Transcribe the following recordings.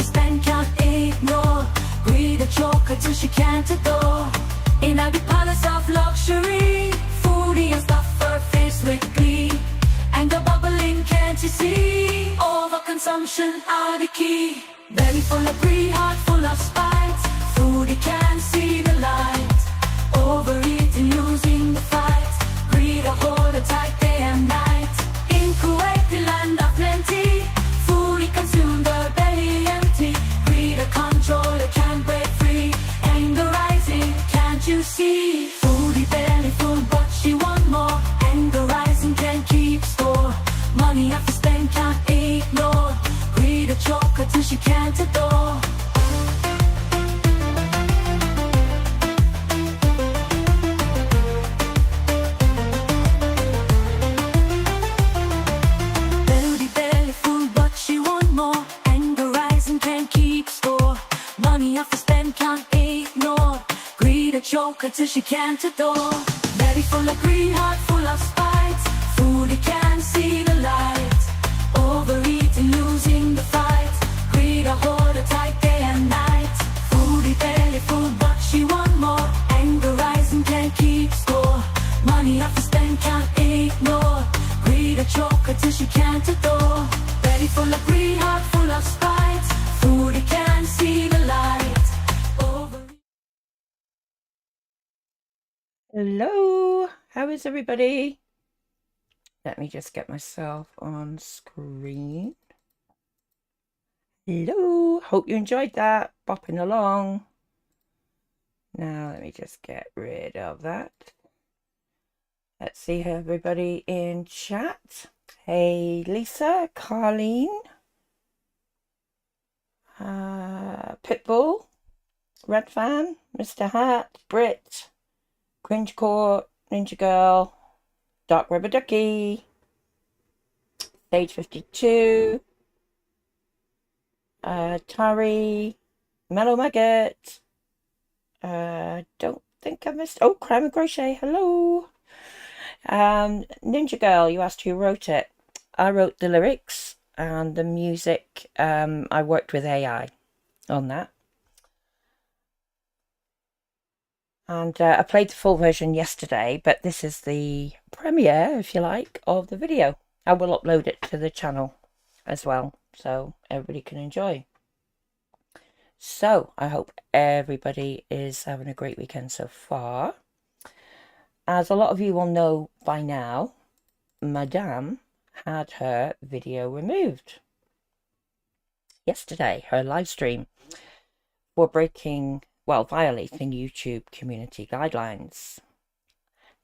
to spend, can't ignore. Greed a choker till she can't adore. In every palace of luxury, foodie and stuffer faced with glee. Anger bubbling, can't you see? Overconsumption are the key. Belly full of greed, heart full of spite. Foodie can't see the light. Overeating, losing the fight. Greed a hold her tight day and night. In Kuwait, the land of plenty, foodie consumed her belly empty. Greed a controller, can't break free. Anger rising, can't you see? Foodie belly full, but she want more. Anger rising, can't keep score. Money have to spend, can't ignore. Greed a choker till she can't adore. Belly belly full, but she want more. Anger rising, can't keep score. Money have to spend, can't ignore. Greed a choker till she can't adore. Belly full of greed, heart full of spite. Foodie can't see the light. Overeating, losing the fight. Greed a hold her tight day and night. Foodie belly full, but she want more. Anger rising, can't keep score. Money have to spend, can't ignore. Greed a choker till she can't adore. Belly full of greed, heart full of spite. Foodie can't see the light. Hello, how is everybody? Let me just get myself on screen. Hello, hope you enjoyed that, bopping along. Now let me just get rid of that. Let's see everybody in chat. Hey Lisa, Carleen, Pitbull, Red Fan, Mr. Hat, Brit, Cringe Court, Ninja Girl, Dark Rubber Ducky, Stage 52, Tari, Mellow Maggot, don't think I missed, oh, Crime and Crochet, hello. Ninja Girl, you asked who wrote it. I wrote the lyrics and the music. I worked with AI on that. And I played the full version yesterday, but this is the premiere, if you like, of the video. I will upload it to the channel as well, so everybody can enjoy. So I hope everybody is having a great weekend so far. As a lot of you will know by now, Madame had her video removed yesterday, her live stream, for violating YouTube community guidelines.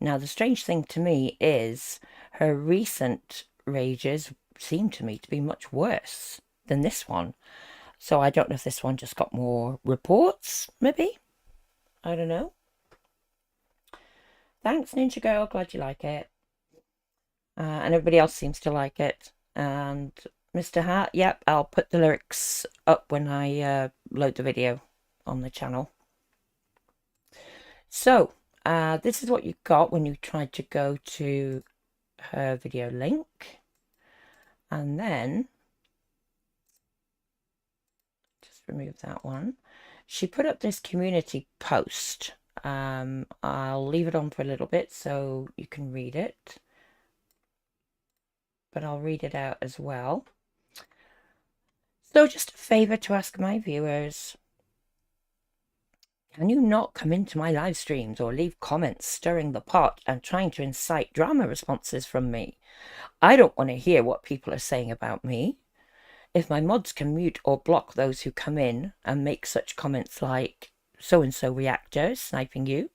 Now, the strange thing to me is her recent rages seem to me to be much worse than this one. So I don't know if this one just got more reports, maybe? I don't know. Thanks, Ninja Girl. Glad you like it. And everybody else seems to like it. And Mr. Hat, yep, I'll put the lyrics up when I load the video on the channel. So this is what you got when you tried to go to her video link, and then just remove that one. She put up this community post. I'll leave it on for a little bit so you can read it, but I'll read it out as well. So just a favor to ask my viewers, can you not come into my live streams or leave comments stirring the pot and trying to incite drama responses from me? I don't want to hear what people are saying about me. If my mods can mute or block those who come in and make such comments like, so-and-so reactor sniping you,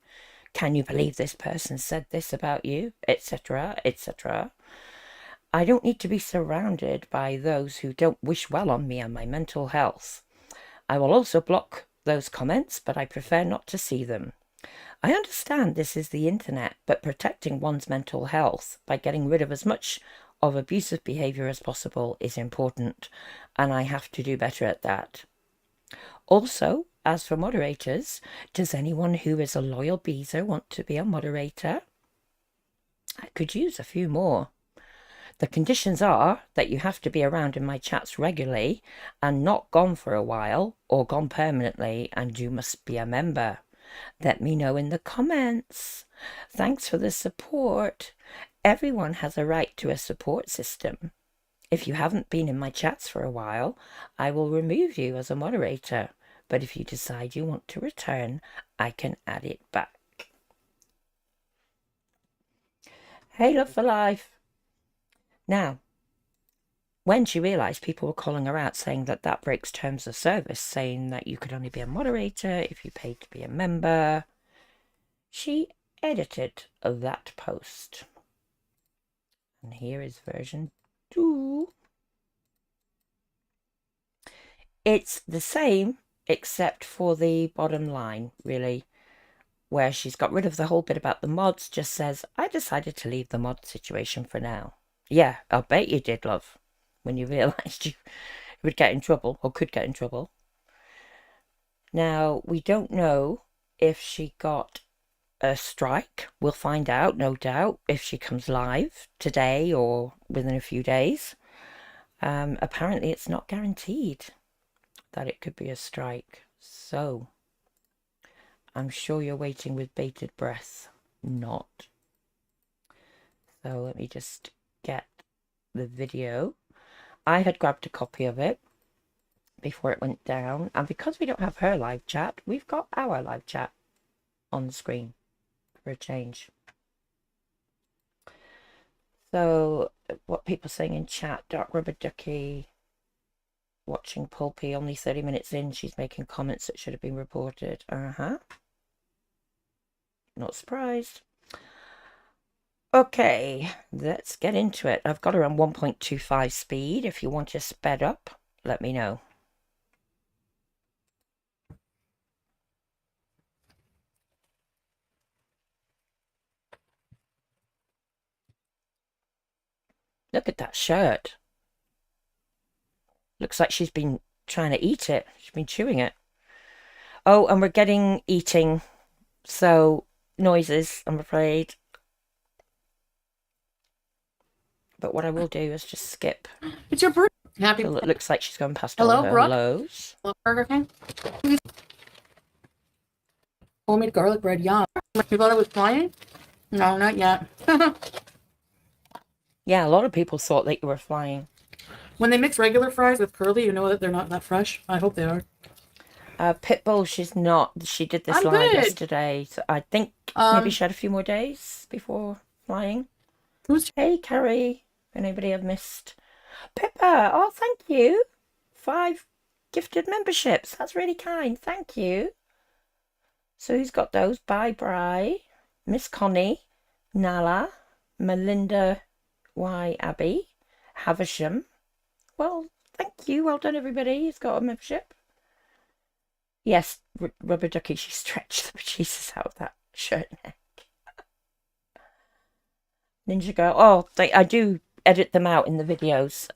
can you believe this person said this about you, etc., etc. I don't need to be surrounded by those who don't wish well on me and my mental health. I will also block those comments, but I prefer not to see them. I understand this is the internet, but protecting one's mental health by getting rid of as much of abusive behaviour as possible is important, and I have to do better at that. Also, as for moderators, does anyone who is a loyal beezer want to be a moderator? I could use a few more. The conditions are that you have to be around in my chats regularly and not gone for a while or gone permanently, and you must be a member. Let me know in the comments. Thanks for the support. Everyone has a right to a support system. If you haven't been in my chats for a while, I will remove you as a moderator. But if you decide you want to return, I can add it back. Hey, love for life. Now, when she realised people were calling her out saying that that breaks terms of service, saying that you could only be a moderator if you paid to be a member, she edited that post. And here is version 2. It's the same, except for the bottom line, really, where she's got rid of the whole bit about the mods, just says, I decided to leave the mod situation for now. Yeah, I'll bet you did, love, when you realised you would get in trouble, or could get in trouble. Now, we don't know if she got a strike. We'll find out, no doubt, if she comes live today or within a few days. Apparently, it's not guaranteed that it could be a strike. So, I'm sure you're waiting with bated breath. Not. So, let me just get the video. I had grabbed a copy of it before it went down. And because we don't have her live chat, we've got our live chat on the screen for a change. So, what people saying in chat, Dark Rubber Ducky, watching Pulpy, only 30 minutes in, she's making comments that should have been reported. Not surprised. Okay, let's get into it. I've got her on 1.25 speed. If you want to sped up, let me know. Look at that shirt. Looks like she's been trying to eat it. She's been chewing it. Oh, and we're getting eating, so noises, I'm afraid. But what I will do is just skip. It's your birthday. Happy. So it looks like she's going past Hello, all her Brooke. hellos. Hello, Burger King. Homemade garlic bread, yum. You thought I was flying? No, not yet. Yeah, a lot of people thought that you were flying. When they mix regular fries with curly, you know that they're not that fresh. I hope they are. Pitbull, she's not. She did this I'm live good. yesterday. So I think maybe she had a few more days before flying. Who's Hey, Carrie. Anybody I've missed? Pippa, oh, thank you. 5 gifted memberships. That's really kind. Thank you. So who's got those? Bye, Bri, Miss Connie, Nala, Melinda Y. Abbey, Havisham. Well, thank you. Well done, everybody who's got a membership. Yes, Rubber Ducky, she stretched the Jesus out of that shirt neck. Ninja Girl. Oh, I do edit them out in the videos,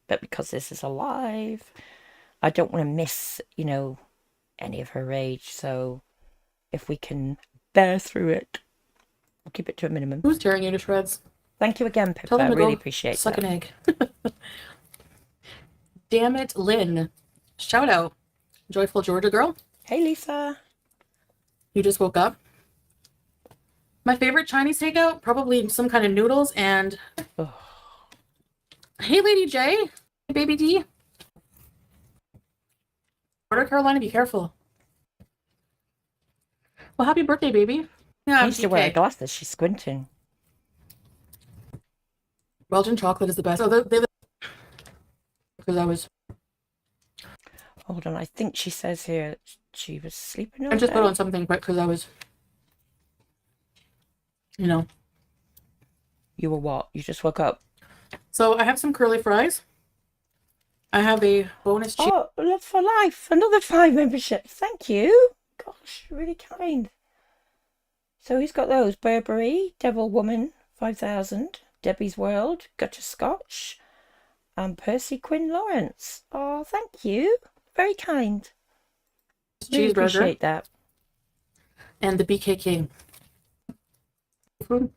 but because this is a live, I don't want to miss, you know, any of her rage. So if we can bear through it, we'll keep it to a minimum. Who's tearing you to shreds? Thank you again, Tell Pippa. them I to really go appreciate suck that. an egg. Damn it, Lynn. Shout out. Joyful Georgia girl. Hey, Lisa. You just woke up. My favorite Chinese takeout, probably some kind of noodles and... Oh. Hey, Lady J. Hey, Baby D. Border Carolina, be careful. Well, happy birthday, baby. Yeah, I used to wear glasses. She's squinting. Belgian chocolate is the best. Oh, because I was... Hold on, I think she says here she was sleeping all I just day. put on something quick because I was... You know. You were what? You just woke up? So I have some curly fries. I have a bonus cheese. Oh, Love for Life. Another 5 memberships. Thank you. Gosh, really kind. So who's got those? Burberry, Devil Woman, 5,000. Debbie's World, Gutter Scotch, and Percy Quinn Lawrence. Oh, thank you. Very kind. Really Cheeseburger. appreciate that. And the BKK. Food.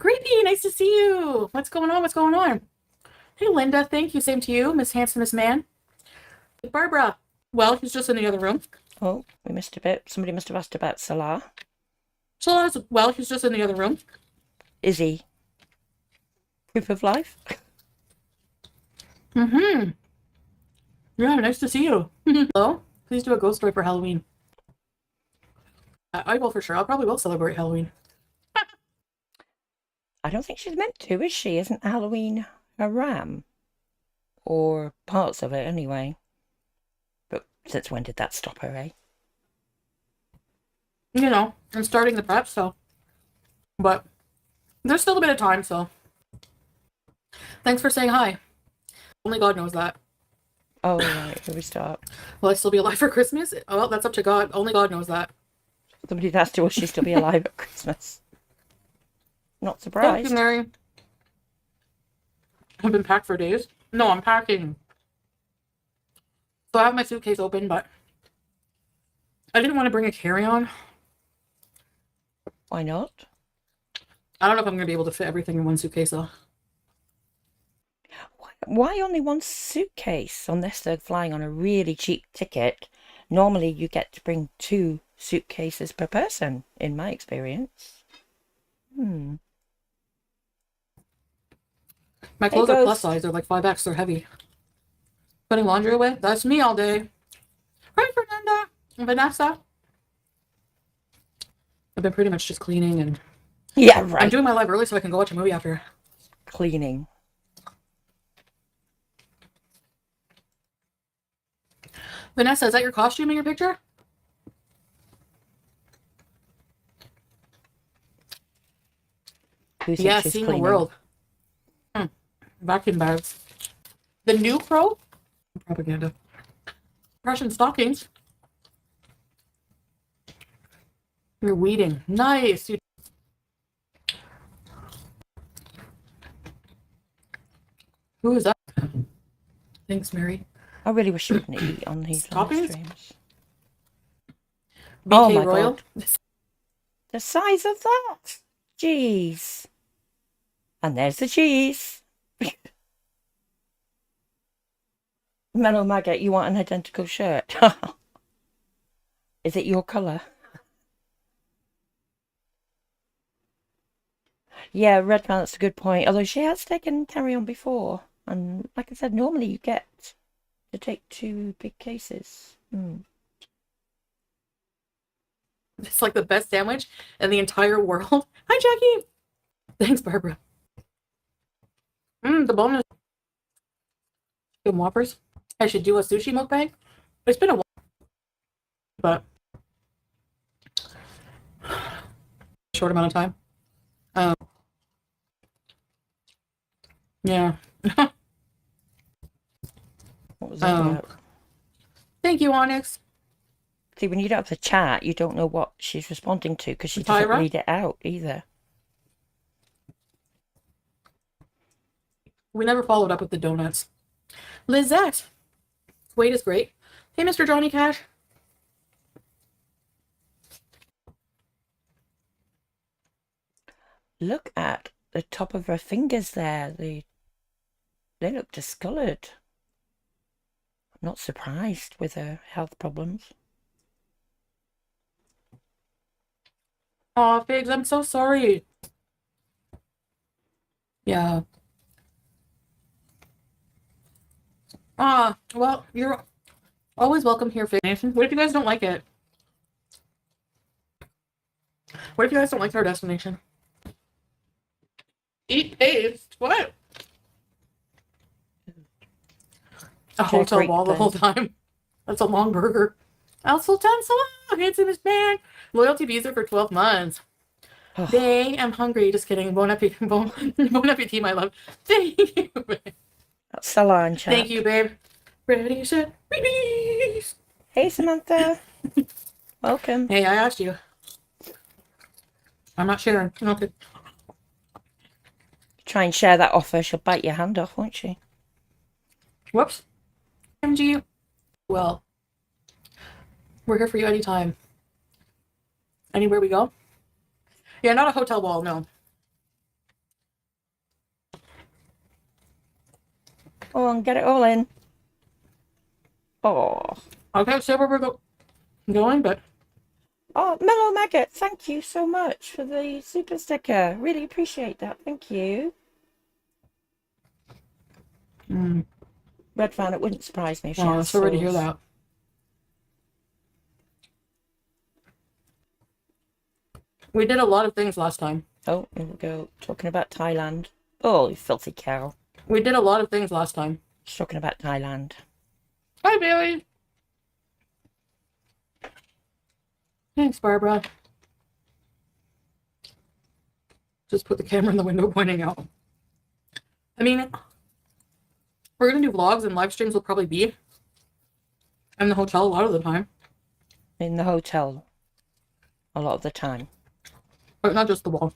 Creepy, nice to see you. What's going on? What's going on? Hey, Linda, thank you. Same to you, Miss Handsomest Man. Barbara. Well, he's just in the other room. Oh, we missed a bit. Somebody must have asked about Salah. Salah's, well, he's just in the other room. Is he? Proof of life? Mm-hmm. Yeah, nice to see you. Hello? Please do a ghost story for Halloween. I will for sure. I probably will celebrate Halloween. I don't think she's meant to, is she? Isn't Halloween a ram? Or parts of it, anyway. But since when did that stop her, eh? You know, I'm starting the prep, so. But there's still a bit of time, so. Thanks for saying hi. Only God knows that. Oh, right, here we start. Will I still be alive for Christmas? Oh, well, that's up to God. Only God knows that. Somebody's asked her, will she still be alive at Christmas? Not Thank surprised. you, Mary. I've been packed for days. No, I'm packing. So I have my suitcase open, but I didn't want to bring a carry-on. Why not? I don't know if I'm going to be able to fit everything in one suitcase, though. Why only one suitcase? Unless they're flying on a really cheap ticket. Normally you get to bring 2 suitcases per person, in my experience. My clothes are plus size. They're like 5X. They're heavy. Putting laundry away? That's me all day. Right, Fernanda? And Vanessa? I've been pretty much just cleaning and... Yeah, right. I'm doing my live early so I can go watch a movie after. Cleaning. Vanessa, is that your costume in your picture? Who thinks Yeah, she's seeing cleaning? the world. Vacuum bags. The new pro? Propaganda. Russian stockings. You're weeding. Nice. Who is that? Thanks, Mary. I really wish you wouldn't eat on these live Toppings? streams. BK Oh my Royal. God. The size of that! Jeez. And there's the cheese. Mellow Maggot, you want an identical shirt? Is it your colour? Yeah, Red Man, that's a good point. Although she has taken carry-on before. And like I said, normally you get to take 2 big cases. It's like the best sandwich in the entire world. Hi, Jackie. Thanks, Barbara. The bonus. Good Whoppers. I should do a sushi mukbang. It's been a while, but short amount of time. Yeah. What was that about? Thank you, Onyx. See, when you don't have the chat, you don't know what she's responding to because she doesn't Tyra? read it out either. We never followed up with the donuts. Lizette. Wait is great. Hey, Mr. Johnny Cash. Look at the top of her fingers there. They look discoloured. I'm not surprised with her health problems. Aw, Figs, I'm so sorry. Yeah. Well, you're always welcome here, Fig Nation. What if you guys don't like it? What if you guys don't like our destination? Eat paste? What? A hotel wall the whole time. That's a long burger. Al Sultan Salah, handsomest man. Loyalty visa for 12 months. They am hungry. Just kidding. Bon appetit, bon appetit, my love. Thank you, babe. That's Salah in chat. Thank you, babe. Ready, set, release. Hey, Samantha. Welcome. Hey, I asked you. I'm not sharing. Okay. Try and share that offer. She'll bite your hand off, won't she? Whoops. MG. Well, we're here for you anytime. Anywhere we go? Yeah, not a hotel wall, no. Oh, and get it all in. Oh. I can't say where we're going, but... Oh, Mellow Maggot, thank you so much for the super sticker. Really appreciate that. Thank you. Red Fan, it wouldn't surprise me if she Oh, I'm has sorry to hear sauce. that. We did a lot of things last time. Oh, here we go. Talking about Thailand. Oh, you filthy cow. We did a lot of things last time. She's talking about Thailand. Hi, Bailey. Thanks, Barbara. Just put the camera in the window pointing out. I mean, we're going to do vlogs and live streams will probably be in the hotel a lot of the time. In the hotel. A lot of the time. But not just the wall.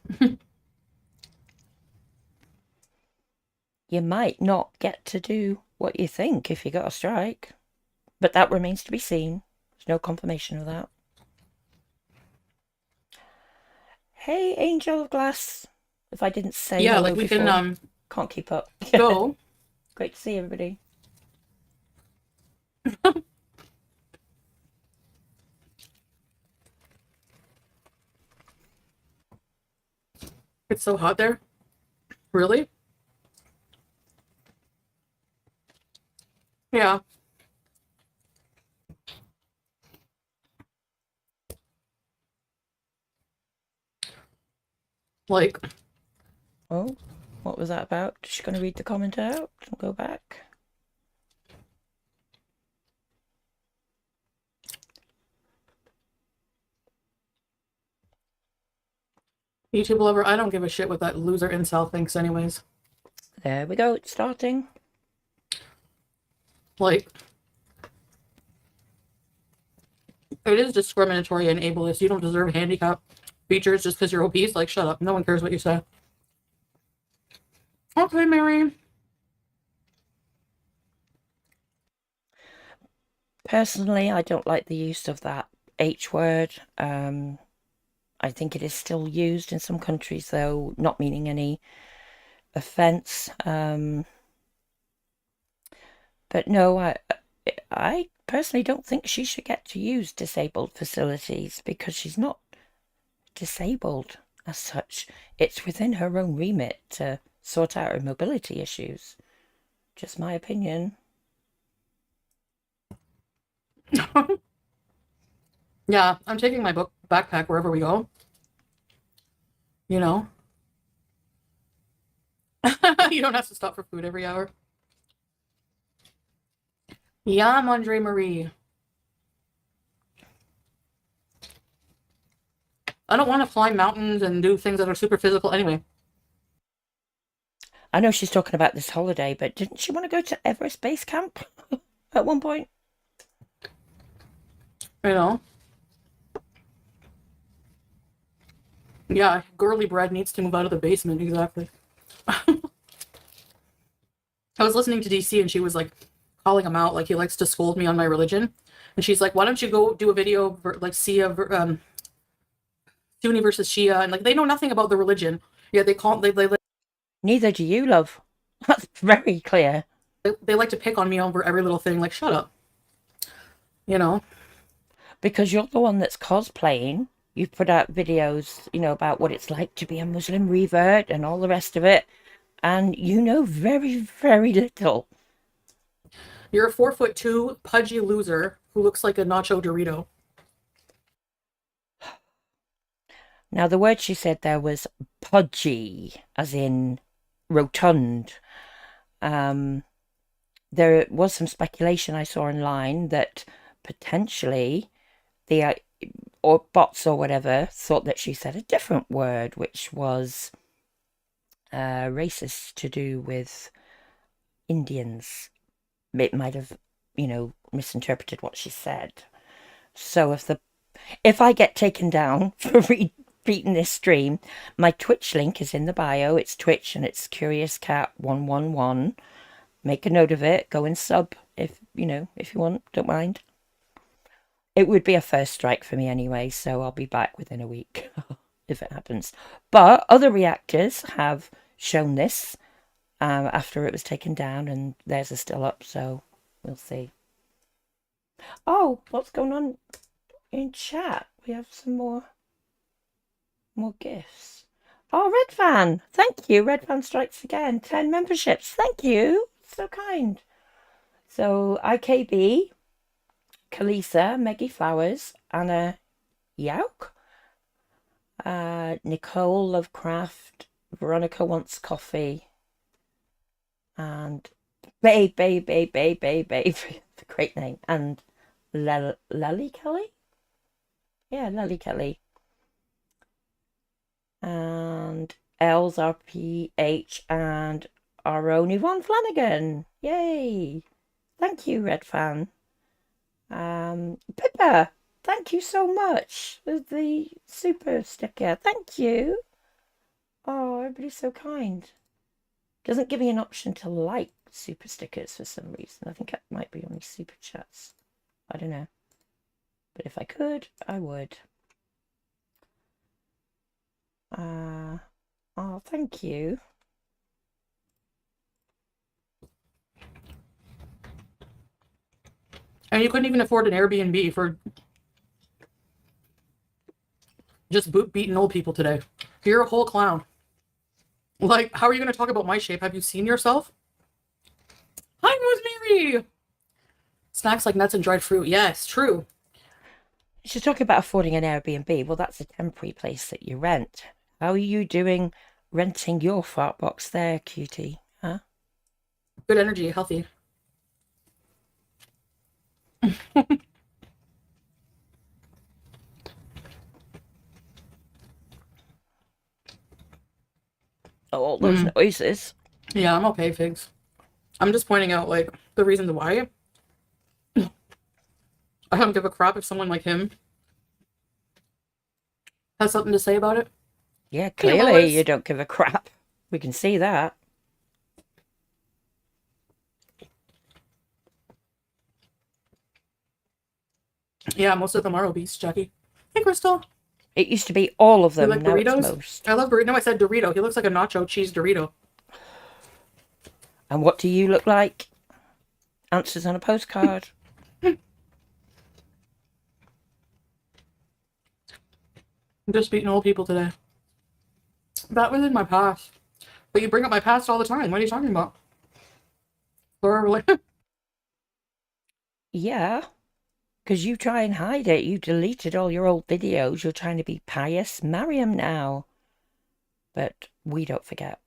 You might not get to do what you think if you got a strike. But that remains to be seen. There's no confirmation of that. Hey, Angel of Glass. If I didn't say yeah, hello like we before, can can't keep up. go. Great to see everybody. It's so hot there. Really? Yeah. Like, Oh, what was that about? Is she going to read the comment out and go back? YouTube lover, I don't give a shit what that loser incel thinks anyways. There we go, it's starting. Like, it is discriminatory and ableist. You don't deserve handicap features just because you're obese. Like, shut up. No one cares what you say. Okay, Mary. Personally, I don't like the use of that H word. I think it is still used in some countries, though, not meaning any offence. But no, I personally don't think she should get to use disabled facilities because she's not disabled as such. It's within her own remit to sort out her mobility issues. Just my opinion. Yeah, I'm taking my backpack wherever we go. You know? You don't have to stop for food every hour. Yeah, Andre Marie. I don't want to climb mountains and do things that are super physical anyway. I know she's talking about this holiday, but didn't she want to go to Everest Base Camp at one point? You know? Yeah, girly bread needs to move out of the basement, exactly. I was listening to DC and she was like calling him out, like he likes to scold me on my religion. And she's like, why don't you go do a video like Sunni versus Shia, and like they know nothing about the religion. Yeah, they Neither do you, love. That's very clear. They like to pick on me over every little thing. Like, shut up. You know? Because you're the one that's cosplaying. You've put out videos, you know, about what it's like to be a Muslim revert and all the rest of it. And you know very, very little. You're a 4'2" pudgy loser who looks like a nacho Dorito. Now, the word she said there was pudgy, as in rotund. There was some speculation I saw online that potentially the or bots or whatever thought that she said a different word, which was racist to do with Indians. It might have, you know, misinterpreted what she said. So if I get taken down for repeating this stream, my Twitch link is in the bio. It's Twitch and it's CuriousCat111. Make a note of it. Go and sub if you want. Don't mind. It would be a first strike for me anyway, so I'll be back within a week if it happens. But other reactors have shown this after it was taken down, and theirs is still up, so we'll see. Oh, what's going on in chat? We have some more gifts. Oh, Red Fan, thank you. Red Fan strikes again. 10 memberships. Thank you. So kind. So IKB, Kalisa, Meggie Flowers, Anna Yauk, Nicole Lovecraft, Veronica Wants Coffee, and Babe, the great name, and Lally Kelly? Yeah, Lally Kelly. And Els RPH and our own Yvonne Flanagan. Yay! Thank you, Red Fan. Pippa, thank you so much for the super sticker. Thank you. Oh, everybody's so kind. Doesn't give me an option to like super stickers for some reason. I think it might be only super chats. I don't know. But if I could, I would. Oh, thank you. And you couldn't even afford an Airbnb for just beating old people today. You're a whole clown. Like, how are you going to talk about my shape? Have you seen yourself? Hi, Rosemary! Snacks like nuts and dried fruit. Yes, true. She's talking about affording an Airbnb. Well, that's a temporary place that you rent. How are you doing renting your fart box there, cutie? Huh? Good energy, healthy. All those noises. Yeah, I'm okay, Figs. I'm just pointing out, like, the reasons why. I don't give a crap if someone like him has something to say about it. Yeah, clearly you don't give a crap. We can see that. Yeah, most of them are obese, Jackie. Hey, Crystal. It used to be all of them. You like now Doritos? It's most. I love Dorito. No, I said Dorito. He looks like a nacho cheese Dorito. And what do you look like? Answers on a postcard. I'm just beating old people today. That was in my past. But you bring up my past all the time. What are you talking about? Or Yeah. Because you try and hide it. You deleted all your old videos. You're trying to be pious. Marry him now. But we don't forget.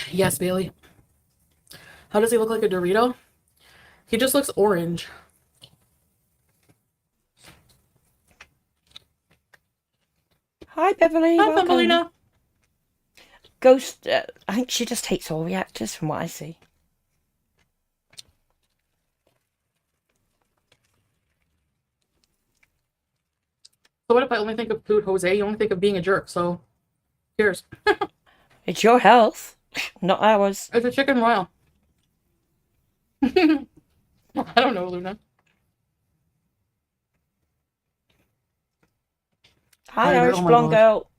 Yes, Bailey. How does he look like a Dorito? He just looks orange. Hi, Beverly. Hi, welcome. Thumbelina. Ghost, I think she just hates all reactors from what I see. So what if I only think of food, Jose? You only think of being a jerk, so cheers. It's your health, not ours. It's a chicken royal. I don't know, Luna. Hi, Irish blonde girl.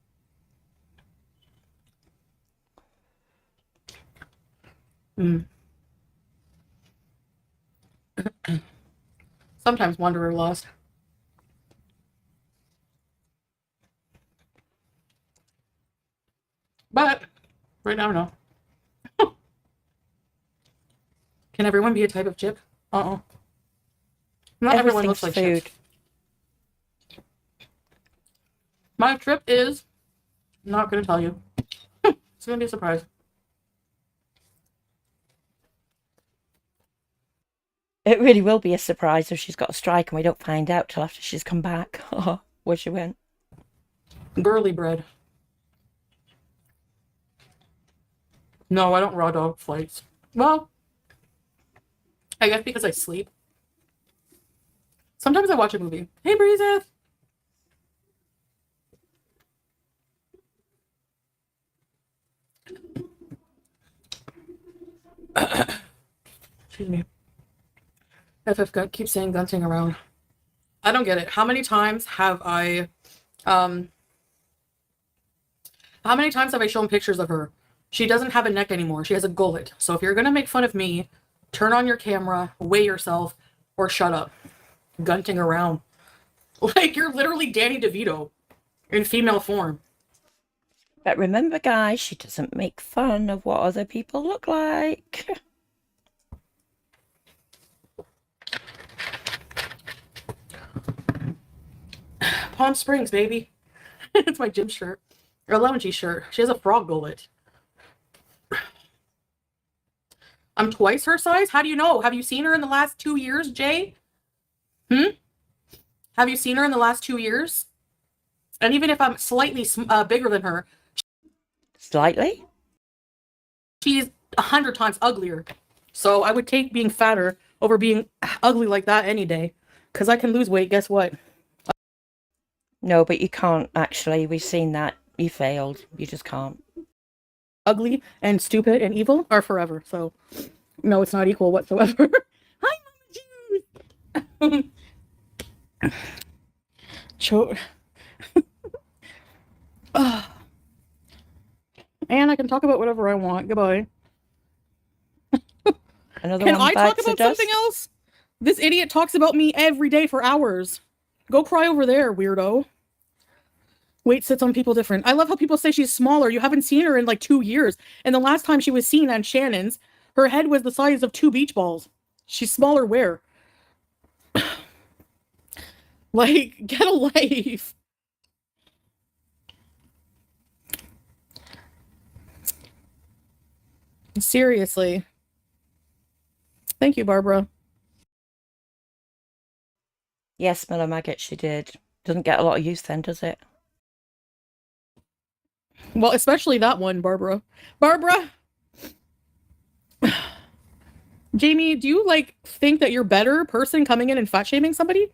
Sometimes wanderer lost. But right now, no. Can everyone be a type of chip? Not everyone looks like food. chips. My trip is not going to tell you. It's going to be a surprise. It really will be a surprise if she's got a strike and we don't find out till after she's come back. Where she went. Girly bread. No, I don't raw dog flights. Well, I guess because I sleep. Sometimes I watch a movie. Hey, Breezeth! Excuse me. FF keeps saying gunting around. I don't get it. How many times have I How many times have I shown pictures of her? She doesn't have a neck anymore. She has a gullet. So if you're going to make fun of me, turn on your camera, weigh yourself, or shut up. Gunting around. Like, you're literally Danny DeVito in female form. But remember, guys, she doesn't make fun of what other people look like. Palm Springs, baby. It's my gym shirt. Or a loungy shirt. She has a frog gullet. I'm twice her size? How do you know? Have you seen her in the last 2 years, Jay? Have you seen her in the last 2 years? And even if I'm slightly bigger than her... Slightly? She's 100 times uglier. So I would take being fatter over being ugly like that any day. Because I can lose weight, guess what? No, but you can't, actually. We've seen that. You failed. You just can't. Ugly and stupid and evil are forever. So, no, it's not equal whatsoever. Hi, Mama Juice! Choke. And I can talk about whatever I want. Goodbye. Another Can one I talk bites about the dust? something else? This idiot talks about me every day for hours. Go cry over there, weirdo. Weight sits on people different. I love how people say she's smaller. You haven't seen her in like 2 years. And the last time she was seen on Shannon's, her head was the size of 2 beach balls. She's smaller where? Like, get a life. Seriously. Thank you, Barbara. Yes, Miller Maggot, she did. Doesn't get a lot of use then, does it? Well, especially that one, Barbara. Barbara! Jamie, do you, like, think that you're a better person coming in and fat-shaming somebody?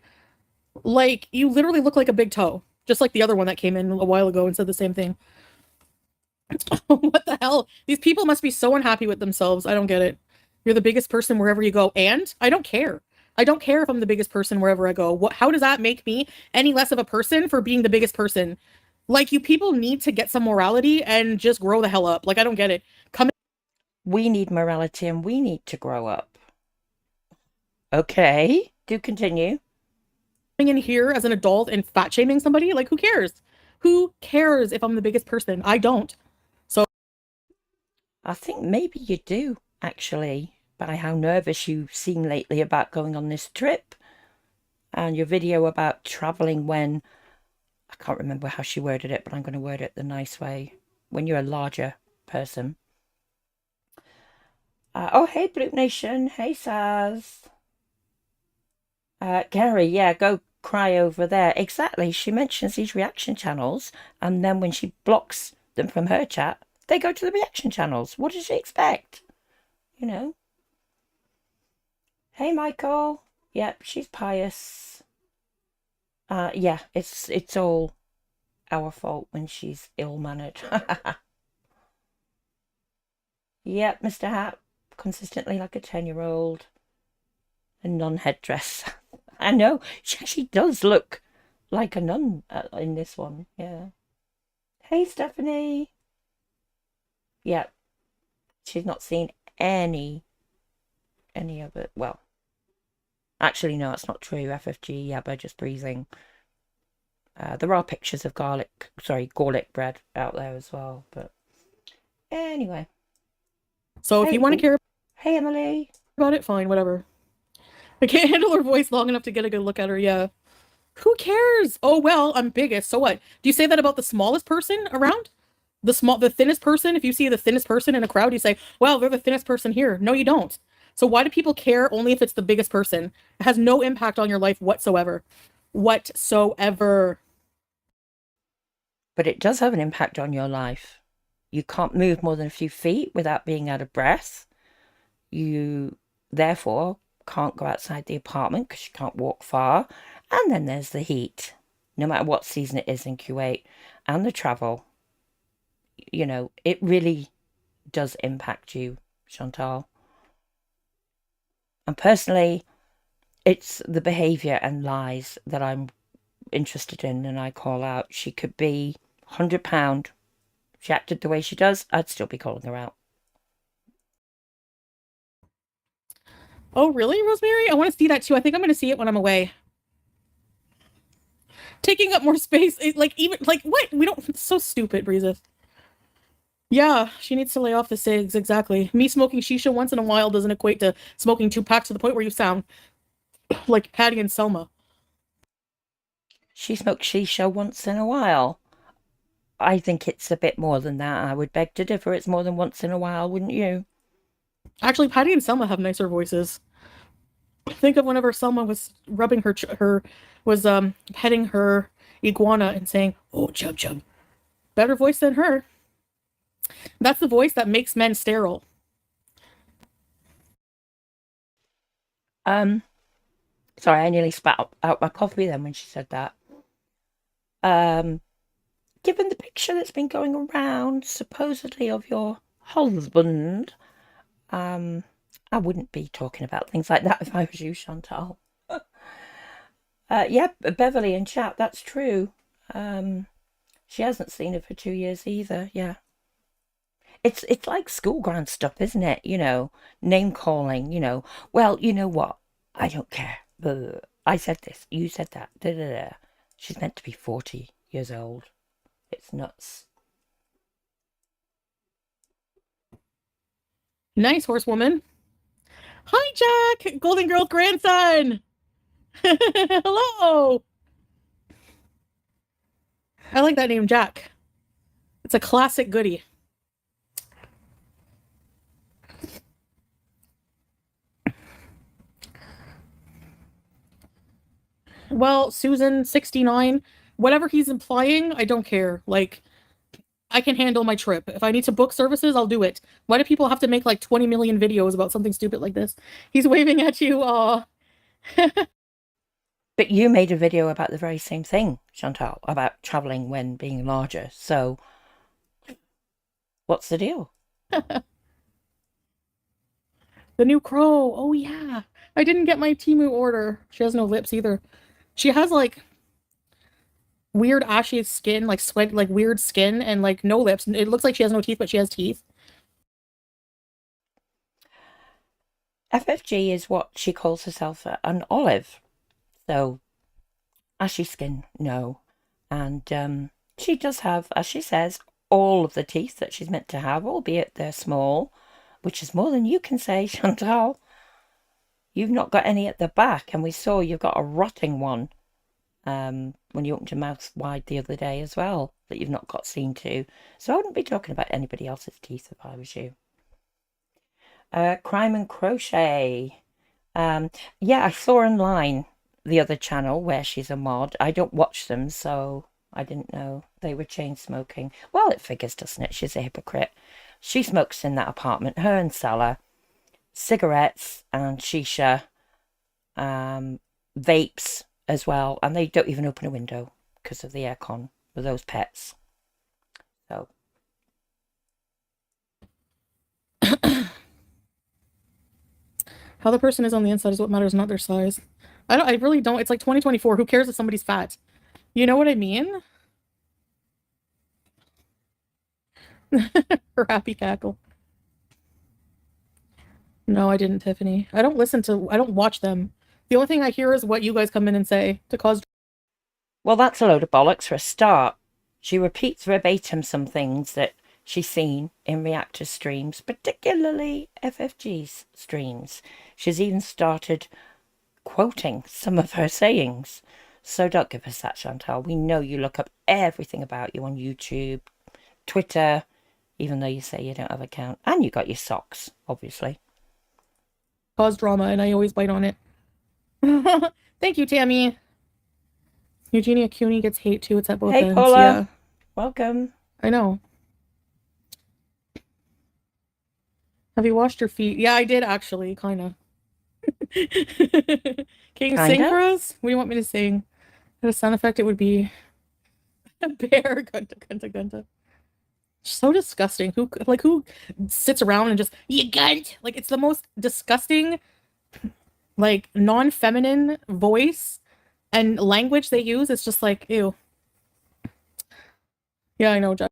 Like, you literally look like a big toe. Just like the other one that came in a while ago and said the same thing. What the hell? These people must be so unhappy with themselves. I don't get it. You're the biggest person wherever you go. And I don't care. I don't care if I'm the biggest person wherever I go. How does that make me any less of a person for being the biggest person? Like, you people need to get some morality and just grow the hell up. Like, I don't get it. We need morality and we need to grow up. Okay, do continue. Coming in here as an adult and fat shaming somebody, like, who cares? Who cares if I'm the biggest person? I don't. So I think maybe you do, actually, by how nervous you seem lately about going on this trip. And your video about traveling when, I can't remember how she worded it, but I'm going to word it the nice way. When you're a larger person. Oh, hey, Blue Nation. Hey, Saz. Gary, yeah, go cry over there. Exactly. She mentions these reaction channels, and then when she blocks them from her chat, they go to the reaction channels. What does she expect? You know? Hey, Michael. Yep, she's pious. Yeah, it's all our fault when she's ill-mannered. Yep, Mr. Hat, consistently like a 10-year-old. A nun headdress. I know, she actually does look like a nun in this one, yeah. Hey, Stephanie. Yep, she's not seen any of it. Well, actually, no, it's not true. FFG, yeah, but just breathing. There are pictures of garlic bread out there as well, but anyway. So if you want to care... Hey, Emily. About it, fine, whatever. I can't handle her voice long enough to get a good look at her, yeah. Who cares? Oh, well, I'm biggest, so what? Do you say that about the smallest person around? The thinnest person? If you see the thinnest person in a crowd, you say, well, they're the thinnest person here. No, you don't. So why do people care only if it's the biggest person? It has no impact on your life whatsoever. Whatsoever. But it does have an impact on your life. You can't move more than a few feet without being out of breath. You, therefore, can't go outside the apartment because you can't walk far. And then there's the heat, no matter what season it is in Kuwait, and the travel. You know, it really does impact you, Chantal. And personally, it's the behaviour and lies that I'm interested in, and I call out. She could be £100 she acted the way she does, I'd still be calling her out. Oh, really, Rosemary? I want to see that too. I think I'm going to see it when I'm away. Taking up more space. Like, even, like, what? We don't, it's so stupid, Breeza. Yeah, she needs to lay off the cigs, exactly. Me smoking shisha once in a while doesn't equate to smoking 2 packs to the point where you sound like Patty and Selma. She smokes shisha once in a while. I think it's a bit more than that. I would beg to differ. It's more than once in a while, wouldn't you? Actually, Patty and Selma have nicer voices. Think of whenever Selma was rubbing petting her iguana and saying, "Oh, chub chub." Better voice than her. That's the voice that makes men sterile. Sorry, I nearly spat out my coffee then when she said that. Given the picture that's been going around, supposedly of your husband, I wouldn't be talking about things like that if I was you, Chantal. Yeah, Beverly in chat, that's true. She hasn't seen her for 2 years either, yeah. It's like school ground stuff, isn't it? You know, name calling, you know. Well, you know what? I don't care. I said this, you said that. Da, da, da. She's meant to be 40 years old. It's nuts. Nice, horsewoman. Hi, Jack! Golden Girl's grandson! Hello! I like that name, Jack. It's a classic goodie. Well, Susan, 69, whatever he's implying, I don't care. Like, I can handle my trip. If I need to book services, I'll do it. Why do people have to make like 20 million videos about something stupid like this? He's waving at you. Aw. But you made a video about the very same thing, Chantal, about travelling when being larger. So, what's the deal? The new crow. Oh, yeah. I didn't get my Temu order. She has no lips either. She has like weird ashy skin, like sweat, like weird skin, and like no lips. It looks like she has no teeth, but she has teeth. FFG is what she calls herself, an olive. So, ashy skin, no. And she does have, as she says, all of the teeth that she's meant to have, albeit they're small, which is more than you can say, Chantal. You've not got any at the back, and we saw you've got a rotting one when you opened your mouth wide the other day as well, that you've not got seen to. So I wouldn't be talking about anybody else's teeth if I was you. Crime and Crochet. Yeah, I saw online the other channel where she's a mod. I don't watch them, so I didn't know they were chain smoking. Well, it figures, doesn't it? She's a hypocrite. She smokes in that apartment, her and Salah. Cigarettes and shisha, vapes as well, and they don't even open a window because of the aircon with those pets. So how the person is on the inside is what matters, not their size. I really don't. It's like 2024. Who cares if somebody's fat? You know what I mean? Her happy cackle. No, I didn't, Tiffany. I don't watch them. The only thing I hear is what you guys come in and say to cause. well, that's a load of bollocks for a start. She repeats verbatim some things that she's seen in reactor streams, particularly FFG's streams. She's even started quoting some of her sayings. So don't give us that, Chantal. We know you look up everything about you on YouTube, Twitter, even though you say you don't have an account. And you got your socks, obviously. Cause drama, and I always bite on it. Thank you, Tammy. Eugenia Cooney gets hate too. It's at both ends. Paula. Yeah. Welcome. I know. Have you washed your feet? Yeah, I did actually, kind of. Can you sing for us? What do you want me to sing? The sound effect, it would be a bear. Gunta, gunta, gunta. So disgusting. Who sits around and just, you gunt? Like, it's the most disgusting, like, non-feminine voice and language they use. It's just like, ew. Yeah, I know, Jack.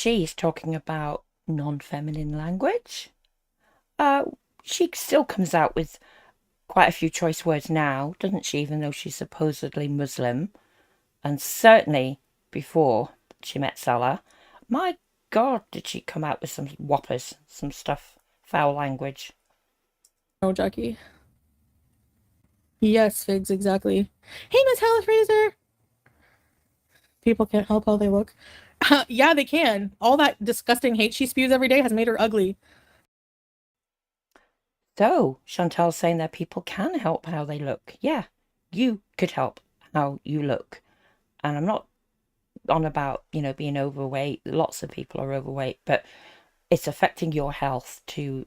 she's talking about non-feminine language. She still comes out with quite a few choice words now, doesn't she, even though she's supposedly Muslim? And certainly before she met Salah, my God, did she come out with some whoppers, some stuff, foul language. Oh, Jackie. Yes, Figs, exactly. Hey, Miss Hella Fraser! People can't help how they look. Yeah, they can. All that disgusting hate she spews every day has made her ugly. So, Chantal's saying that people can help how they look. Yeah, you could help how you look. And I'm not on about, being overweight. Lots of people are overweight, but it's affecting your health to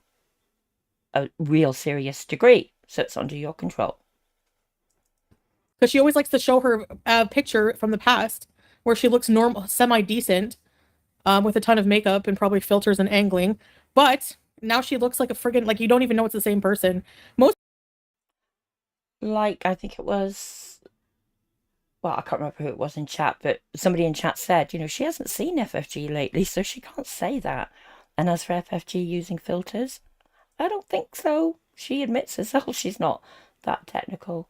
a real serious degree. So it's under your control. Because she always likes to show her picture from the past where she looks normal, semi-decent, with a ton of makeup and probably filters and angling. But now she looks like a friggin', like you don't even know it's the same person. Like, I think it was, well, I can't remember who it was in chat, but somebody in chat said, she hasn't seen FFG lately, so she can't say that. And as for FFG using filters, I don't think so. She admits herself she's not that technical.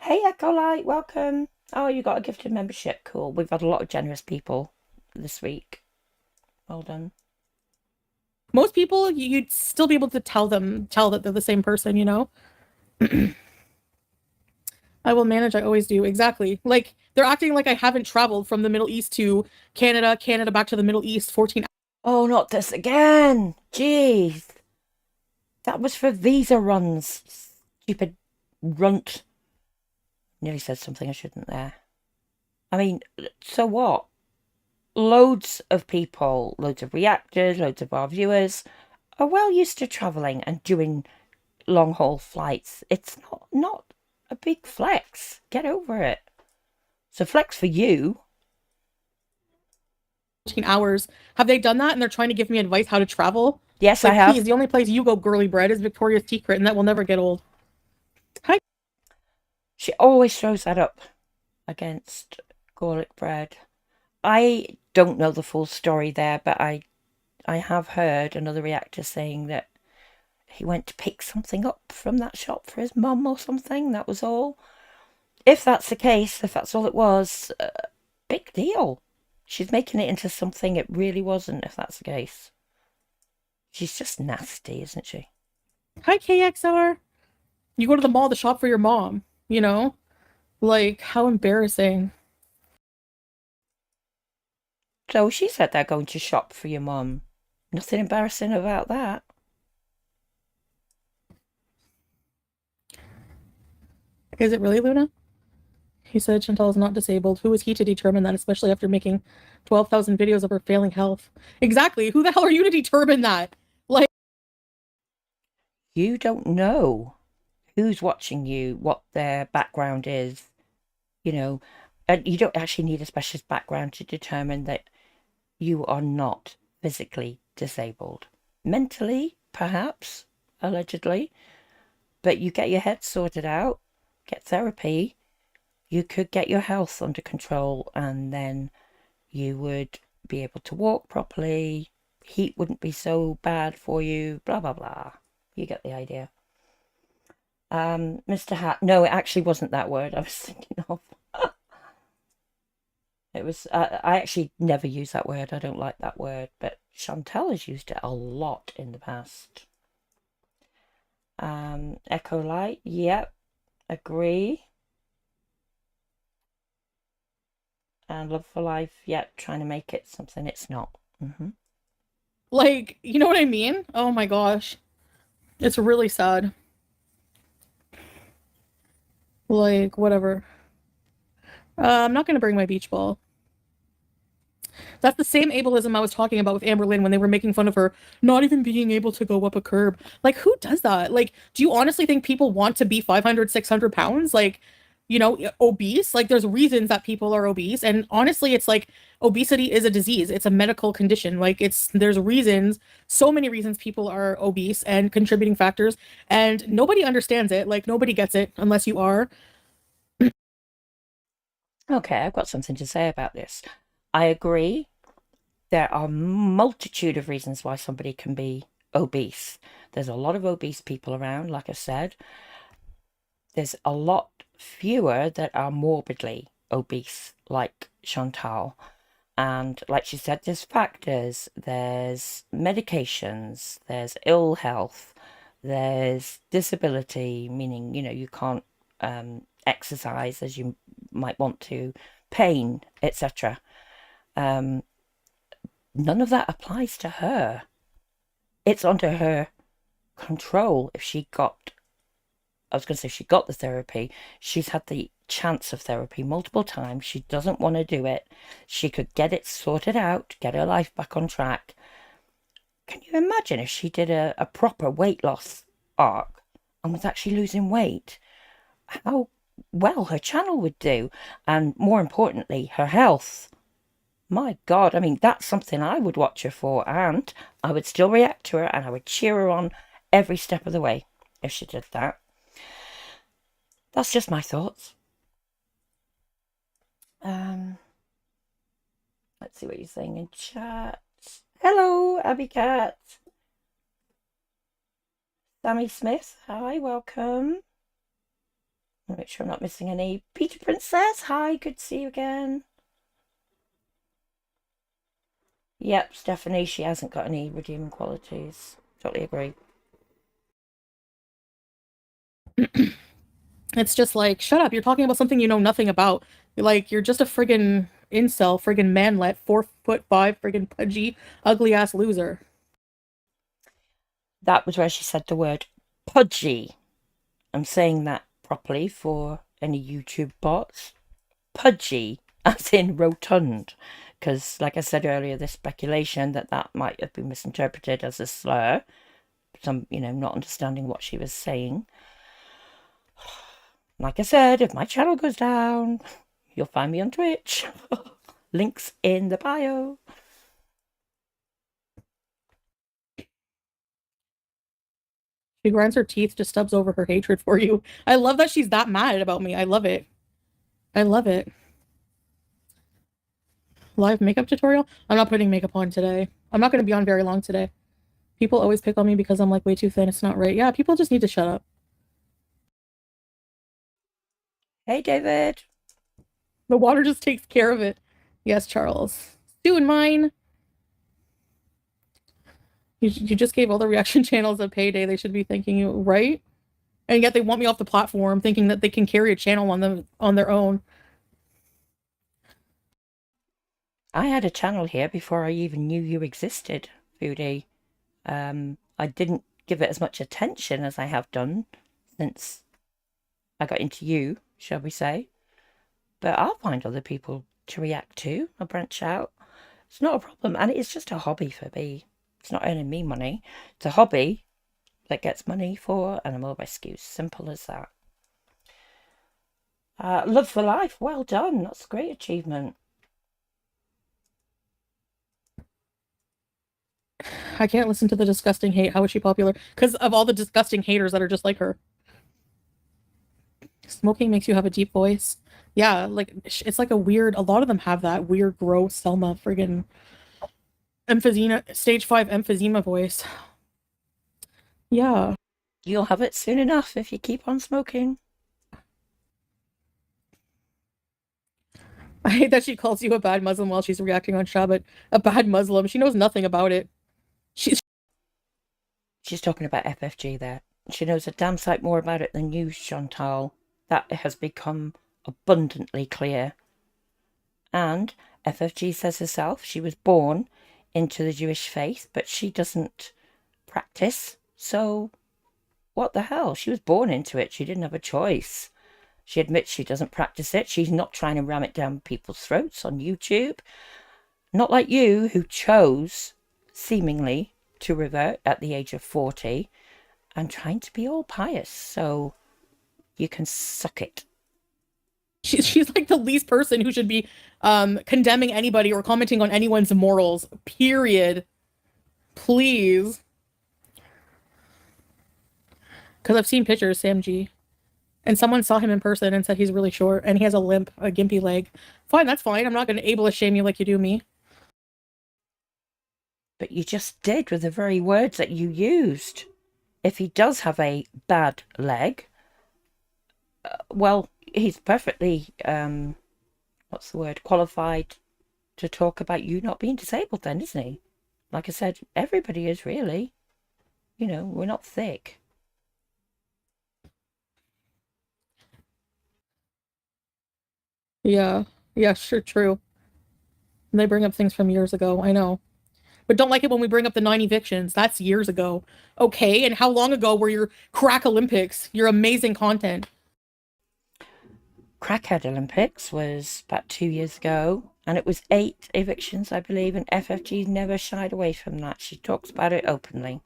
Hey, Ecolite, welcome. Oh, you got a gifted membership. Cool. We've had a lot of generous people this week. Well done. Most people, you'd still be able to tell that they're the same person, I will manage. I always do. Exactly. Like, they're acting like I haven't traveled from the Middle East to Canada, back to the Middle East, 14 hours. Oh, not this again. Jeez. That was for visa runs. Stupid runt. Nearly said something I shouldn't there. I mean, so what? Loads of people, loads of reactors, loads of our viewers are well used to travelling and doing long haul flights. It's not a big flex. Get over it. It's a flex for you. 14 hours. Have they done that? And they're trying to give me advice how to travel? Yes, I have. Please, the only place you go girly bread is Victoria's Secret, and that will never get old. Hi. She always throws that up against garlic bread. I don't know the full story there, but I have heard another reactor saying that he went to pick something up from that shop for his mum or something. That was all. If that's the case, if that's all it was, big deal. She's making it into something it really wasn't, if that's the case. She's just nasty, isn't she? Hi, KXR. You go to the mall to shop for your mom, Like, how embarrassing. So she said they're going to shop for your mum. Nothing embarrassing about that. Is it really, Luna? He said Chantal is not disabled. Who is he to determine that, especially after making 12,000 videos of her failing health? Exactly. Who the hell are you to determine that? Like, you don't know who's watching you, what their background is, and you don't actually need a specialist background to determine that you are not physically disabled. Mentally, perhaps, allegedly, but you get your head sorted out, get therapy, you could get your health under control, and then you would be able to walk properly, heat wouldn't be so bad for you, blah, blah, blah. You get the idea. Mr. Hat, no, it actually wasn't that word I was thinking of. It was, I actually never use that word. I don't like that word, but Chantal has used it a lot in the past. Echo Light, yep, agree. And Love for Life, yep, trying to make it something it's not. Like, you know what I mean? Oh my gosh. It's really sad. Like, whatever. I'm not going to bring my beach ball. That's the same ableism I was talking about with Amber Lynn when they were making fun of her not even being able to go up a curb. Like, who does that? Like, do you honestly think people want to be 500, 600 pounds? Like, obese? Like, there's reasons that people are obese. And honestly, it's like obesity is a disease. It's a medical condition. Like, there's reasons, so many reasons people are obese and contributing factors. And nobody understands it. Like, nobody gets it unless you are. Okay, I've got something to say about this. I agree there are a multitude of reasons why somebody can be obese. There's a lot of obese people around, like I said. There's a lot fewer that are morbidly obese, like Chantal. And like she said, there's factors, there's medications, there's ill health, there's disability, meaning, you can't exercise as you might want to, pain, etc. None of that applies to her. It's under her control if she got, I was going to say she got the therapy. She's had the chance of therapy multiple times. She doesn't want to do it. She could get it sorted out, get her life back on track. Can you imagine if she did a proper weight loss arc and was actually losing weight? How well her channel would do, and more importantly, her health. My God, I mean, that's something I would watch her for, and I would still react to her, and I would cheer her on every step of the way if she did that. That's just my thoughts. Let's see what you're saying in chat. Hello, Abby Cat. Sammy Smith, hi, welcome. I'll make sure I'm not missing any. Peter Princess, hi, good to see you again. Yep, Stephanie, she hasn't got any redeeming qualities. Totally agree. It's just like, shut up, you're talking about something you know nothing about. Like, you're just a friggin' incel, friggin' manlet, 4'5", friggin' pudgy, ugly ass loser. That was where she said the word pudgy. I'm saying that properly for any YouTube bots. Pudgy, as in rotund. Because, like I said earlier, there's speculation that might have been misinterpreted as a slur. Some, not understanding what she was saying. Like I said, if my channel goes down, you'll find me on Twitch. Links in the bio. She grinds her teeth, just stubs over her hatred for you. I love that she's that mad about me. I love it. I love it. Live makeup tutorial? I'm not putting makeup on today. I'm not going to be on very long today. People always pick on me because I'm like way too thin. It's not right. Yeah, people just need to shut up. Hey, David. The water just takes care of it. Yes, Charles. Doing mine. You just gave all the reaction channels a payday. They should be thanking you, right? And yet they want me off the platform, thinking that they can carry a channel on their own. I had a channel here before I even knew you existed, Foodie. I didn't give it as much attention as I have done since I got into you, shall we say. But I'll find other people to react to. I'll branch out. It's not a problem. And it's just a hobby for me. It's not earning me money. It's a hobby that gets money for Animal Rescue. Simple as that. Love for life. Well done. That's a great achievement. I can't listen to the disgusting hate. How is she popular? Because of all the disgusting haters that are just like her. Smoking makes you have a deep voice. Yeah, like, it's like a lot of them have that weird, gross Selma friggin' emphysema, stage 5 emphysema voice. Yeah. You'll have it soon enough if you keep on smoking. I hate that she calls you a bad Muslim while she's reacting on Shabbat. A bad Muslim. She knows nothing about it. She's talking about FFG there. She knows a damn sight more about it than you, Chantal. That has become abundantly clear. And FFG says herself she was born into the Jewish faith, but she doesn't practice. So what the hell? She was born into it. She didn't have a choice. She admits she doesn't practice it. She's not trying to ram it down people's throats on YouTube. Not like you, who chose, seemingly, to revert at the age of 40 and trying to be all pious. So you can suck it. She's like the least person who should be condemning anybody or commenting on anyone's morals, period. Please. Because I've seen pictures, Sam G. And someone saw him in person and said he's really short and he has a limp, a gimpy leg. Fine, that's fine. I'm not going to ableist shame you like you do me. but you just did with the very words that you used. If he does have a bad leg, well, he's perfectly, what's the word, qualified to talk about you not being disabled then, isn't he? Like I said, everybody is really. You know, we're not thick. Yeah. Yeah, sure, true. They bring up things from years ago, I know. But don't like it when we bring up the 9 evictions. That's years ago. Okay, and how long ago were your crack Olympics? Your amazing content. Crackhead Olympics was about 2 years ago, and it was 8 evictions, I believe, and FFG never shied away from that. She talks about it openly.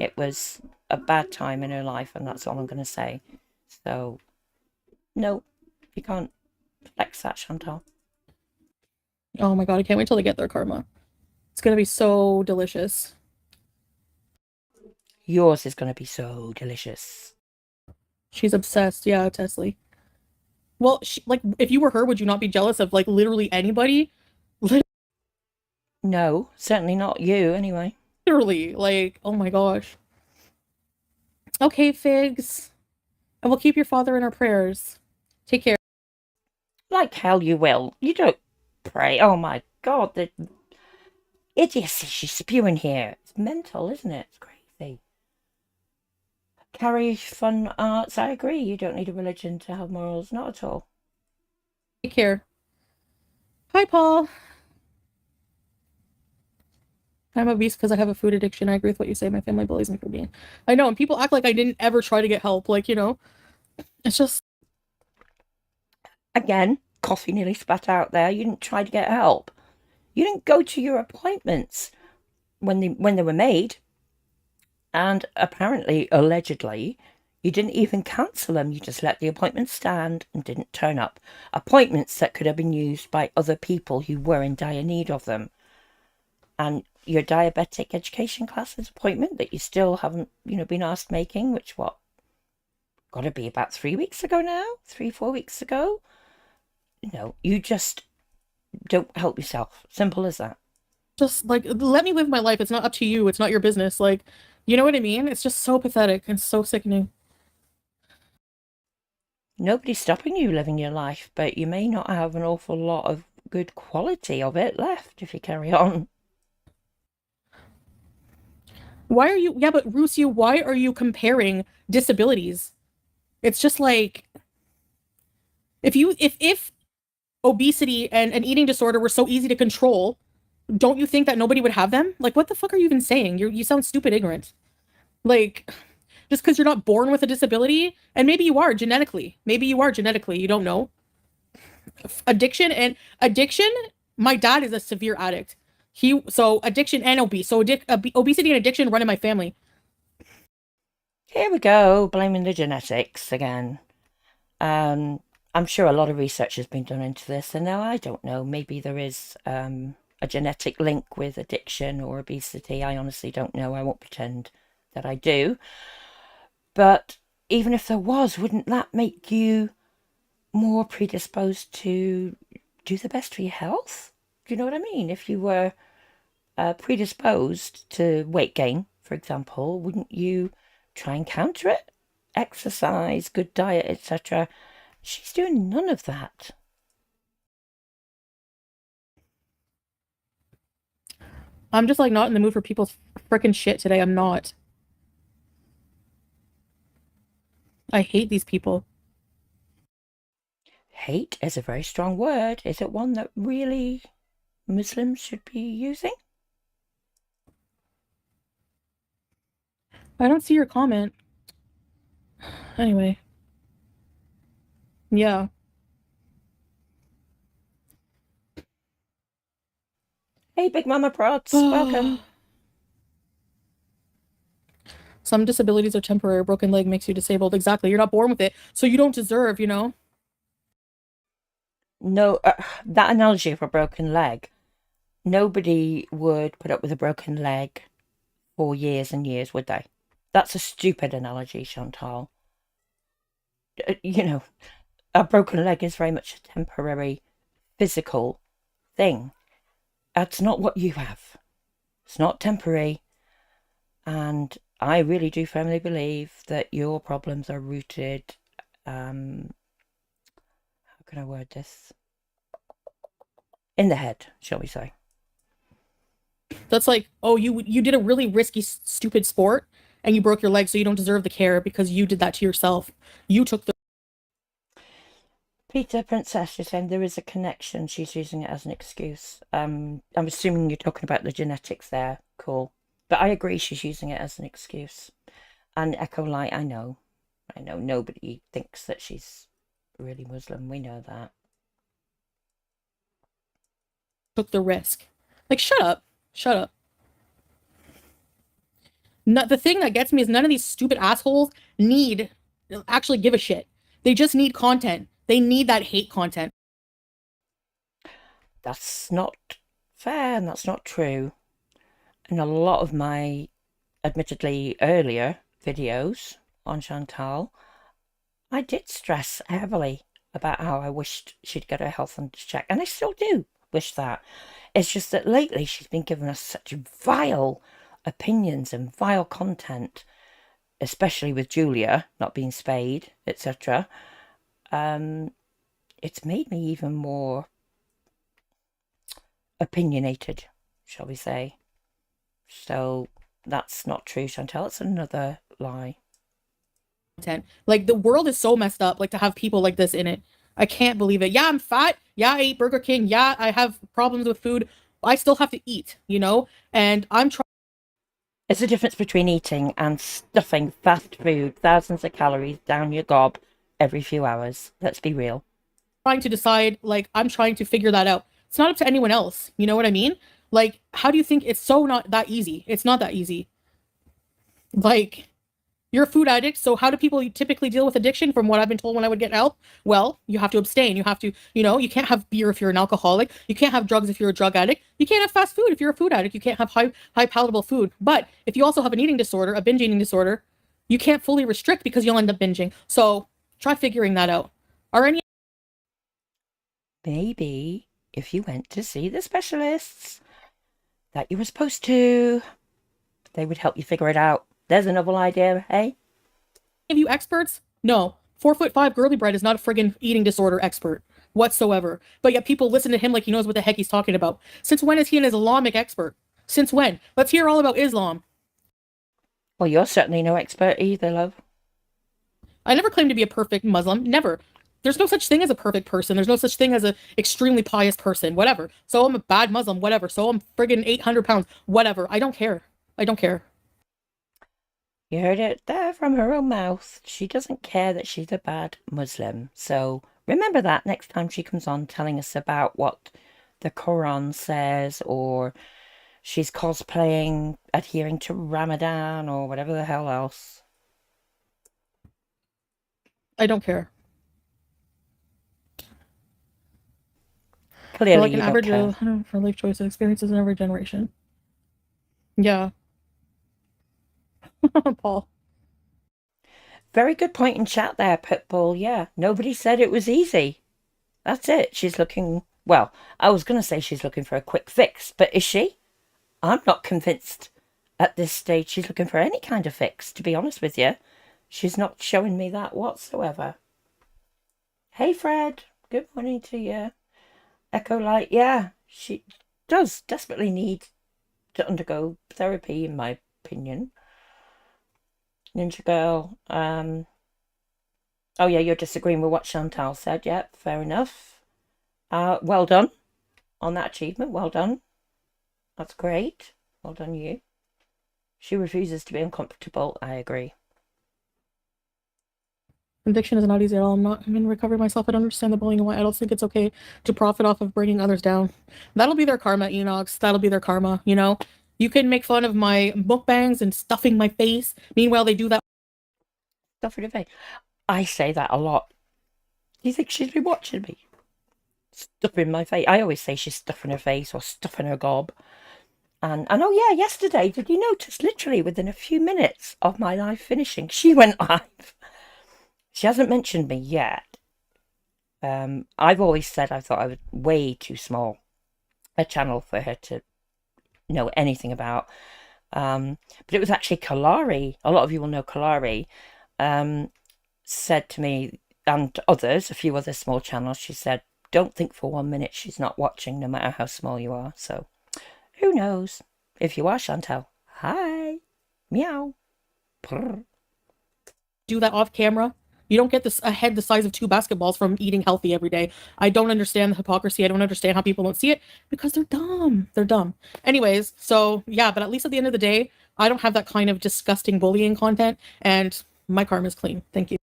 It was a bad time in her life, and that's all I'm going to say. So, no, you can't flex that, Chantal. Oh my god, I can't wait till they get their karma. It's gonna be so delicious. Yours is going to be so delicious. She's obsessed. Yeah, Tesley. Well, like, if you were her, would you not be jealous of, like, literally anybody? No, certainly not you, anyway. Literally, like, oh my gosh. Okay, Figs. And we'll keep your father in our prayers. Take care. Like hell you will. You don't pray. Oh my god, the idiocy she's spewing here. It's mental, isn't it? It's crazy. Carry fun arts, I agree. You don't need a religion to have morals, not at all. Take care. Hi, Paul. I'm obese because I have a food addiction. I agree with what you say. My family bullies me for being. I know, and people act like I didn't ever try to get help. Like, you know, it's just. Again, coffee nearly spat out there. You didn't try to get help. You didn't go to your appointments when they were made. And apparently, allegedly, you didn't even cancel them. You just let the appointments stand and didn't turn up. Appointments that could have been used by other people who were in dire need of them. And your diabetic education classes appointment that you still haven't, been asked making, which got to be about 3 weeks ago now? 3-4 weeks ago? No, you just don't help yourself. Simple as that. Just, like, let me live my life. It's not up to you. It's not your business. Like, you know what I mean? It's just so pathetic and so sickening. Nobody's stopping you living your life, but you may not have an awful lot of good quality of it left if you carry on. Why are you, yeah, but Rusio, why are you comparing disabilities? It's just like, if obesity and an eating disorder were so easy to control, don't you think that nobody would have them? Like, what the fuck are you even saying? You sound stupid ignorant. Like, just because you're not born with a disability, and maybe you are genetically. Maybe you are genetically, you don't know. Addiction, my dad is a severe addict. So addiction and obese. So obesity and addiction run in my family. Here we go, blaming the genetics again. I'm sure a lot of research has been done into this, and now I don't know, maybe there is a genetic link with addiction or obesity. I honestly don't know. I won't pretend that I do. But even if there was, wouldn't that make you more predisposed to do the best for your health? Do you know what I mean? If you were predisposed to weight gain, for example, wouldn't you try and counter it? Exercise, good diet, etc. She's doing none of that. I'm just, like, not in the mood for people's freaking shit today. I'm not. I hate these people. Hate is a very strong word. Is it one that really Muslims should be using? I don't see your comment. Anyway. Yeah. Hey, Big Mama Prods, welcome. Some disabilities are temporary. A broken leg makes you disabled. Exactly. You're not born with it, so you don't deserve, you know? No, that analogy of a broken leg, nobody would put up with a broken leg for years and years, would they? That's a stupid analogy, Chantal. A broken leg is very much a temporary physical thing. That's not what you have. It's not temporary. And I really do firmly believe that your problems are rooted, how can I word this? In the head, shall we say. That's like, oh, you did a really risky, stupid sport and you broke your leg, so you don't deserve the care because you did that to yourself. You took the... Peter Princess is saying there is a connection. She's using it as an excuse. I'm assuming you're talking about the genetics there. Cool. But I agree she's using it as an excuse. And Echo Light, I know nobody thinks that she's really Muslim. We know that. Took the risk. Like, shut up. Shut up. The thing that gets me is none of these stupid assholes actually give a shit. They just need content. They need that hate content. That's not fair and that's not true. In a lot of my admittedly earlier videos on Chantal, I did stress heavily about how I wished she'd get her health under check, and I still do wish that. It's just that lately she's been giving us such vile opinions and vile content, especially with Julia not being spayed, etc. It's made me even more opinionated, shall we say. So that's not true, Chantal. It's another lie. Like, the world is so messed up, like, to have people like this in it. I can't believe it. Yeah, I'm fat. Yeah, I ate Burger King. Yeah, I have problems with food. I still have to eat, you know? And I'm trying... It's the difference between eating and stuffing fast food, thousands of calories down your gob every few hours. Let's be real. Trying to decide, like, I'm trying to figure that out. It's not up to anyone else. You know what I mean? Like, how do you think it's so not that easy? It's not that easy. Like, you're a food addict, so how do people typically deal with addiction from what I've been told when I would get help? Well, you have to abstain. You have to, you can't have beer if you're an alcoholic. You can't have drugs if you're a drug addict. You can't have fast food if you're a food addict. You can't have high palatable food. But if you also have an eating disorder, a binge eating disorder, you can't fully restrict because you'll end up binging. So try figuring that out. Are any... Maybe if you went to see the specialists that you were supposed to, they would help you figure it out. There's a novel idea, hey? Of you experts? No. 4'5" girly bread is not a friggin' eating disorder expert whatsoever. But yet people listen to him like he knows what the heck he's talking about. Since when is he an Islamic expert? Since when? Let's hear all about Islam. Well, you're certainly no expert either, love. I never claimed to be a perfect Muslim. Never. There's no such thing as a perfect person. There's no such thing as an extremely pious person. Whatever. So I'm a bad Muslim. Whatever. So I'm friggin' 800 pounds. Whatever. I don't care. I don't care. You heard it there from her own mouth. She doesn't care that she's a bad Muslim. So remember that next time she comes on telling us about what the Quran says, or she's cosplaying, adhering to Ramadan, or whatever the hell else. I don't care. Clearly, like you an average don't care. for life choices experiences in every generation. Yeah. Paul. Very good point in chat there, Pitbull. Yeah, nobody said it was easy. That's it. She's looking... Well, I was going to say she's looking for a quick fix, but is she? I'm not convinced at this stage she's looking for any kind of fix, to be honest with you. She's not showing me that whatsoever. Hey, Fred. Good morning to you. Echo Light. Yeah, she does desperately need to undergo therapy, in my opinion. Ninja Girl. Oh, yeah, you're disagreeing with what Chantal said. Yeah, fair enough. Well done on that achievement. Well done. That's great. Well done, you. She refuses to be uncomfortable. I agree. Addiction is not easy at all. I'm in recovery myself. I don't understand the bullying and why adults think it's okay to profit off of bringing others down. That'll be their karma, Enox. That'll be their karma, you know? You can make fun of my mukbangs and stuffing my face. Meanwhile, they do that. Stuffing her face. I say that a lot. Do you think she's been watching me? Stuffing my face. I always say she's stuffing her face or stuffing her gob. And oh yeah, yesterday, did you notice, literally within a few minutes of my live finishing, she went live. She hasn't mentioned me yet. I've always said I thought I was way too small a channel for her to know anything about. But it was actually Kalari. A lot of you will know Kalari. Said to me and others, a few other small channels, she said, don't think for 1 minute she's not watching, no matter how small you are. So who knows? If you are, Chantal, hi, meow. Purr. Do that off camera. You don't get this a head the size of 2 basketballs from eating healthy every day. I don't understand the hypocrisy. I don't understand how people don't see it because they're dumb. They're dumb. Anyways, so yeah, but at least at the end of the day, I don't have that kind of disgusting bullying content and my karma's clean. Thank you.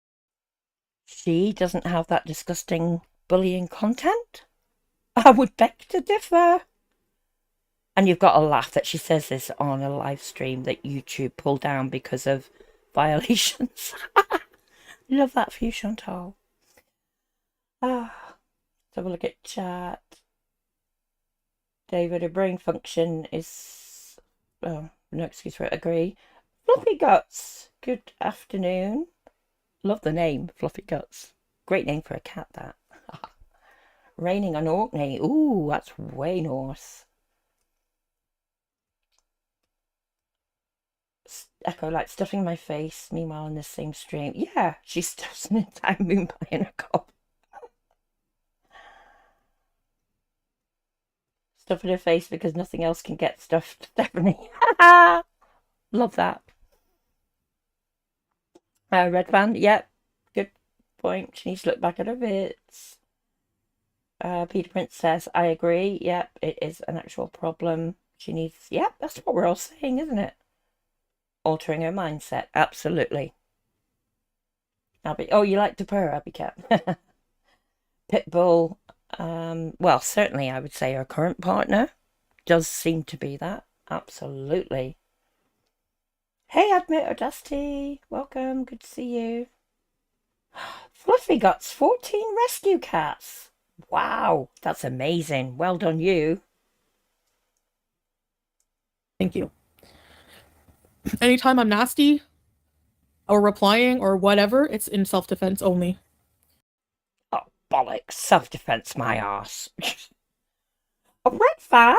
She doesn't have that disgusting bullying content? I would beg to differ. And you've got to laugh that she says this on a live stream that YouTube pulled down because of violations. Love that for you, Chantal. Let's have a look at chat. David, her brain function is... Oh, no excuse for it. Agree. Fluffy Guts. Good afternoon. Love the name, Fluffy Guts. Great name for a cat, that. Raining on Orkney. Ooh, that's way north. Echo like stuffing my face. Meanwhile, in the same stream. Yeah, she stuffs an entire moon pie in her cup. Stuffing her face because nothing else can get stuffed. Stephanie. Love that. Red Van. Yep. Good point. She needs to look back at her bits. Peter Princess. I agree. Yep. It is an actual problem. She needs... Yep. That's what we're all saying, isn't it? Altering her mindset. Absolutely. Abby. Oh, you like to purr, Abby Cat. Pitbull. Well, certainly I would say her current partner does seem to be that. Absolutely. Hey, Admit or Dusty. Welcome. Good to see you. Fluffy Guts, 14 rescue cats. Wow, that's amazing. Well done, you. Thank you. Anytime I'm nasty or replying or whatever, it's in self-defense only. Oh, bollocks. Self-defense, my arse. A Red Fan?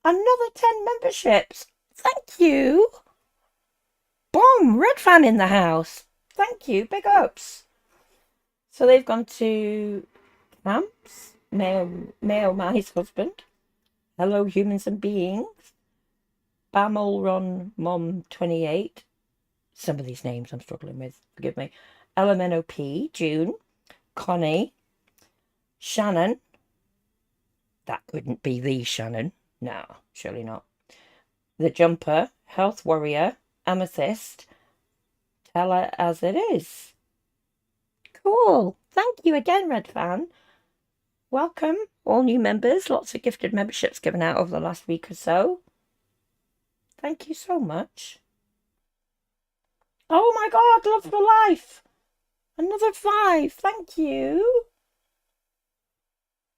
Another 10 memberships. Thank you. Boom, Red Fan in the house. Thank you, big ups. So they've gone to camps. Male, my husband. Hello, humans and beings. Bamolron Mom 28. Some of these names I'm struggling with, forgive me. LMNOP, June. Connie. Shannon. That couldn't be the Shannon. No, surely not. The Jumper. Health Warrior. Amethyst. Tell her as it is. Cool. Thank you again, Red Fan. Welcome, all new members. Lots of gifted memberships given out over the last week or so. Thank you so much. Oh my God, love for life. Another 5. Thank you.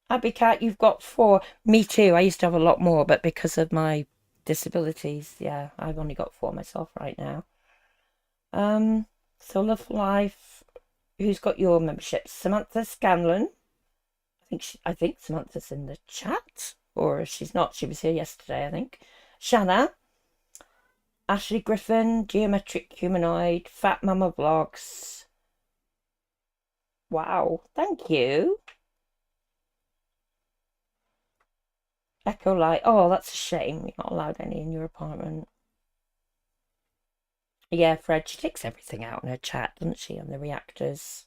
Abby Cat, you've got 4. Me too. I used to have a lot more, but because of my disabilities, yeah, I've only got 4 myself right now. So love for life. Who's got your memberships? Samantha Scanlon. I think Samantha's in the chat, or if she's not, she was here yesterday, I think. Shanna. Ashley Griffin, Geometric Humanoid, Fat Mama Vlogs. Wow, thank you. Echo Light. Oh, that's a shame. You're not allowed any in your apartment. Yeah, Fred, she takes everything out in her chat, doesn't she, on the reactors.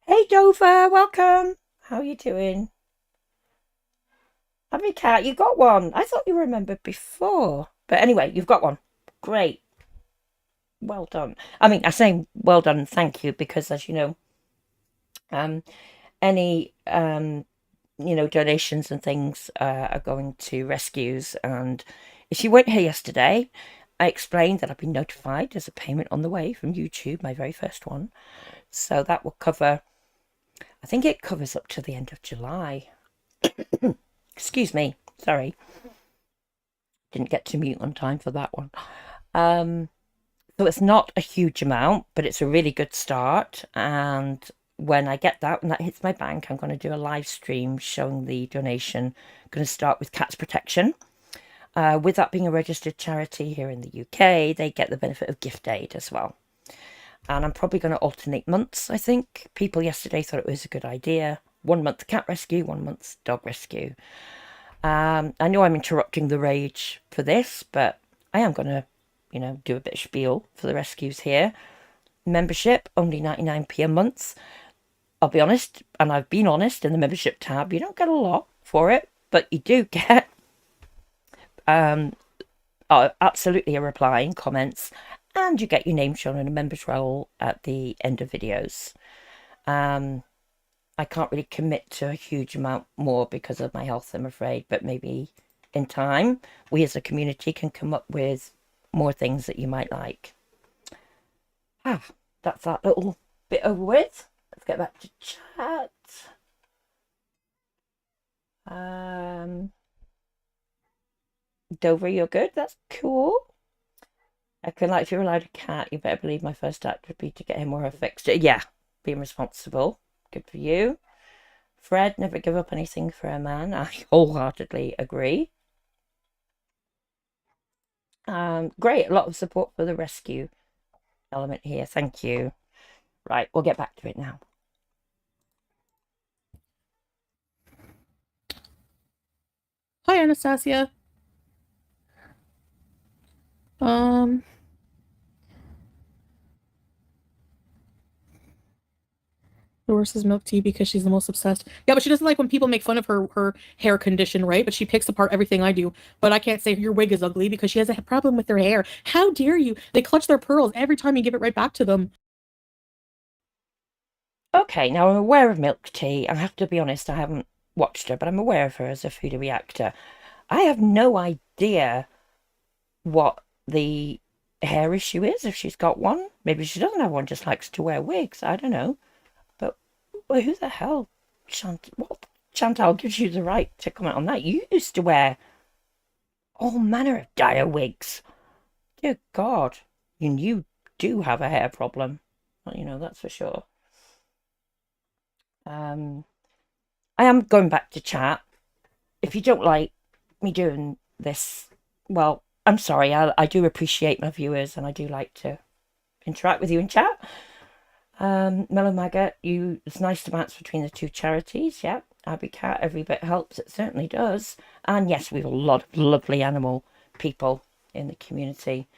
Hey, Dover, welcome. How are you doing? Abby Cat, you got one. I thought you remembered before. But anyway, you've got one. Great. Well done. I mean, I say well done and thank you because, as you know, any donations and things are going to rescues. And if you weren't here yesterday, I explained that I've been notified there's a payment on the way from YouTube, my very first one. So that will cover, I think it covers up to the end of July. Excuse me, sorry. Didn't get to mute on time for that one. So it's not a huge amount, but it's a really good start. And when I get that, when that hits my bank, I'm going to do a live stream showing the donation. I'm going to start with cats protection. With that being a registered charity here in the UK, they get the benefit of gift aid as well. And I'm probably going to alternate months, I think. People yesterday thought it was a good idea. 1 month cat rescue, 1 month dog rescue. I know I'm interrupting the rage for this, but I am going to, do a bit of spiel for the rescues here. Membership, only 99p a month. I'll be honest, and I've been honest, in the membership tab, you don't get a lot for it, but you do get absolutely a reply and comments, and you get your name shown in a member's role at the end of videos. I can't really commit to a huge amount more because of my health, I'm afraid, but maybe in time, we as a community can come up with more things that you might like. That's that little bit over with. Let's get back to chat. Dover, you're good? That's cool. I can like, if you're allowed a cat, you better believe my first act would be to get him or her fixed. Yeah, being responsible. Good for you. Fred, never give up anything for a man. I wholeheartedly agree. Great, a lot of support for the rescue element here. Thank you. Right, we'll get back to it now. Hi, Anastasia. Doris is milk tea because she's the most obsessed. Yeah, but she doesn't like when people make fun of her hair condition, right? But she picks apart everything I do. But I can't say your wig is ugly because she has a problem with her hair. How dare you? They clutch their pearls every time you give it right back to them. Okay, now I'm aware of milk tea. I have to be honest, I haven't watched her, but I'm aware of her as a foodie reactor. I have no idea what the hair issue is, if she's got one. Maybe she doesn't have one, just likes to wear wigs. I don't know. Well, who the hell, what Chantal gives you the right to comment on that? You used to wear all manner of dire wigs. Dear God, you do have a hair problem. Well, that's for sure. I am going back to chat. If you don't like me doing this, well, I'm sorry. I do appreciate my viewers, and I do like to interact with you in chat. Mellow Maggot, it's nice to bounce between the two charities. Yep. Abby Cat, every bit helps. It certainly does. And yes, we have a lot of lovely animal people in the community.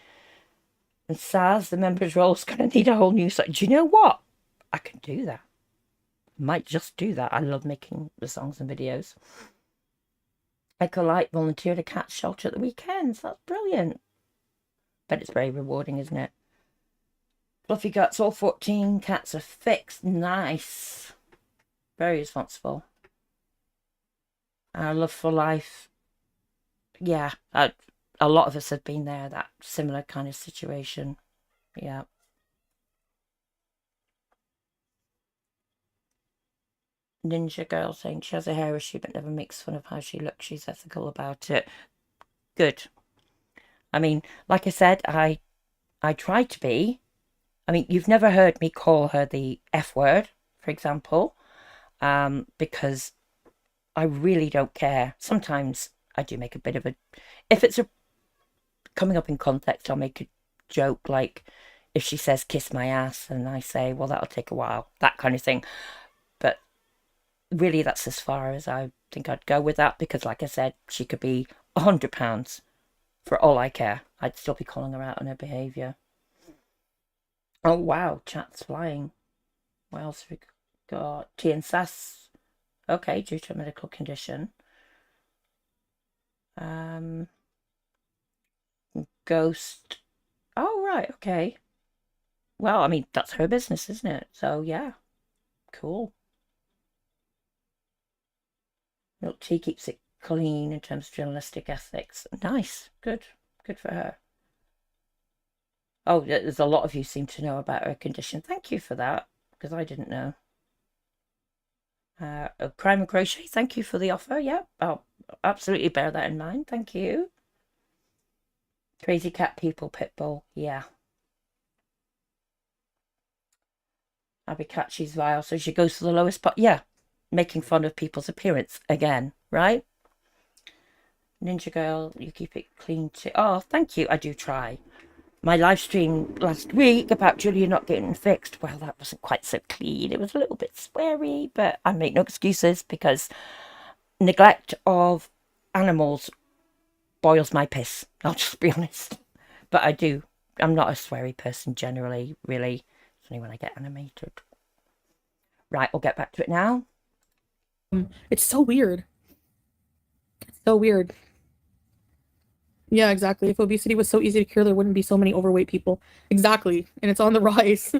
And Saz, the members role's going to need a whole new site. Do you know what? I can do that. Might just do that. I love making the songs and videos. Echo Light volunteered at a cat shelter at the weekends. That's brilliant. But it's very rewarding, isn't it? Fluffy Guts, all 14 cats are fixed. Nice. Very responsible. Love for Life. Yeah, a lot of us have been there, that similar kind of situation. Yeah. Ninja Girl saying she has a hair issue but never makes fun of how she looks. She's ethical about it. Good. I mean, like I said, I try to be. I mean, you've never heard me call her the F word, for example, because I really don't care. Sometimes I do make a bit of if it's coming up in context, I'll make a joke, like if she says kiss my ass and I say, well, that'll take a while, that kind of thing. But really, that's as far as I think I'd go with that, because like I said, she could be £100 for all I care. I'd still be calling her out on her behaviour. Oh, wow, chat's flying. What else have we got? Tea and Sass. Okay, due to a medical condition. Ghost. Oh, right, okay. Well, I mean, that's her business, isn't it? So, yeah. Cool. Milk Tea keeps it clean in terms of journalistic ethics. Nice. Good. Good for her. Oh, there's a lot of you seem to know about her condition. Thank you for that, because I didn't know. Crime and Crochet, thank you for the offer. Yeah, I'll absolutely bear that in mind. Thank you. Crazy Cat People, Pitbull. Yeah. Abby Cat, she's vile, so she goes for the lowest part. Yeah, making fun of people's appearance again, right? Ninja Girl, you keep it clean too. Oh, thank you. I do try. My live stream last week about Julia not getting fixed, well, that wasn't quite so clean. It was a little bit sweary, but I make no excuses because neglect of animals boils my piss. I'll just be honest. But I'm not a sweary person generally, really. It's only when I get animated. Right, I'll get back to it now. It's so weird. It's so weird. Yeah, exactly. If obesity was so easy to cure, there wouldn't be so many overweight people. Exactly. And it's on the rise.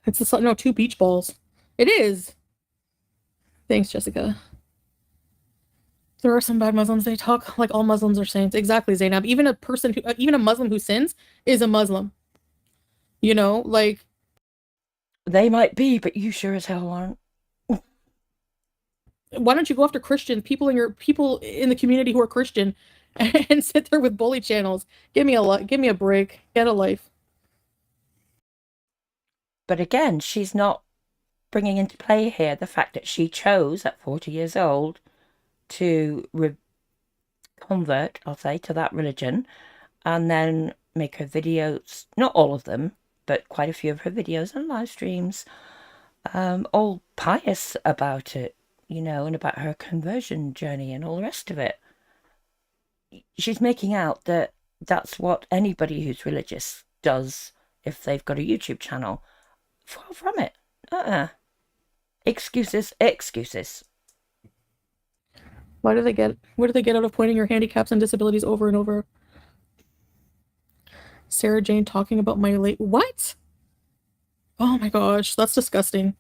It's just, no, 2 beach balls. It is. Thanks, Jessica. There are some bad Muslims. They talk like all Muslims are saints. Exactly, Zainab. Even a Muslim who sins is a Muslim. You know, like. They might be, but you sure as hell aren't. Why don't you go after Christians, people in the community who are Christian, and sit there with bully channels? Give me a break. Get a life. But again, she's not bringing into play here the fact that she chose at 40 years old to convert, I'll say, to that religion, and then make her videos, not all of them, but quite a few of her videos and live streams, all pious about it, you know, and about her conversion journey and all the rest of it. She's making out that that's what anybody who's religious does if they've got a YouTube channel. Far from it. Excuses. Where do they get out of pointing your handicaps and disabilities over and over? Sarah Jane talking about my late... What? Oh my gosh, that's disgusting.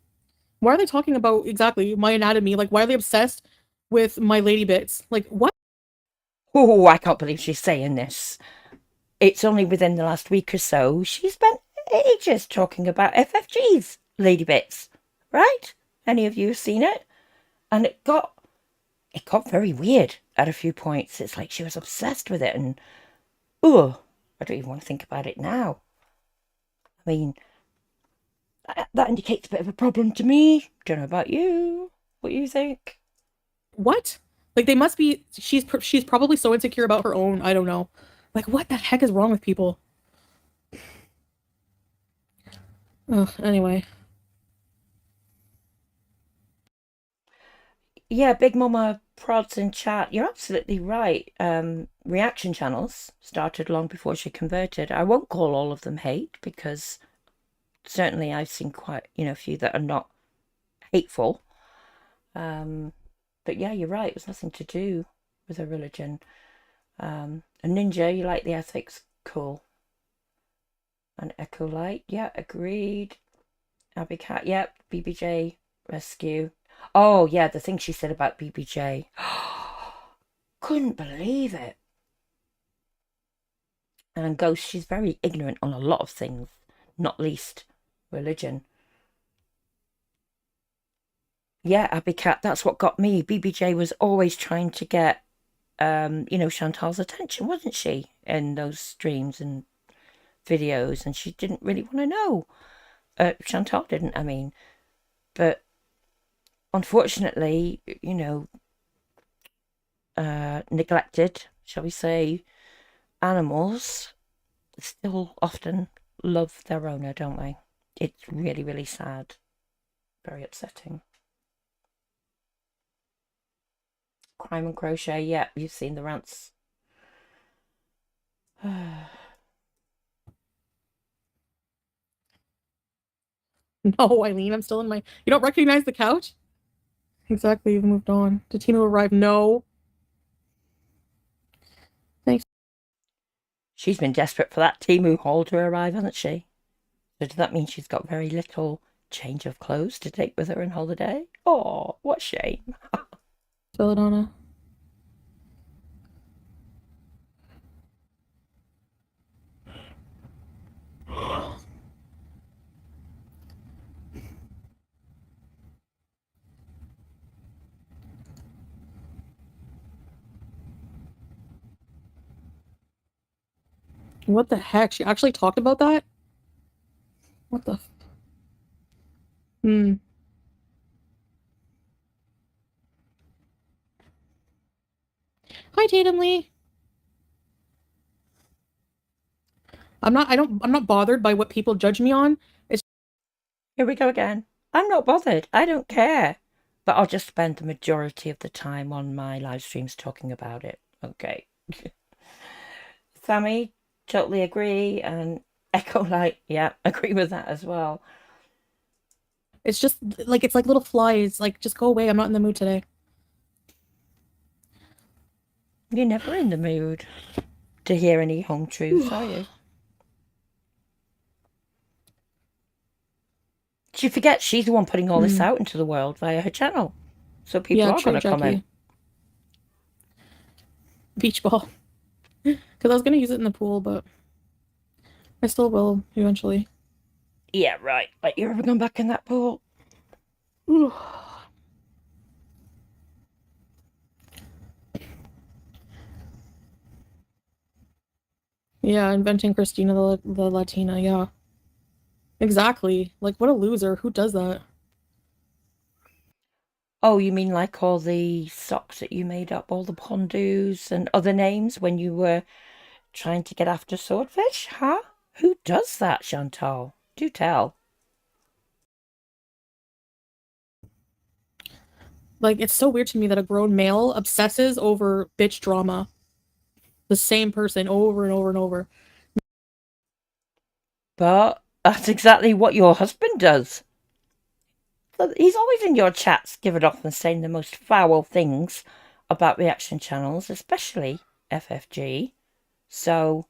Why are they talking about exactly my anatomy? Like, why are they obsessed with my lady bits? Like, what? Oh, I can't believe she's saying this. It's only within the last week or so she spent ages talking about FFG's lady bits, right? Any of you have seen it? And it got very weird at a few points. It's like she was obsessed with it, and I don't even want to think about it now. I mean, that indicates a bit of a problem to me. Don't know about you. What do you think? What? Like, they must be... She's probably so insecure about her own... I don't know. Like, what the heck is wrong with people? Ugh, anyway. Yeah, Big Mama prods in chat. You're absolutely right. Reaction channels started long before she converted. I won't call all of them hate because certainly I've seen quite, a few that are not hateful. But yeah, you're right. It was nothing to do with her religion. A Ninja, you like the ethics? Cool. An Echo Light, yeah, agreed. Abby Cat, yep. BBJ Rescue. Oh, yeah, the thing she said about BBJ. Couldn't believe it. And Ghost, she's very ignorant on a lot of things, not least religion. Yeah, Abby Cat, that's what got me. BBJ was always trying to get, Chantal's attention, wasn't she? In those streams and videos, and she didn't really want to know. Chantal didn't, I mean. But unfortunately, neglected, shall we say, animals still often love their owner, don't they? It's really, really sad. Very upsetting. Crime and Crochet, yeah, you've seen the rants. No, Eileen, I'm still in my... You don't recognize the couch? Exactly, you've moved on. Did Tino arrive? No. Thanks. She's been desperate for that Temu haul to arrive, hasn't she? So does that mean she's got very little change of clothes to take with her on holiday? Oh, what shame. Belladonna. What the heck? She actually talked about that? What the... Hi, Tatum Lee. I'm not bothered by what people judge me on. It's Here we go again. I'm not bothered. I don't care. But I'll just spend the majority of the time on my live streams talking about it. Okay. Sammy, totally agree. And Echo Light, yeah, agree with that as well. it's just like it's like little flies. Like, just go away. I'm not in the mood today. You're never in the mood to hear any home truths, are you? She forgets she's the one putting all this out into the world via her channel. So people are going to comment. Beach ball. Because I was going to use it in the pool, but I still will eventually. Yeah, right. Like, you're ever going back in that pool? Yeah, inventing Christina the Latina, yeah. Exactly. Like, what a loser. Who does that? Oh, you mean like all the socks that you made up, all the pondus and other names when you were trying to get after swordfish? Huh? Who does that, Chantal? Do tell. Like, it's so weird to me that a grown male obsesses over bitch drama. The same person over and over and over. But that's exactly what your husband does. He's always in your chats, giving off and saying the most foul things about reaction channels, especially FFG. So,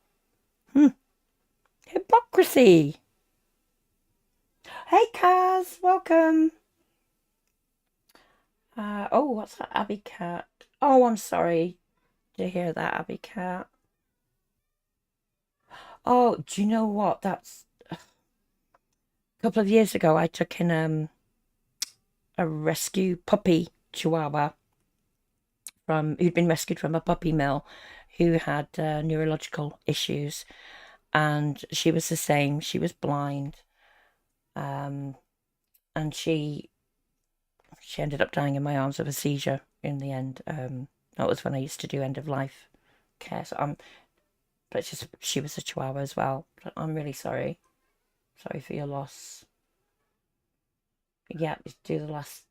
hypocrisy. Hey, Kaz, welcome. Oh, what's that, Abby Cat? Oh, I'm sorry to hear that, Abby Cat. Oh, do you know what? That's a couple of years ago. I took in a rescue puppy chihuahua who'd been rescued from a puppy mill, who had neurological issues, and she was the same. She was blind, and she ended up dying in my arms of a seizure in the end. That was when I used to do end of life care. So but it's just she was a chihuahua as well. But I'm really sorry. Sorry for your loss. Yeah, do the last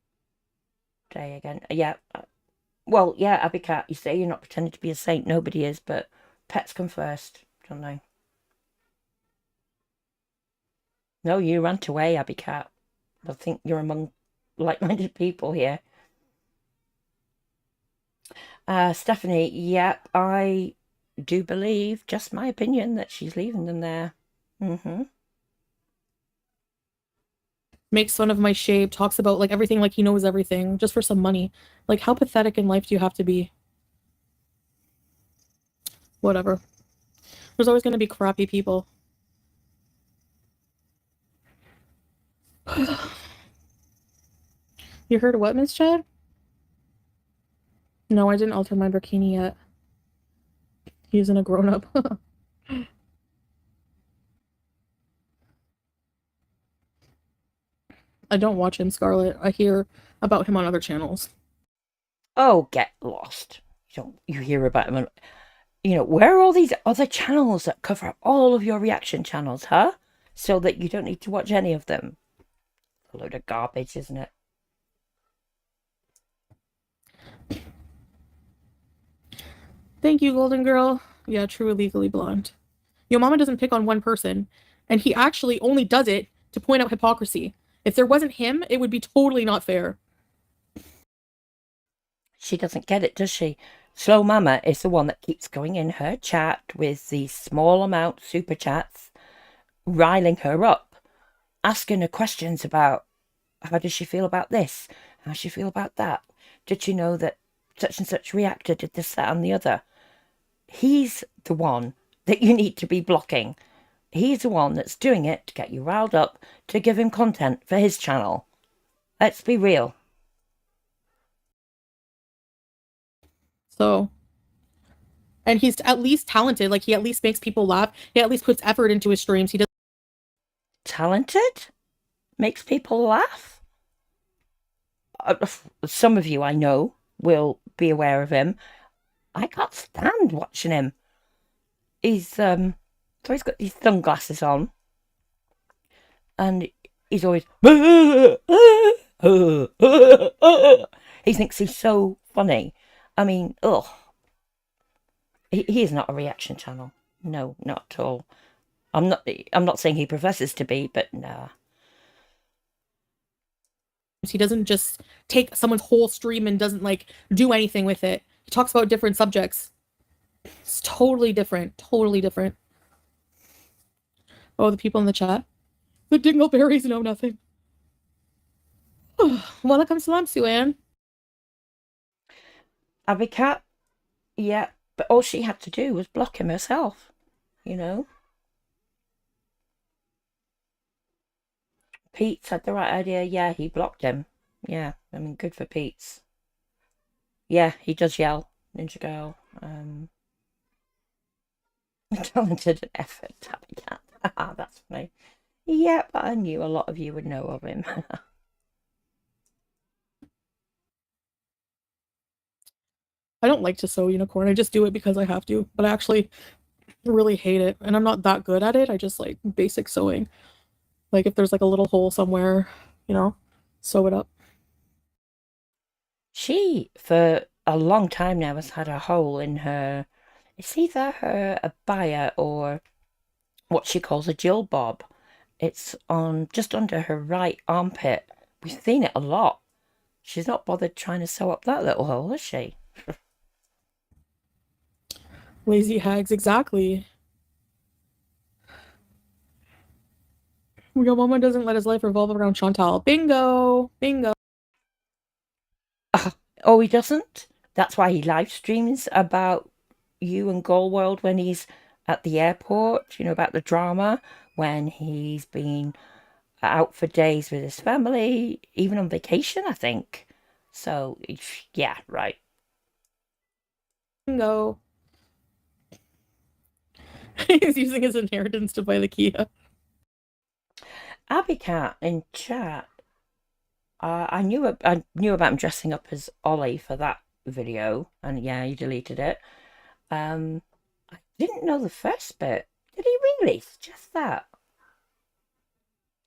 day again. Yeah. Well, yeah, Abby Cat, you say you're not pretending to be a saint. Nobody is, but pets come first, don't they? No, you ran away, Abby Cat. I think you're among like-minded people here. Stephanie, yep, I do believe, just my opinion, that she's leaving them there. Makes fun of my shape, talks about like everything like he knows everything just for some money. Like, how pathetic in life do you have to be? Whatever. There's always going to be crappy people. You heard what, Miss Chad? No, I didn't alter my bikini yet. He's a grown-up. I don't watch him, Scarlett. I hear about him on other channels. Oh, get lost. You hear about him. Where are all these other channels that cover all of your reaction channels, huh? So that you don't need to watch any of them. A load of garbage, isn't it? Thank you, Golden Girl. Yeah, true legally blonde. Your mama doesn't pick on one person, and he actually only does it to point out hypocrisy. If there wasn't him, it would be totally not fair. She doesn't get it, does she? Slow Mama is the one that keeps going in her chat with these small amount super chats, riling her up, asking her questions about how does she feel about this? How does she feel about that? Did she know that such and such reactor did this, that, and the other? He's the one that you need to be blocking. He's the one that's doing it to get you riled up to give him content for his channel. Let's be real. So, and he's at least talented. Like, he at least makes people laugh. He at least puts effort into his streams. He does. Talented? Makes people laugh? Some of you I know will be aware of him. I can't stand watching him. He's so he's got these sunglasses on, and he's always he thinks he's so funny. I mean, ugh. He is not a reaction channel. No, not at all. I'm not saying he professes to be, but nah. He doesn't just take someone's whole stream and doesn't like do anything with it. He talks about different subjects. It's totally different. Totally different. Oh, the people in the chat. The dingleberries know nothing. Welcome salam, Suan. Abby yeah, but all she had to do was block him herself, you know. Pete's had the right idea. Yeah, he blocked him. Yeah, I mean, good for Pete's. Yeah, he does yell, Ninja Girl. Talented effort, Tabby Cat. That's funny. Yeah, but I knew a lot of you would know of him. I don't like to sew unicorn. I just do it because I have to. But I actually really hate it. And I'm not that good at it. I just like basic sewing. Like if there's like a little hole somewhere, sew it up. She, for a long time now, has had a hole in her... It's either her abaya or what she calls a Jill bob. It's on just under her right armpit. We've seen it a lot. She's not bothered trying to sew up that little hole, is she? Lazy hags, exactly. Your mama doesn't let his life revolve around Chantal. Bingo! Bingo. Oh, he doesn't? That's why he live streams about you and gorlworld when he's at the airport, about the drama, when he's been out for days with his family, even on vacation, I think. So, yeah, right. Bingo. He's using his inheritance to buy the Kia. Abby Cat in chat. I knew about him dressing up as Ollie for that video, and yeah, he deleted it. I didn't know the first bit. Did he really suggest that?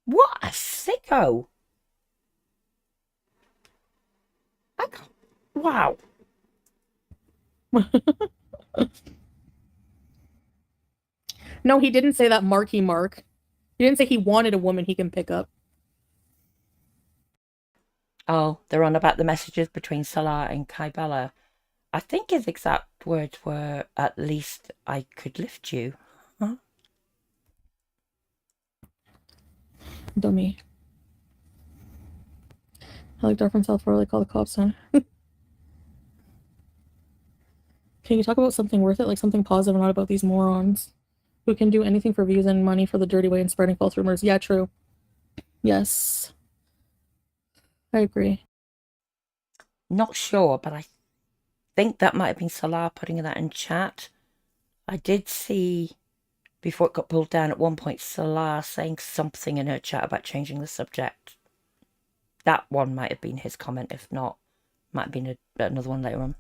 What a sicko! I can't. Wow. No, he didn't say that Marky Mark. He didn't say he wanted a woman he can pick up. Oh, they're on about the messages between Salah and Kaibala. I think his exact words were, "At least I could lift you." Huh? Dummy. I like Dark from South Florida, call the cops on. Can you talk about something worth it, like something positive, and not about these morons who can do anything for views and money for the dirty way and spreading false rumors? Yeah, true. Yes. I agree. Not sure, but I think that might have been Salah putting that in chat. I did see, before it got pulled down, at one point Salah saying something in her chat about changing the subject. That one might have been his comment. If not, might have been another one later on.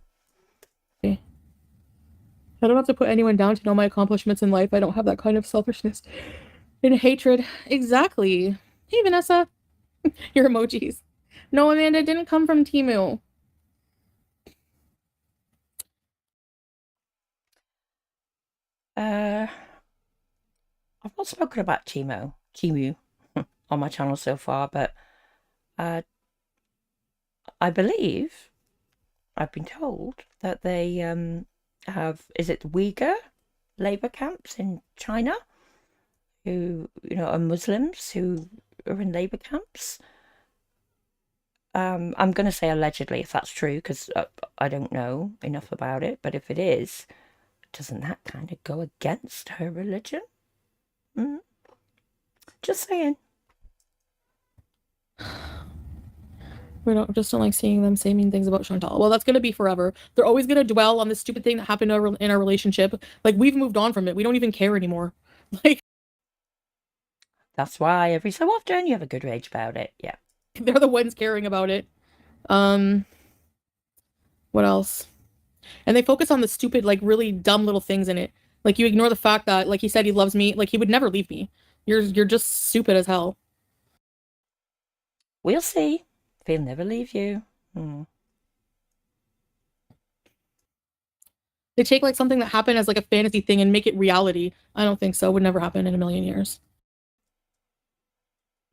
Okay. I don't have to put anyone down to know my accomplishments in life. I don't have that kind of selfishness and hatred. Exactly. Hey, Vanessa. Your emojis. No, Amanda, it didn't come from Temu. I've not spoken about Temu on my channel so far, but I believe I've been told that they have, is it Uyghur labor camps in China who, are Muslims who are in labor camps. I'm going to say allegedly if that's true, because I don't know enough about it, but if it is, doesn't that kind of go against her religion? Just saying. We just don't like seeing them say mean things about Chantal. Well, that's going to be forever. They're always going to dwell on this stupid thing that happened in our relationship. Like, we've moved on from it. We don't even care anymore. Like, that's why every so often you have a good rage about it. Yeah. They're the ones caring about it. What else? And they focus on the stupid, like really dumb little things in it. Like you ignore the fact that, like he said, he loves me. Like he would never leave me. You're just stupid as hell. We'll see. He'll never leave you. They take like something that happened as like a fantasy thing and make it reality. I don't think so. It would never happen in a million years.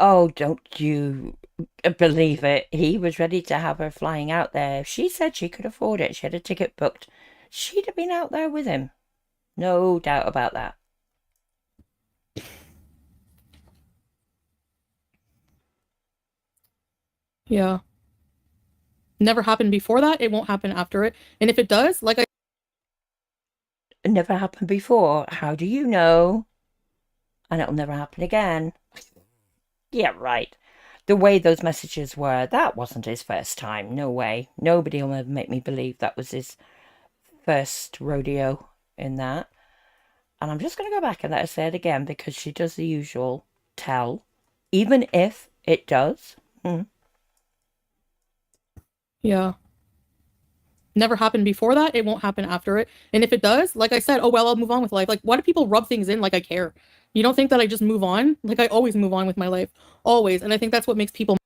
Oh, don't you believe it? He was ready to have her flying out there. If she said she could afford it, she had a ticket booked, she'd have been out there with him. No doubt about that. Yeah. Never happened before that. It won't happen after it. And if it does, like I It never happened before. How do you know? And it'll never happen again. Yeah, right. The way those messages were, that wasn't his first time. No way. Nobody will ever make me believe that was his first rodeo in that. And I'm just going to go back and let her say it again because she does the usual tell. Even if it does. Yeah. Never happened before that. It won't happen after it. And if it does, like I said, oh well, I'll move on with life. Like, why do people rub things in like I care? You don't think that I just move on? Like I always move on with my life. Always. And I think that's what makes people.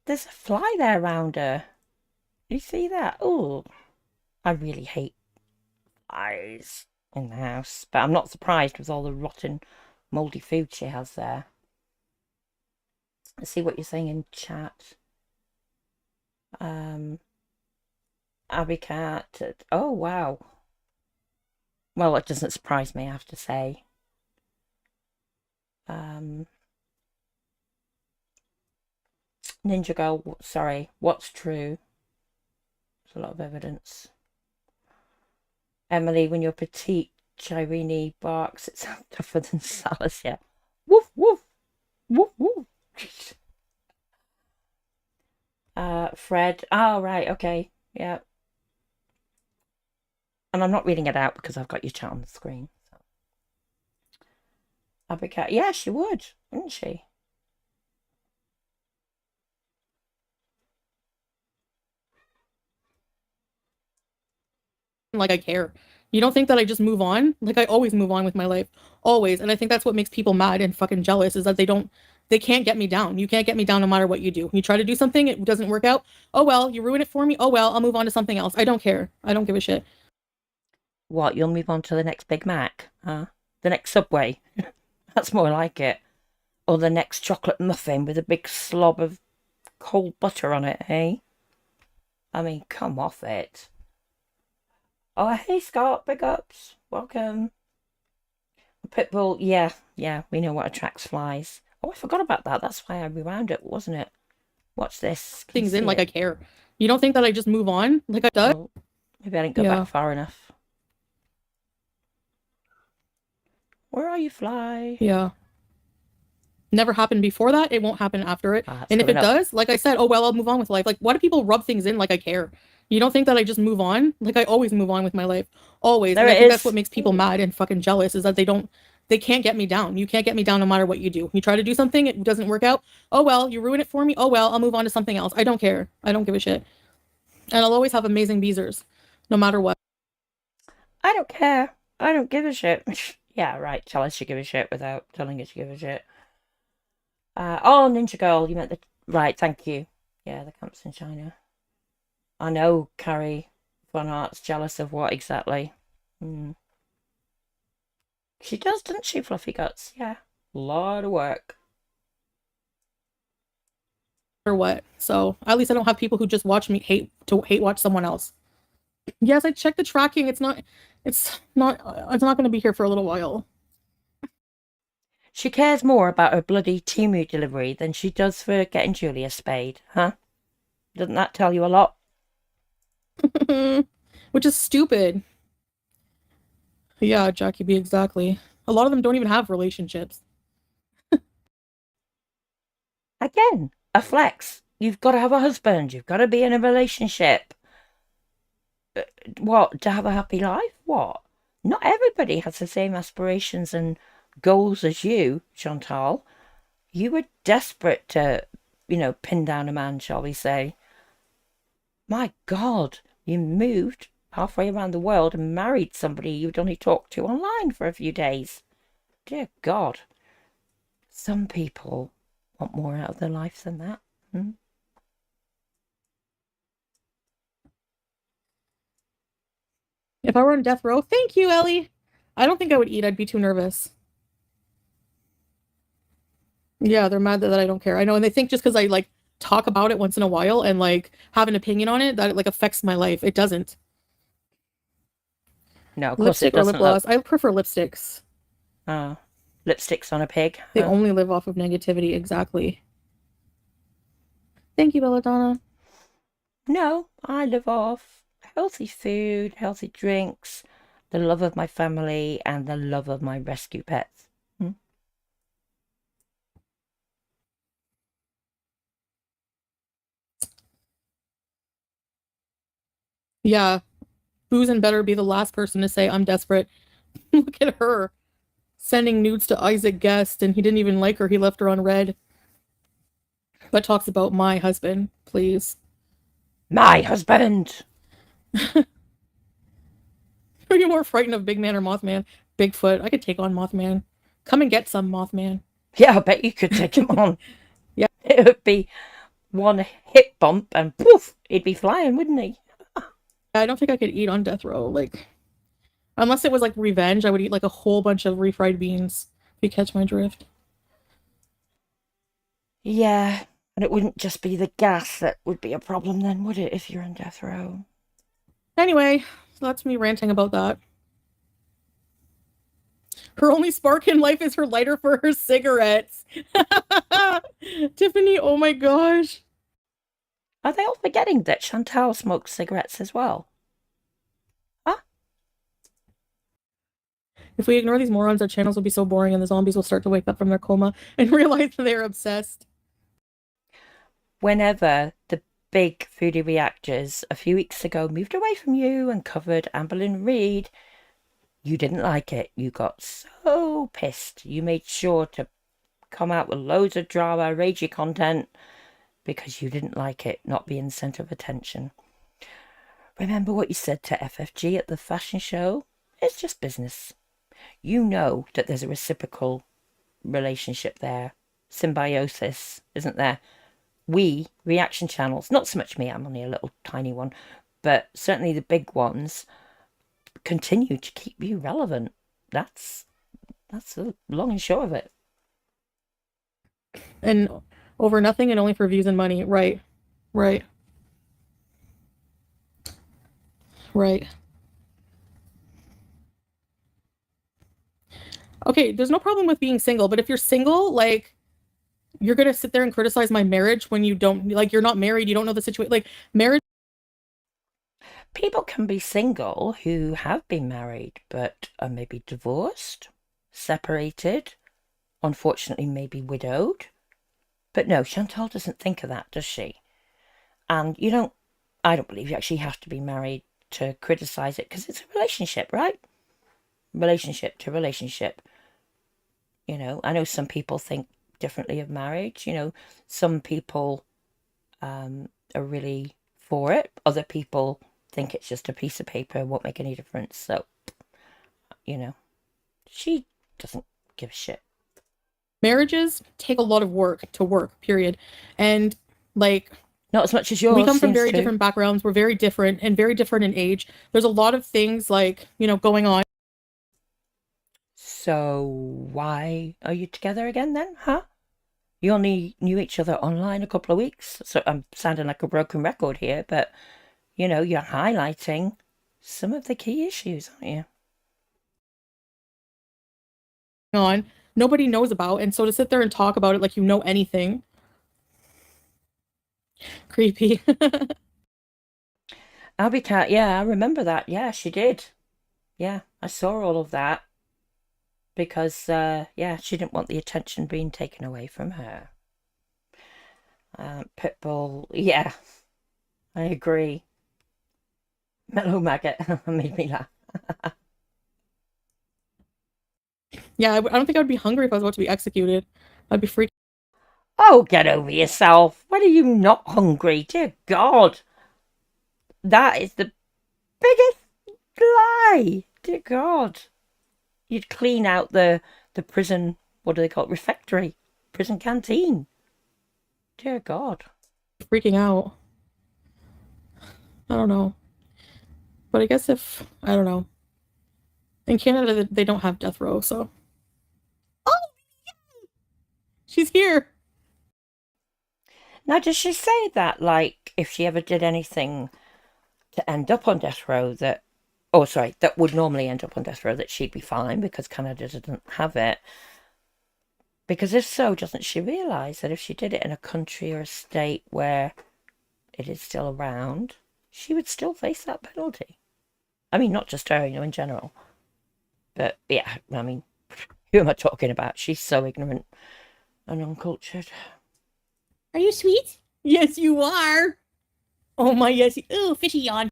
There's a fly there around her. You see that? Oh, I really hate flies in the house. But I'm not surprised with all the rotten, mouldy food she has there. Let's see what you're saying in chat. Abby Cat. Oh, wow. Well, it doesn't surprise me, I have to say. Ninja Girl, sorry, what's true? There's a lot of evidence. Emily, when you're petite, Chirini barks, it's tougher than Salas, yeah. Woof, woof, woof, woof. Fred, oh, right, okay, yeah. And I'm not reading it out because I've got your chat on the screen. So. Abigail, yeah, she would, wouldn't she? Like I care. You don't think that I just move on? Like I always move on with my life. Always. And I think that's what makes people mad and fucking jealous is that they can't get me down. You can't get me down no matter what you do. You try to do something, it doesn't work out. Oh well, you ruin it for me. Oh well, I'll move on to something else. I don't care. I don't give a shit. What, you'll move on to the next Big Mac? Huh? The next Subway? That's more like it. Or the next chocolate muffin with a big slob of cold butter on it, hey? I mean, come off it. Oh, hey, Scott, big ups. Welcome. Pitbull, yeah, we know what attracts flies. Oh, I forgot about that. That's why I rewound it, wasn't it? Watch this. Things in like I care. You don't think that I just move on? Like I does? Oh, maybe I didn't go back far enough. Where are you, fly? Yeah. Never happened before that. It won't happen after it. And if it does, like I said, oh well, I'll move on with life. Like, why do people rub things in like I care? You don't think that I just move on? Like I always move on with my life. Always. There and I it think is. that's what makes people mad and fucking jealous is that they can't get me down. You can't get me down no matter what you do. You try to do something, it doesn't work out. Oh well, you ruin it for me. Oh well, I'll move on to something else. I don't care. I don't give a shit. And I'll always have amazing beezers, no matter what. I don't care. I don't give a shit. Yeah, right. Tell us you give a shit without telling us you give a shit. Oh, Ninja Girl, you meant the... Right, thank you. Yeah, the camps in China. I know, Carrie Von Art's jealous of what exactly? She does, doesn't she, Fluffy Guts? Yeah. A lot of work. Or what? So at least I don't have people who just watch me hate watch someone else. Yes, I checked the tracking. It's not going to be here for a little while. She cares more about her bloody Temu delivery than she does for getting Julia spayed, huh? Doesn't that tell you a lot? Which is stupid. Yeah, Jackie B, exactly. A lot of them don't even have relationships. Again, a flex. You've got to have a husband. You've got to be in a relationship. What, to have a happy life? What? Not everybody has the same aspirations and goals as you, Chantal. You were desperate to, pin down a man, shall we say. My God, You moved halfway around the world and married somebody you'd only talked to online for a few days. Dear God. Some people want more out of their life than that. If I were on death row, thank you, Ellie. I don't think I would eat. I'd be too nervous. Yeah, they're mad that I don't care. I know, and they think just because I like talk about it once in a while and like have an opinion on it, that it like affects my life. It doesn't. No, of course Lipstick it or doesn't. lip gloss? I prefer lipsticks. Lipsticks on a pig. They only live off of negativity. Exactly. Thank you, Belladonna. No, I live off healthy food, healthy drinks, the love of my family, and the love of my rescue pets. Yeah. Boozen better be the last person to say I'm desperate. Look at her. Sending nudes to Isaac Guest, and he didn't even like her. He left her on red. But talks about my husband, please. My husband! Are you more frightened of Big Man or Mothman? Bigfoot. I could take on Mothman. Come and get some, Mothman. Yeah, I bet you could take him on. Yeah. It would be one hip bump and poof, he'd be flying, wouldn't he? I don't think I could eat on death row. Like, unless it was like revenge, I would eat like a whole bunch of refried beans. If you catch my drift. Yeah, and it wouldn't just be the gas that would be a problem then, would it, if you're on death row? Anyway, so that's me ranting about that. Her only spark in life is her lighter for her cigarettes. Tiffany, oh my gosh. Are they all forgetting that Chantal smokes cigarettes as well? Huh? If we ignore these morons, our channels will be so boring and the zombies will start to wake up from their coma and realize that they're obsessed. Whenever the big foodie reactors a few weeks ago moved away from you and covered Amberlynn Reid, you didn't like it. You got so pissed. You made sure to come out with loads of drama, ragey content, because you didn't like it not being centre of attention. Remember what you said to FFG at the fashion show? It's just business. You know that there's a reciprocal relationship there. Symbiosis, isn't there? We, reaction channels, not so much me, I'm only a little tiny one, but certainly the big ones, continue to keep you relevant. That's the long and short of it. And over nothing and only for views and money. Right. Right. Right. Okay, there's no problem with being single, but if you're single, like, you're gonna sit there and criticize my marriage when you don't, like, you're not married, you don't know the situation. Like, marriage. People can be single who have been married, but are maybe divorced, separated, unfortunately maybe widowed. But no, Chantal doesn't think of that, does she? And I don't believe you actually have to be married to criticize it, because it's a relationship, right? Relationship to relationship. I know some people think differently of marriage. Some people are really for it. Other people think it's just a piece of paper, won't make any difference. So, she doesn't give a shit. Marriages take a lot of work to work, period. And, like, not as much as yours. We come from very different backgrounds. We're very different and very different in age. There's a lot of things, like, going on. So why are you together again then, huh? You only knew each other online a couple of weeks. So I'm sounding like a broken record here, but, you're highlighting some of the key issues, aren't you? Nobody knows about, and so to sit there and talk about it like you know anything. Creepy. Albie Cat, yeah, I remember that. Yeah, she did. Yeah, I saw all of that. Because, she didn't want the attention being taken away from her. Pitbull, yeah, I agree. Mellow Maggot made me laugh. Yeah, I don't think I would be hungry if I was about to be executed. I'd be freaked. Oh, get over yourself. When are you not hungry? Dear God. That is the biggest lie. Dear God. You'd clean out the prison, what do they call it? Refectory. Prison canteen. Dear God. Freaking out. I don't know. But I guess I don't know. In Canada, they don't have death row, so. Oh! She's here! Now, does she say that, like, if she ever did anything to end up on death row that would normally end up on death row, that she'd be fine because Canada doesn't have it? Because if so, doesn't she realise that if she did it in a country or a state where it is still around, she would still face that penalty? I mean, not just her, in general. But yeah, I mean, who am I talking about? She's so ignorant and uncultured. Are you sweet? Yes, you are. Oh my, yes. Ooh, fishy yawn.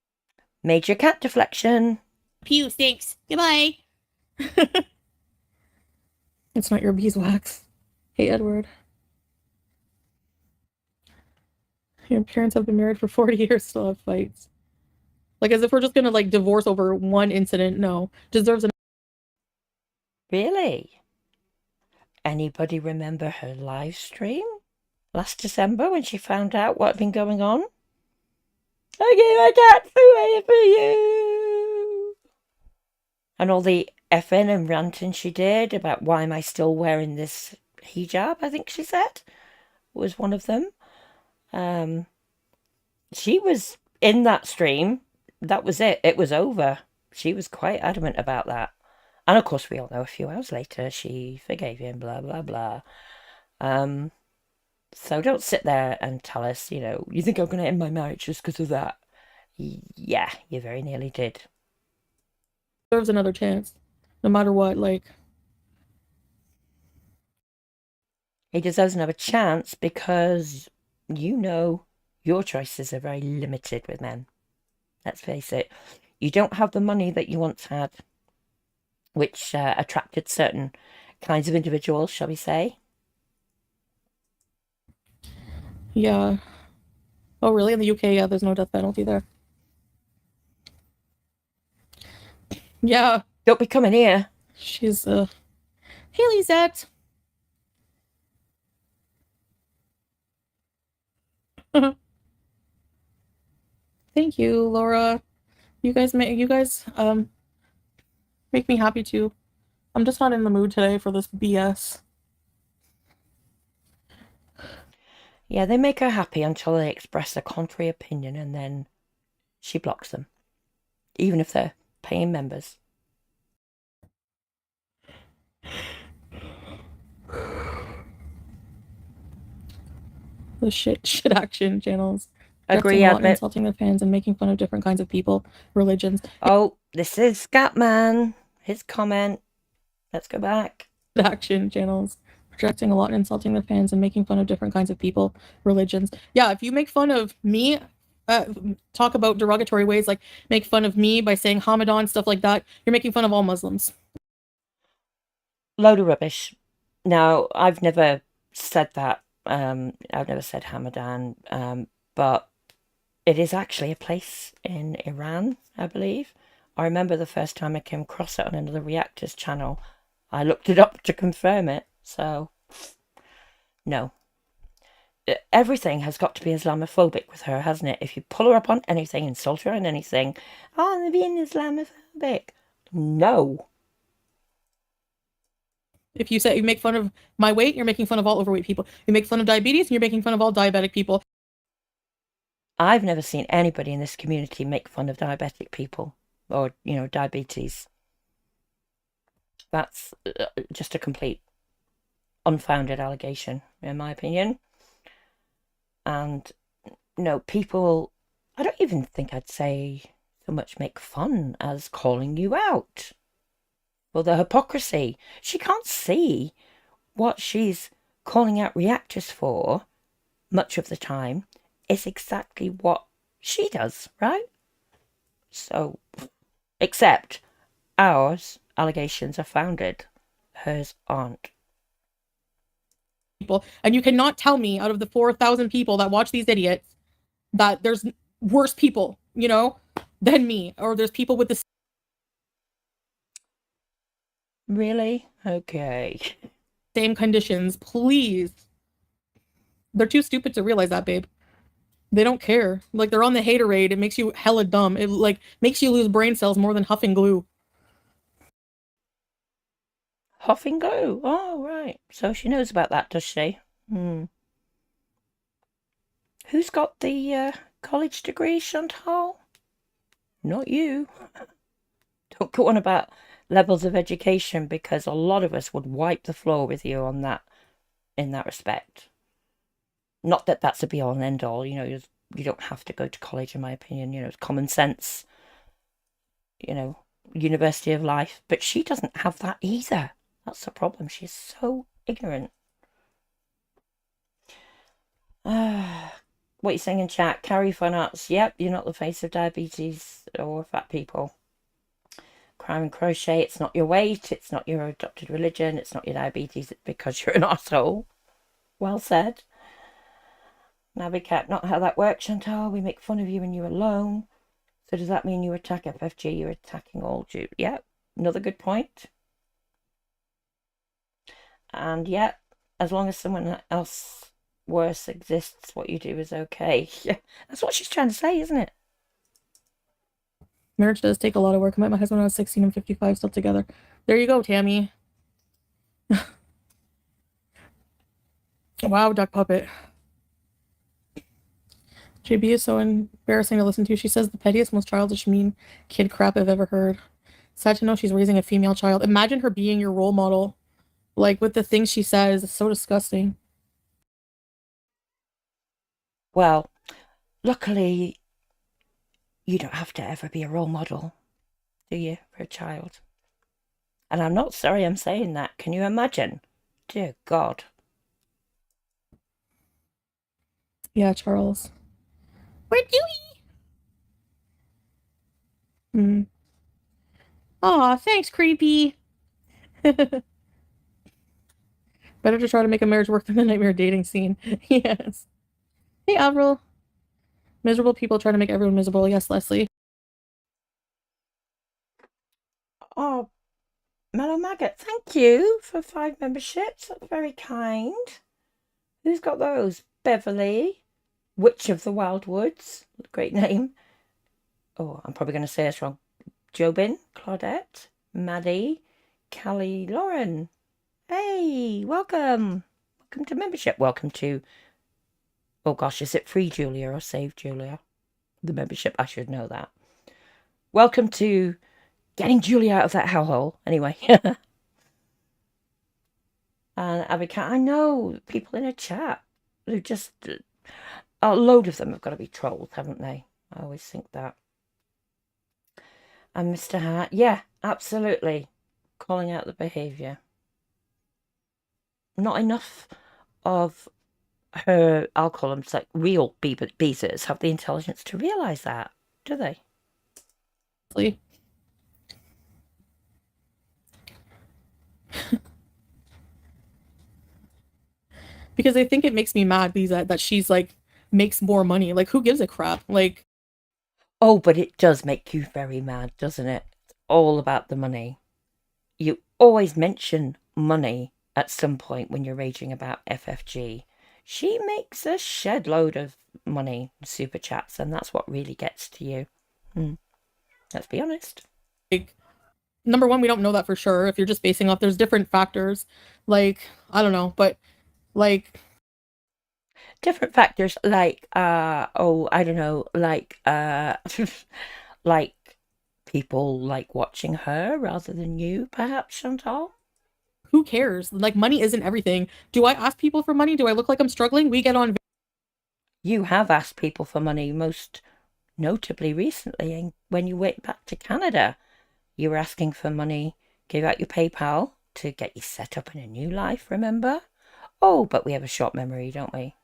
Major cat deflection. Pew, thanks. Goodbye. It's not your beeswax. Hey, Edward. Your parents have been married for 40 years, still have fights. Like, as if we're just gonna, like, divorce over one incident. No. Deserves an... Really? Anybody remember her live stream? Last December when she found out what had been going on? I gave my cat away for you! And all the effing and ranting she did about why am I still wearing this hijab, I think she said, was one of them. She was in that stream. That was it. It was over. She was quite adamant about that. And of course, we all know a few hours later she forgave him, blah, blah, blah. So don't sit there and tell us, you think I'm going to end my marriage just because of that. Yeah, you very nearly did. Deserves another chance. No matter what, like... He deserves another chance because, your choices are very limited with men. Let's face it. You don't have the money that you once had, which attracted certain kinds of individuals, shall we say. Yeah. Oh, really? In the UK, yeah, there's no death penalty there. Yeah. Don't be coming here. She's, Hey, Lisette! Thank you, Laura. You guys make me happy too. I'm just not in the mood today for this BS. Yeah, they make her happy until they express a contrary opinion and then she blocks them. Even if they're paying members. The shit action channels. Agree, admit. Insulting the fans and making fun of different kinds of people, religions. Oh, this is Scatman. His comment. Let's go back. Action channels. Projecting a lot and insulting the fans and making fun of different kinds of people, religions. Yeah, if you make fun of me, talk about derogatory ways, like make fun of me by saying Hamadan, stuff like that, you're making fun of all Muslims. Load of rubbish. Now, I've never said that. I've never said Hamadan, but it is actually a place in Iran, I believe. I remember the first time I came across it on another Reactors channel. I looked it up to confirm it, so no. Everything has got to be Islamophobic with her, hasn't it? If you pull her up on anything, insult her on anything, oh, they're being Islamophobic. No. If you say you make fun of my weight, you're making fun of all overweight people. You make fun of diabetes, and you're making fun of all diabetic people. I've never seen anybody in this community make fun of diabetic people or, diabetes. That's just a complete unfounded allegation, in my opinion. And, people, I don't even think I'd say so much make fun as calling you out. Well, the hypocrisy. She can't see what she's calling out reactors for much of the time is exactly what she does, right? So, except ours allegations are founded, hers aren't. People, and you cannot tell me out of the 4,000 people that watch these idiots that there's worse people, than me, or there's people with the Really? Okay. same conditions. Please. They're too stupid to realize that, babe. They don't care. Like, they're on the haterade. It makes you hella dumb. It, like, makes you lose brain cells more than huffing glue. Huffing glue? Oh, right. So she knows about that, does she? Who's got the college degree, Chantal? Not you. Don't go on about levels of education, because a lot of us would wipe the floor with you on that, in that respect. Not that that's a be all and end all, you don't have to go to college, in my opinion. It's common sense, university of life. But she doesn't have that either. That's the problem. She's so ignorant. What are you saying in chat? Carrie Fun Arts. Yep, you're not the face of diabetes or fat people. Crime and crochet. It's not your weight. It's not your adopted religion. It's not your diabetes. It's because you're an arsehole. Well said. Nabby Cat. Not how that works, Chantal. We make fun of you when you're alone. So does that mean you attack FFG? You're attacking all Jews. Yep. Another good point. And yet, as long as someone else worse exists, what you do is okay. Yeah, that's what she's trying to say, isn't it? Marriage does take a lot of work. I met my husband when I was 16 and 55, still together. There you go, Tammy. Wow, Duck Puppet. JB is so embarrassing to listen to. She says the pettiest, most childish, mean kid crap I've ever heard. Sad to know she's raising a female child. Imagine her being your role model. Like, with the things she says, it's so disgusting. Well, luckily, you don't have to ever be a role model, do you, for a child? And I'm not sorry I'm saying that. Can you imagine? Dear God. Yeah, Charles. We're Dewey! Aw, thanks, creepy. Better to try to make a marriage work than the nightmare dating scene. Yes. Hey, Avril. Miserable people try to make everyone miserable. Yes, Leslie. Oh, Mellow Maggot, thank you for 5 memberships. That's very kind. Who's got those? Beverly, Witch of the Wild Woods. Great name. Oh, I'm probably going to say this wrong. Jobin, Claudette, Maddie, Callie, Lauren. Hey, welcome. Welcome to membership. Welcome to... Oh gosh, is it free Julia or save Julia? The membership, I should know that. Welcome to getting Julia out of that hellhole. Anyway. And Abby Cat, I know people in a chat who just... A load of them have got to be trolled, haven't they? I always think that. And Mr. Hart, yeah, absolutely. Calling out the behaviour. Not enough of her, I'll call them like real beaters, have the intelligence to realise that, do they? Because I think it makes me mad, Lisa, that she's like, makes more money. Like, who gives a crap? Like, oh, but it does make you very mad, doesn't it? It's all about the money. You always mention money at some point when you're raging about FFG. She makes a shed load of money in super chats, and that's what really gets to you. Let's be honest. Like, number one, we don't know that for sure. If you're just basing off, there's different factors. Like, I don't know, but like... Different factors like, I don't know, like, like people like watching her rather than you, perhaps, Chantal? Who cares? Like, money isn't everything. Do I ask people for money? Do I look like I'm struggling? We get on... You have asked people for money, most notably recently, and when you went back to Canada, you were asking for money, gave out your PayPal to get you set up in a new life, remember? Oh, but we have a short memory, don't we?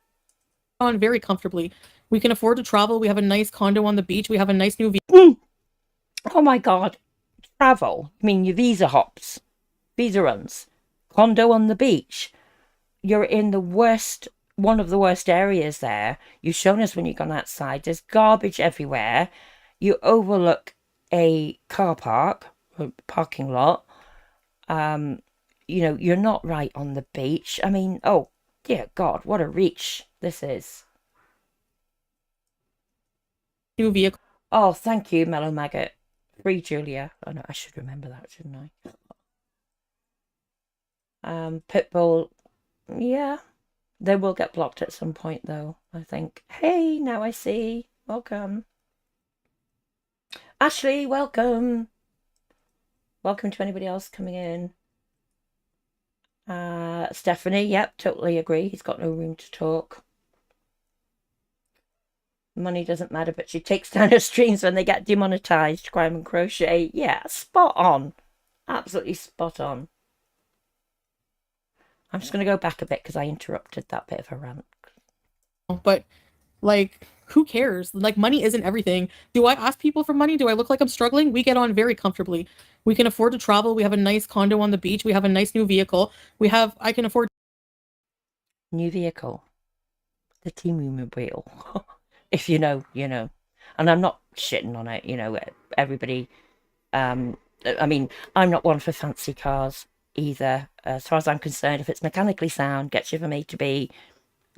On very comfortably. We can afford to travel. We have a nice condo on the beach. We have a nice new... Oh my God. Travel? I mean, your visa hops, visa runs, condo on the beach. You're in the worst, one of the worst areas there. You've shown us when you've gone outside. There's garbage everywhere. you overlook a car park, a parking lot. You know, you're not right on the beach. I mean, oh, dear God, what a reach this is. New vehicle. Oh, thank you, Mellow Maggot. Free Julia. Oh, no, I should remember that, shouldn't I? Pitbull. Yeah. They will get blocked at some point, though, I think. Hey, now I see. Welcome. Ashley, welcome. Welcome to anybody else coming in. Stephanie, yep, totally agree. He's got no room to talk. Money doesn't matter, but she takes down her streams when they get demonetized. Crime and crochet. Yeah, spot on. Absolutely spot on. I'm just going to go back a bit because I interrupted that bit of a rant. But, like, who cares? Like, money isn't everything. Do I ask people for money? Do I look like I'm struggling? We get on very comfortably. We can afford to travel. We have a nice condo on the beach. We have a nice new vehicle. I can afford... New vehicle. The T-Mobile. If you know, you know. And I'm not shitting on it, you know, everybody... I mean, I'm not one for fancy cars either. As far as I'm concerned, if it's mechanically sound, gets you from A to B,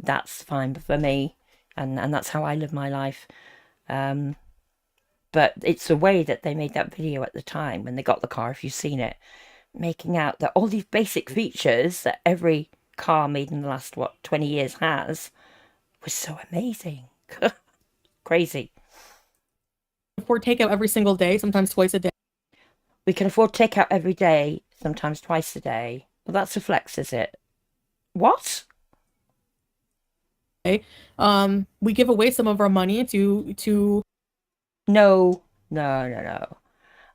that's fine for me. And that's how I live my life. But it's the way that they made that video at the time when they got the car, if you've seen it, making out that all these basic features that every car made in the last, 20 years has, was so amazing. Crazy. afford takeout every single day, sometimes twice a day. We can afford takeout every day, sometimes twice a day. Well, that's a flex, is it? What? We give away some of our money to No.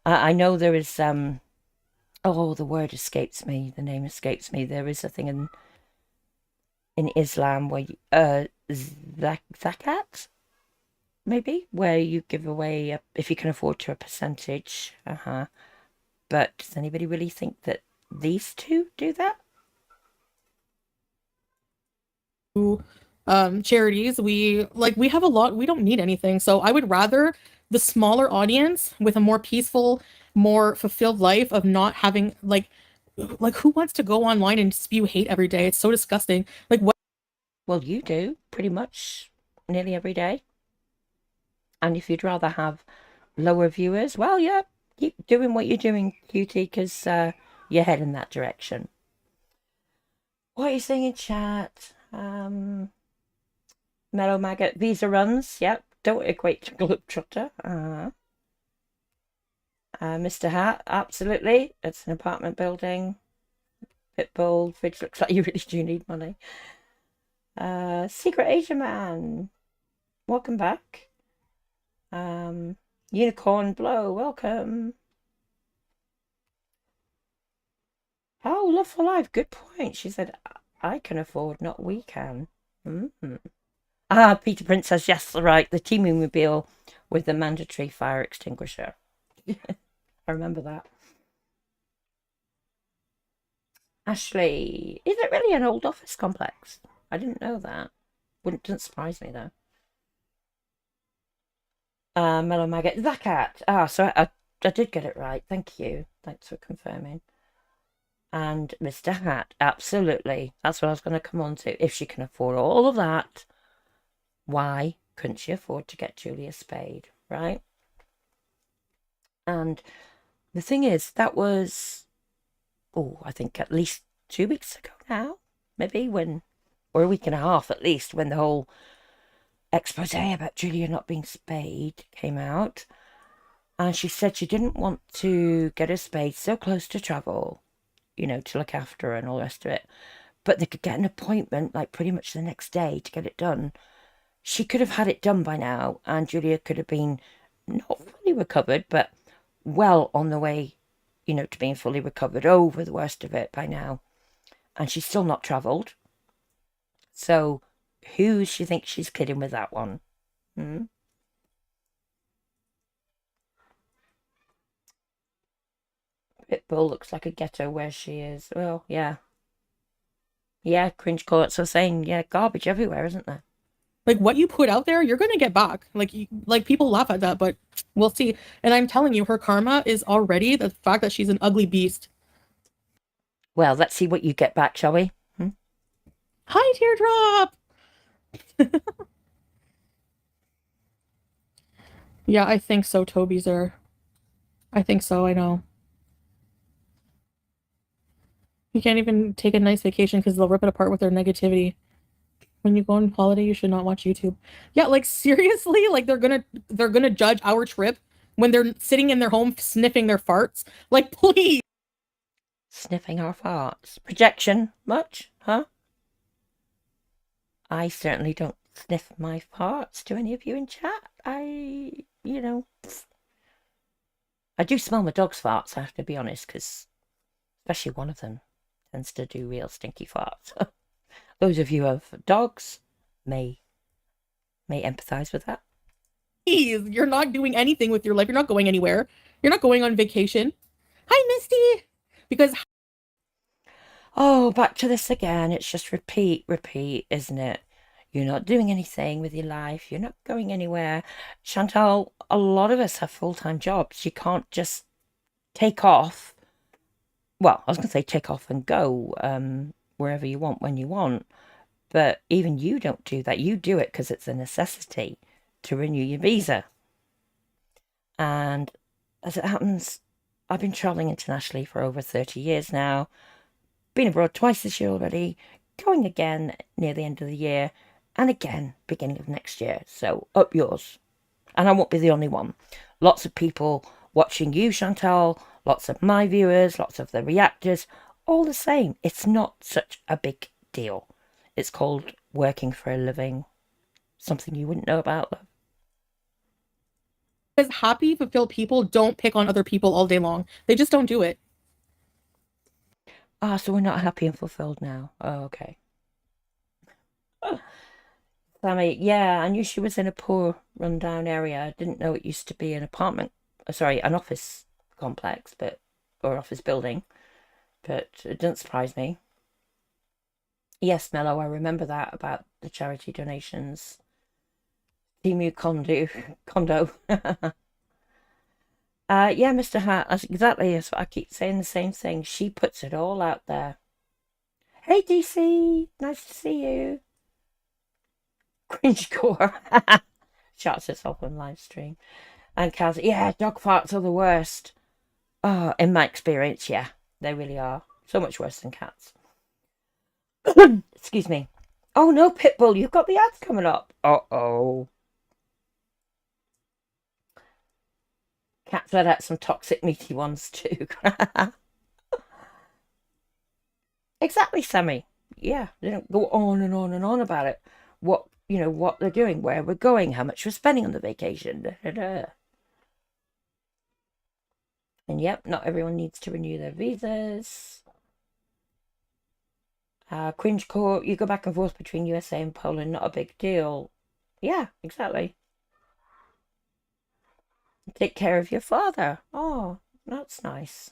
I know there is oh, the word escapes me, the name escapes me. There is a thing in Islam where zakat, maybe, where you give away if you can afford to a percentage. But does anybody really think that these two do that? charities. We have a lot. We don't need anything. So I would rather the smaller audience with a more peaceful, more fulfilled life of not having like who wants to go online and spew hate every day? It's so disgusting. Like what? Well, you do pretty much nearly every day. And if you'd rather have lower viewers, well, yeah, keep doing what you're doing, cutie, because you're heading that direction. What are you saying in chat? Mellow Maggot, visa runs, yep, don't equate to Globetrotter. Mr. Hat, absolutely, it's an apartment building. Pitbull, fridge looks like you really do need money. Secret Asia Man, welcome back. Unicorn Blow, welcome. Oh, Love for Life, good point. She said, I can afford, not we can. Peter Prince says, yes, right, the T-Mobile with the mandatory fire extinguisher. I remember that. Ashley, is it really an old office complex? I didn't know that. Doesn't surprise me, though. Mellow Maggot, Zakat. So I did get it right. Thank you. Thanks for confirming. And Mr. Hat, absolutely. That's what I was going to come on to. If she can afford all of that, why couldn't she afford to get Julia Spade, right? And the thing is, that was, I think at least 2 weeks ago now, maybe, or a week and a half at least, when the whole expose about Julia not being spayed came out. And she said she didn't want to get her spayed so close to travel, to look after her and all the rest of it. But they could get an appointment, like pretty much the next day to get it done. She could have had it done by now, and Julia could have been not fully recovered, but well on the way, to being fully recovered, over the worst of it by now. And she's still not travelled. So who she thinks she's kidding with that one? Pitbull looks like a ghetto where she is. Well, yeah. Yeah, cringe court. So saying, yeah, garbage everywhere, isn't there? Like, what you put out there, you're gonna get back. Like people laugh at that, but we'll see. And I'm telling you, her karma is already the fact that she's an ugly beast. Well, let's see what you get back, shall we? Hi, Teardrop! Yeah, I think so, Toby's there. I think so, I know. You can't even take a nice vacation because they'll rip it apart with their negativity. When you go on holiday, you should not watch YouTube. Yeah, like seriously, like they're gonna judge our trip when they're sitting in their home sniffing their farts. Like, please. Sniffing our farts. Projection, much, huh? I certainly don't sniff my farts. Do any of you in chat? I do smell my dog's farts, I have to be honest, because especially one of them tends to do real stinky farts. Those of you who have dogs may empathize with that. Please, you're not doing anything with your life. You're not going anywhere. You're not going on vacation. Hi, Misty. Because oh, back to this again. It's just repeat, isn't it? You're not doing anything with your life. You're not going anywhere. Chantal, a lot of us have full-time jobs. You can't just take off. Well, I was going to say take off and go wherever you want, when you want. But even you don't do that. You do it because it's a necessity to renew your visa. And as it happens, I've been traveling internationally for over 30 years now. Been abroad twice this year already. Going again near the end of the year. And again, beginning of next year. So, up yours. And I won't be the only one. Lots of people watching you, Chantal. Lots of my viewers. Lots of the reactors. All the same. It's not such a big deal. It's called working for a living. Something you wouldn't know about, love. Because happy, fulfilled people don't pick on other people all day long. They just don't do it. Ah, so we're not happy and fulfilled now. Oh, okay. Sammy, yeah, I knew she was in a poor, rundown area. I didn't know it used to be an an office complex, or office building. But it didn't surprise me. Yes, Mello, I remember that about the charity donations. Timu condo. Yeah, Mr. Hat, that's exactly what I keep saying, the same thing. She puts it all out there. Hey, DC, nice to see you. Cringe core. Shouts herself on live stream. And Kaz, yeah, dog farts are the worst. Oh, in my experience, yeah, they really are. So much worse than cats. Excuse me. Oh no, Pitbull, you've got the ads coming up. Uh-oh. Cats let out some toxic meaty ones too. Exactly, Sammy. Yeah, they don't go on and on and on about it. What they're doing, where we're going, how much we're spending on the vacation. Da, da, da. And yep, not everyone needs to renew their visas. Cringe court, you go back and forth between USA and Poland, not a big deal. Yeah, exactly. Take care of your father. Oh, that's nice.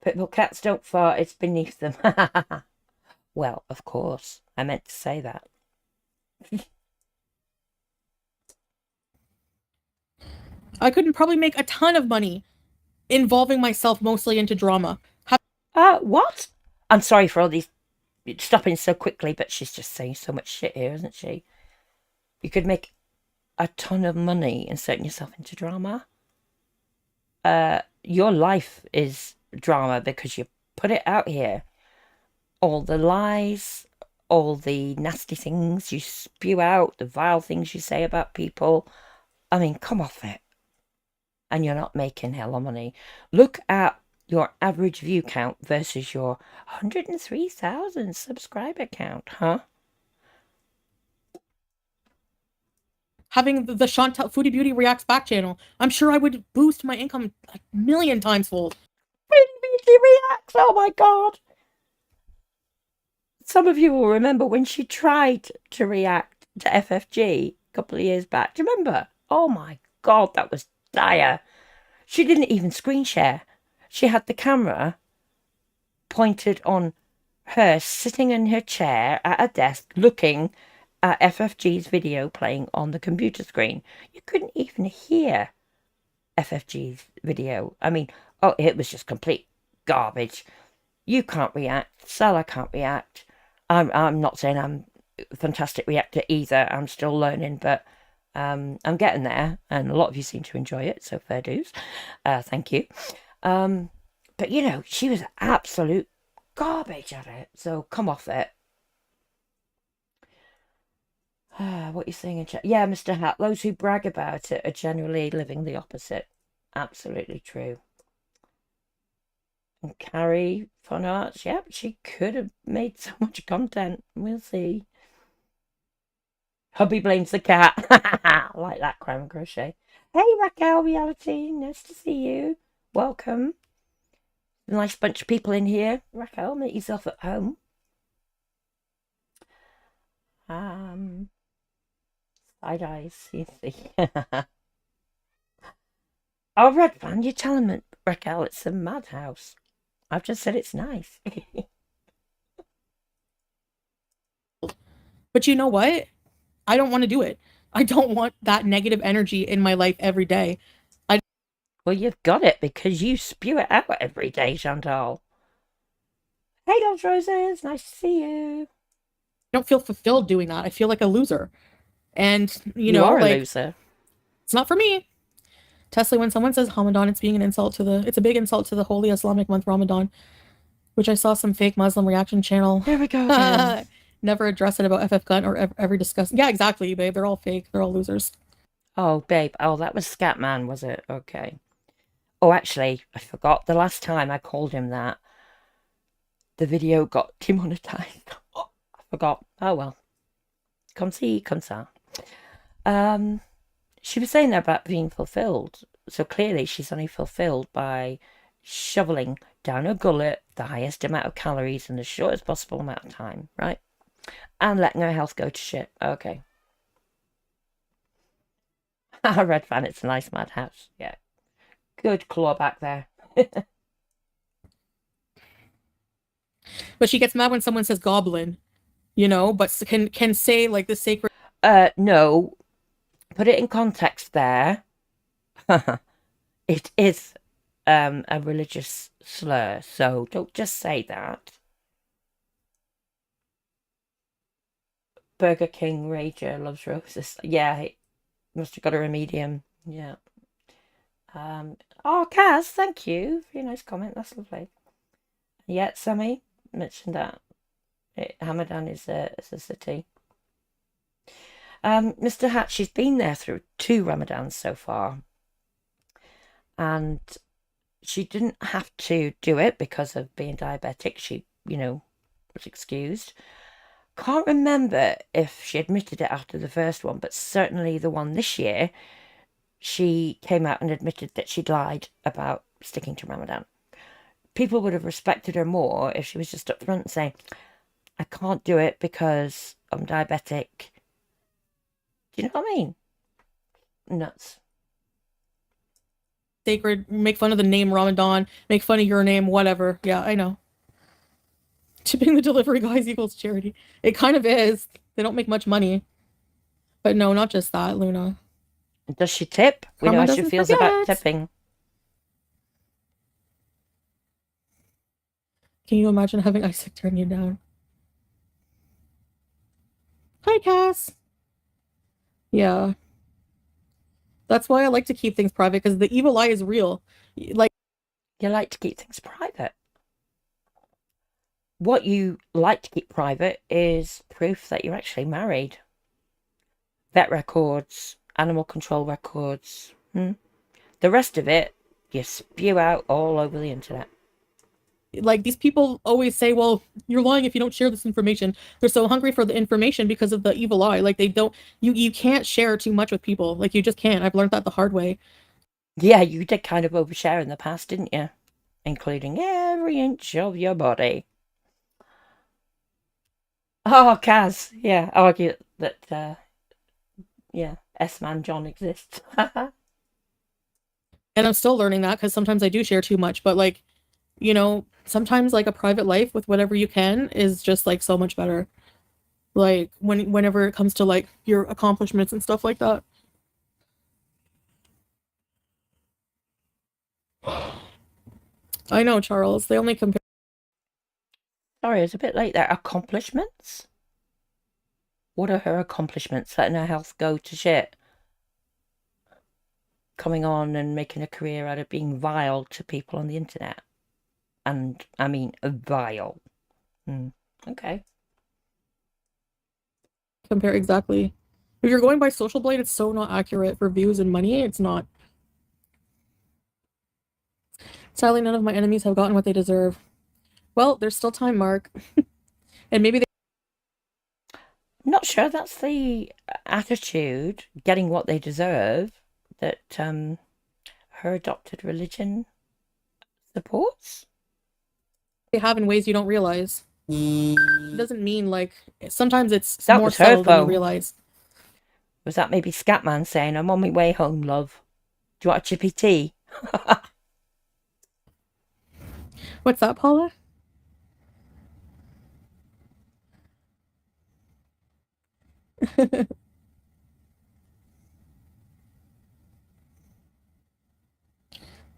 Pitbull cats don't fart, it's beneath them. Well, of course. I meant to say that. I couldn't probably make a ton of money involving myself mostly into drama. What? I'm sorry for all these stopping so quickly, but she's just saying so much shit here, isn't she? You could make a ton of money inserting yourself into drama. Your life is drama because you put it out here. All the lies, all the nasty things you spew out, the vile things you say about people. I mean, come off it. And you're not making hella money. Look at your average view count versus your 103,000 subscriber count, huh? Having the Chantal Foodie Beauty Reacts back channel, I'm sure I would boost my income a million times fold. Foodie Beauty Reacts, oh my god. Some of you will remember when she tried to react to FFG a couple of years back. Do you remember? Oh my god, that was dire. She didn't even screen share. She had the camera pointed on her sitting in her chair at a desk looking at FFG's video playing on the computer screen. You couldn't even hear FFG's video. I mean, oh, it was just complete garbage. You can't react. Salah can't react. I'm not saying I'm a fantastic reactor either. I'm still learning, but I'm getting there, and a lot of you seem to enjoy it, so fair dues. Thank you. But you know, she was absolute garbage at it, so come off it. What you saying in chat? Yeah, Mr. Hat, those who brag about it are generally living the opposite. Absolutely true. And Carrie Fun Arts, yep, she could have made so much content. We'll see. Hubby blames the cat. Like that, Crown and Crochet. Hey, Raquel Reality, nice to see you. Welcome. Nice bunch of people in here. Raquel, make yourself at home. Side eyes, you see. Oh, Red Fan, you're telling me, Raquel, it's a madhouse. I've just said it's nice. But you know what? I don't want to do it. I don't want that negative energy in my life every day. Well, you've got it because you spew it out every day, Chantal. Hey, Dolls Roses, nice to see you. I don't feel fulfilled doing that. I feel like a loser. And, you know, are a like, loser. It's not for me. Tesla, when someone says Ramadan, it's a big insult to the holy Islamic month Ramadan, which I saw some fake Muslim reaction channel. There we go again. Never address it about FF Gun or ever discuss. Yeah, exactly, babe. They're all fake. They're all losers. Oh, babe. Oh, that was Scatman, was it? Okay. Oh, actually, I forgot. The last time I called him that, the video got demonetized. Oh, I forgot. Oh, well. Come see, come ça. She was saying there about being fulfilled. So clearly she's only fulfilled by shoveling down her gullet the highest amount of calories in the shortest possible amount of time, right? And letting her health go to shit. Okay. Red Fan, it's a nice madhouse. Yeah. Good claw back there. But she gets mad when someone says goblin, you know, but can say like the sacred. No. Put it in context there. It is a religious slur, so don't just say that. Burger King Rager loves roses. Yeah, he must have got her a medium. Yeah. Oh, Kaz, thank you. Very nice comment. That's lovely. Yeah, Sammy mentioned that. Hamadan is a city. Mr. Hat, she's been there through 2 Ramadans so far. And she didn't have to do it because of being diabetic. She, you know, was excused. Can't remember if she admitted it after the first one, but certainly the one this year, she came out and admitted that she'd lied about sticking to Ramadan. People would have respected her more if she was just up front saying, I can't do it because I'm diabetic. Do you know what I mean? Nuts. Sacred, make fun of the name Ramadan, make fun of your name, whatever. Yeah, I know. Tipping the delivery guys equals charity. It kind of is. They don't make much money. But no, not just that, Luna. Does she tip? We know how she feels about tipping. Can you imagine having Isaac turn you down? Hi, Cass. Yeah. That's why I like to keep things private, because the evil eye is real. Like, you like to keep things private. What you like to keep private is proof that you're actually married. Vet records, animal control records. The rest of it, you spew out all over the internet. Like, these people always say, well, you're lying if you don't share this information. They're so hungry for the information because of the evil eye. Like, they don't, you can't share too much with people. Like, you just can't. I've learned that the hard way. Yeah, you did kind of overshare in the past, didn't you? Including every inch of your body. Oh, Kaz, yeah, argue that, yeah, S-Man John exists. And I'm still learning that, because sometimes I do share too much, but, like, you know, sometimes, like, a private life with whatever you can is just, like, so much better. like whenever it comes to like your accomplishments and stuff like that. I know, Charles. They only compare. Sorry, it's a bit late there. Accomplishments? What are her accomplishments? Letting her health go to shit. Coming on and making a career out of being vile to people on the internet. And, I mean, vile. Okay. Compare exactly. If you're going by Social Blade, it's so not accurate for views and money. It's not. Sadly, none of my enemies have gotten what they deserve. Well, there's still time, Mark. And maybe they... Not sure that's the attitude, getting what they deserve, that her adopted religion supports. They have in ways you don't realize. It doesn't mean like... Sometimes it's That more was her subtle than you phone. realize. Was that maybe Scatman saying, I'm on my way home, love? Do you want a chippy tea? What's that, Paula?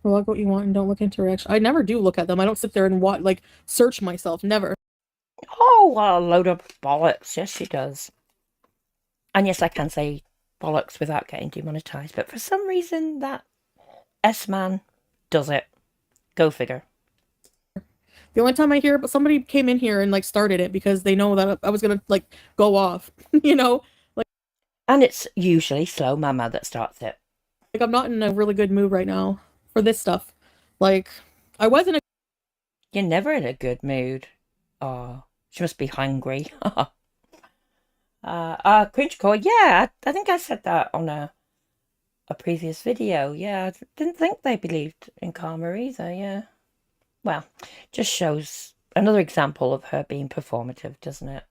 Log what you want and don't look into reaction. I never do look at them. I don't sit there and like search myself. Never. Oh, well, a load of bollocks. Yes, she does. And yes, I can say bollocks without getting demonetized, but for some reason that S-man does it. Go figure. The only time I hear but somebody came in here and like started it because they know that I was gonna like go off, you know? And it's usually Slow Mama that starts it. Like I'm not in a really good mood right now for this stuff. Like I wasn't. You're never in a good mood. Oh, she must be hungry. Cringecore, yeah, I think I said that on a previous video. Yeah, I didn't think they believed in karma either, yeah. Well, just shows another example of her being performative, doesn't it?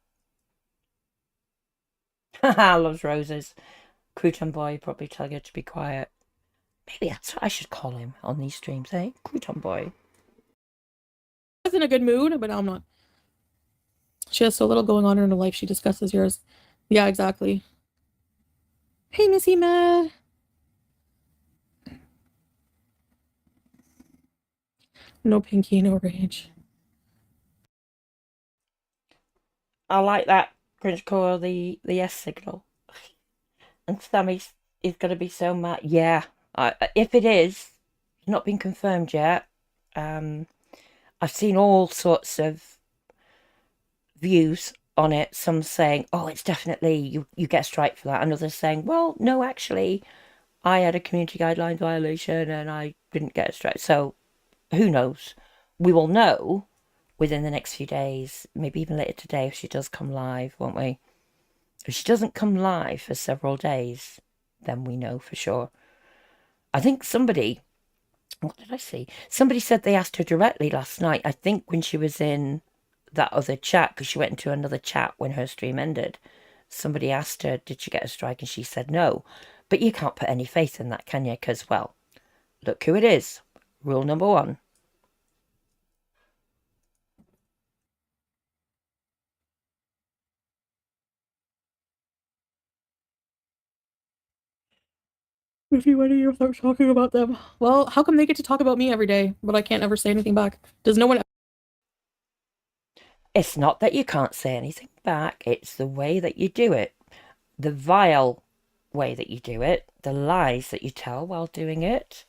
Haha, loves roses. Crouton Boy probably telling her to be quiet. Maybe that's what I should call him on these streams, eh? Crouton Boy. I was in a good mood, but now I'm not. She has so little going on in her life. She discusses yours. Yeah, exactly. Hey, Missy Mad. No Pinky, no Rage. I like that Cringecore, the S signal. And Sammy is going to be so mad. Yeah, if it is, it's not been confirmed yet. I've seen all sorts of views on it. Some saying, oh, it's definitely, you get a strike for that. And others saying, well, no, actually, I had a community guideline violation and I didn't get a strike. So who knows? We will know within the next few days, maybe even later today if she does come live, won't we? If she doesn't come live for several days, then we know for sure. I think somebody, what did I see? Somebody said they asked her directly last night, I think when she was in that other chat, because she went into another chat when her stream ended. Somebody asked her, did she get a strike? And she said no. But you can't put any faith in that, can you? Because, well, look who it is. Rule number 1. If you want to start talking about them. Well, how come they get to talk about me every day, but I can't ever say anything back? Does no one... It's not that you can't say anything back. It's the way that you do it. The vile way that you do it. The lies that you tell while doing it.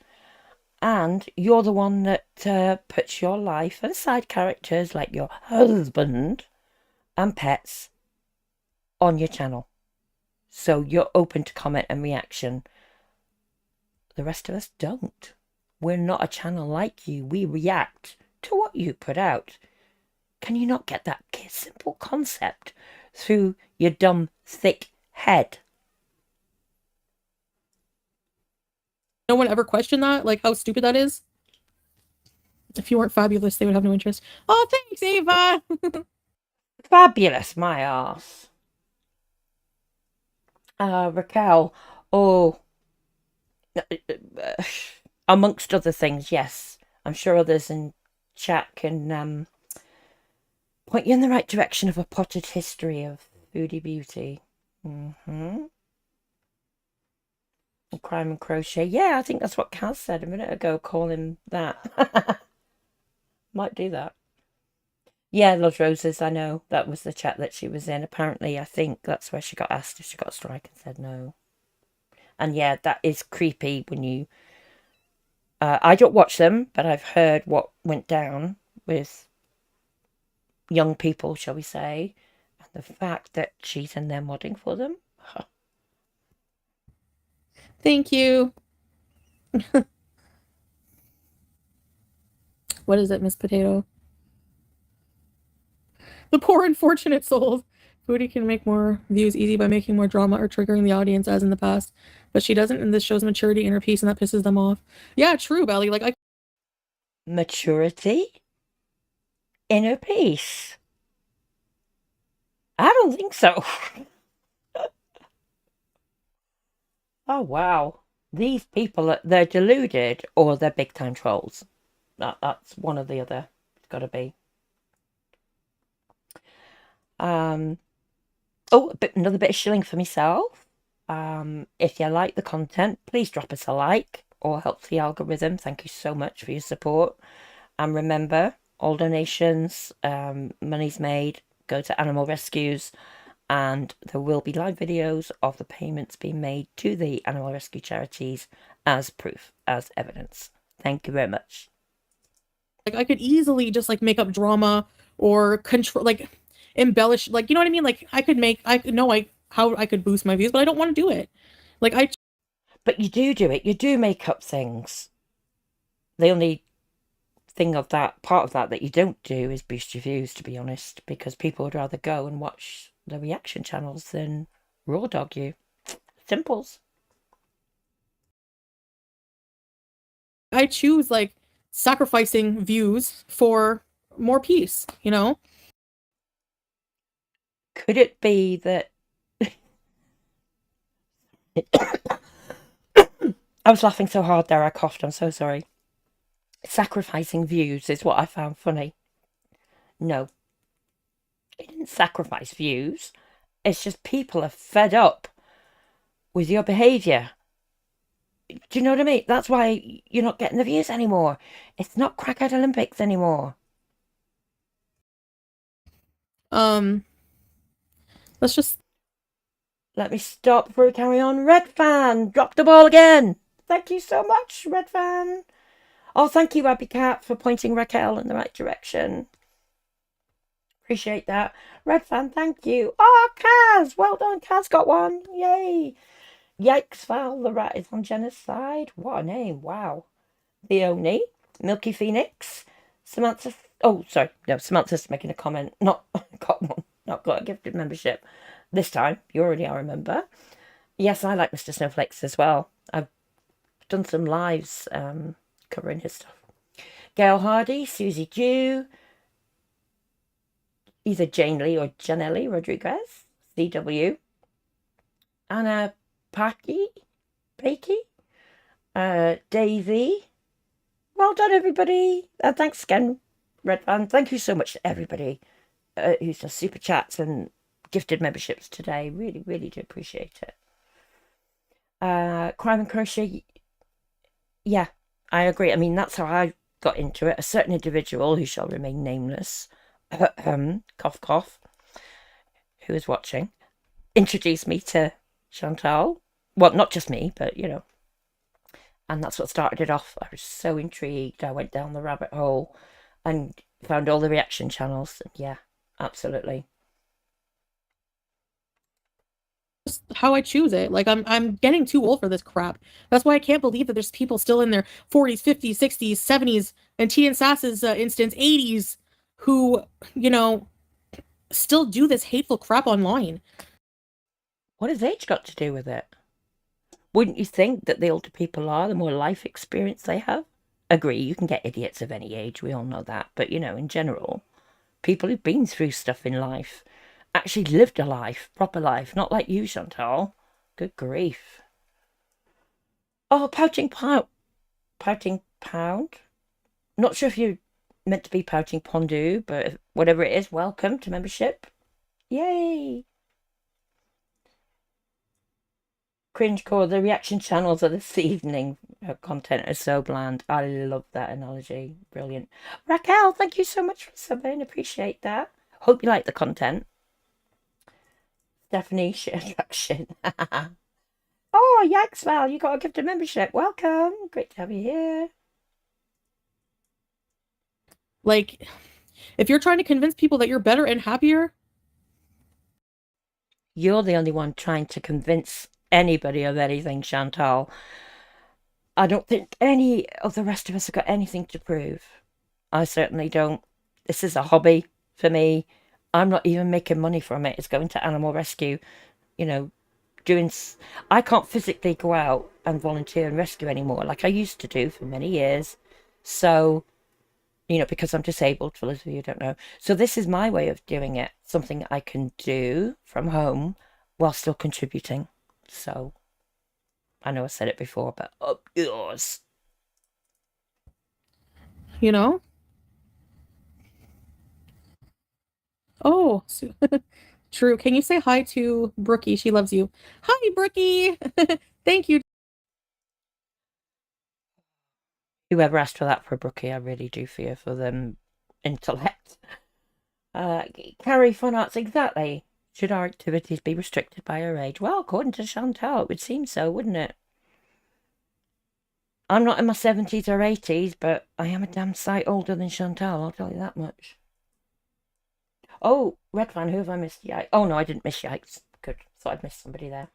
And you're the one that puts your life and side characters like your husband and pets on your channel. So you're open to comment and reaction. The rest of us don't. We're not a channel like you. We react to what you put out. Can you not get that simple concept through your dumb, thick head? No one ever questioned that? Like, how stupid that is? If you weren't fabulous, they would have no interest. Oh, thanks, Ava! Fabulous, my arse. Raquel. Oh. Amongst other things, yes. I'm sure others in chat can point you in the right direction of a potted history of Foodie Beauty. Mm-hmm. Crime and crochet. Yeah, I think that's what Kaz said a minute ago. Call him that. Might do that. Yeah, Loves Roses. I know that was the chat that she was in. Apparently, I think that's where she got asked if she got a strike and said no. And yeah, that is creepy when you. I don't watch them, but I've heard what went down with young people, shall we say, and the fact that she's in there modding for them. Thank you. What is it, Miss Potato? The poor unfortunate souls. Foodie can make more views easy by making more drama or triggering the audience as in the past, but she doesn't, and this shows maturity in her piece, and that pisses them off. Yeah, true, Belly. Like Maturity? Inner peace? I don't think so. Oh, wow. These people, they're deluded or they're big-time trolls. That's one or the other. It's got to be. Oh, another bit of shilling for myself. If you like the content, please drop us a like or help the algorithm. Thank you so much for your support. And remember, all donations, money's made, go to animal rescues, and there will be live videos of the payments being made to the animal rescue charities as proof, as evidence. Thank you very much. Like I could easily just like make up drama or control, like embellish, like, you know what I mean? Like I could know how I could boost my views, but I don't want to do it. Like But you do it. You do make up things. The only thing of that, part of that you don't do is boost your views, to be honest, because people would rather go and watch the reaction channels than raw dog you. Simples. I choose like sacrificing views for more peace, you know? Could it be that I was laughing so hard there I coughed, I'm so sorry. Sacrificing views is what I found funny. No. It didn't sacrifice views. It's just people are fed up with your behaviour. Do you know what I mean? That's why you're not getting the views anymore. It's not Crackhead Olympics anymore. Let's just... Let me stop before we carry on. Red Fan, drop the ball again. Thank you so much, Red Fan. Oh, thank you, Abby Cat, for pointing Raquel in the right direction. Appreciate that. Red Fan, thank you. Oh, Kaz, well done. Kaz got one. Yay. Yikes, Val, the rat is on Jenna's side. What a name. Wow. Leonie, Milky Phoenix, Samantha. Oh, sorry. No, Samantha's making a comment. Not got one. Not got a gifted membership. This time, you already are a member. Yes, I like Mr. Snowflakes as well. I've done some lives covering his stuff. Gail Hardy, Susie Dew, either Jane Lee or Janelli Rodriguez, CW, Anna Pakey, Daisy. Well done, everybody. Thanks again, Red Van. Thank you so much to everybody who's done super chats and gifted memberships today. Really, really do appreciate it. Crime and Crochet. Yeah, I agree. I mean, that's how I got into it. A certain individual who shall remain nameless, cough, cough, who is watching, introduced me to Chantal. Well, not just me, but, you know. And that's what started it off. I was so intrigued. I went down the rabbit hole and found all the reaction channels. Yeah, absolutely. Just how I choose it. Like I'm getting too old for this crap. That's why I can't believe that there's people still in their 40s, 50s, 60s, 70s, and T and Sass's instance 80s who, you know, still do this hateful crap online. What has age got to do with it? Wouldn't you think that the older people are, the more life experience they have? Agree, you can get idiots of any age, we all know that. But, you know, in general, people who've been through stuff in life, actually lived a life, proper life, not like you, Chantal. Good grief. Oh, Pouting Pound. Not sure if you're meant to be Pouting Pondu, but whatever it is, welcome to membership. Yay. Cringe core, the reaction channels of this evening content is so bland. I love that analogy. Brilliant. Raquel, thank you so much for subbing. Appreciate that. Hope you like the content. Stephanie, shit attraction. Oh, Yaxval, you got a gift of membership. Welcome. Great to have you here. Like, if you're trying to convince people that you're better and happier, you're the only one trying to convince anybody of anything, Chantal. I don't think any of the rest of us have got anything to prove. I certainly don't. This is a hobby for me. I'm not even making money from it. It's going to animal rescue, you know, I can't physically go out and volunteer and rescue anymore like I used to do for many years. So, because I'm disabled, for those of you who don't know. So this is my way of doing it. Something I can do from home while still contributing. So, I know I said it before, but up yours. Oh, true. Can you say hi to Brookie? She loves you. Hi, Brookie. Thank you. Whoever asked for that for Brookie, I really do fear for them intellect. Carrie Fun Arts, exactly. Should our activities be restricted by our age? Well, according to Chantal, it would seem so, wouldn't it? I'm not in my 70s or 80s, but I am a damn sight older than Chantal, I'll tell you that much. Oh, Red Fan, who have I missed? Yikes. Oh, no, I didn't miss Yikes. Good. Thought I'd missed somebody there.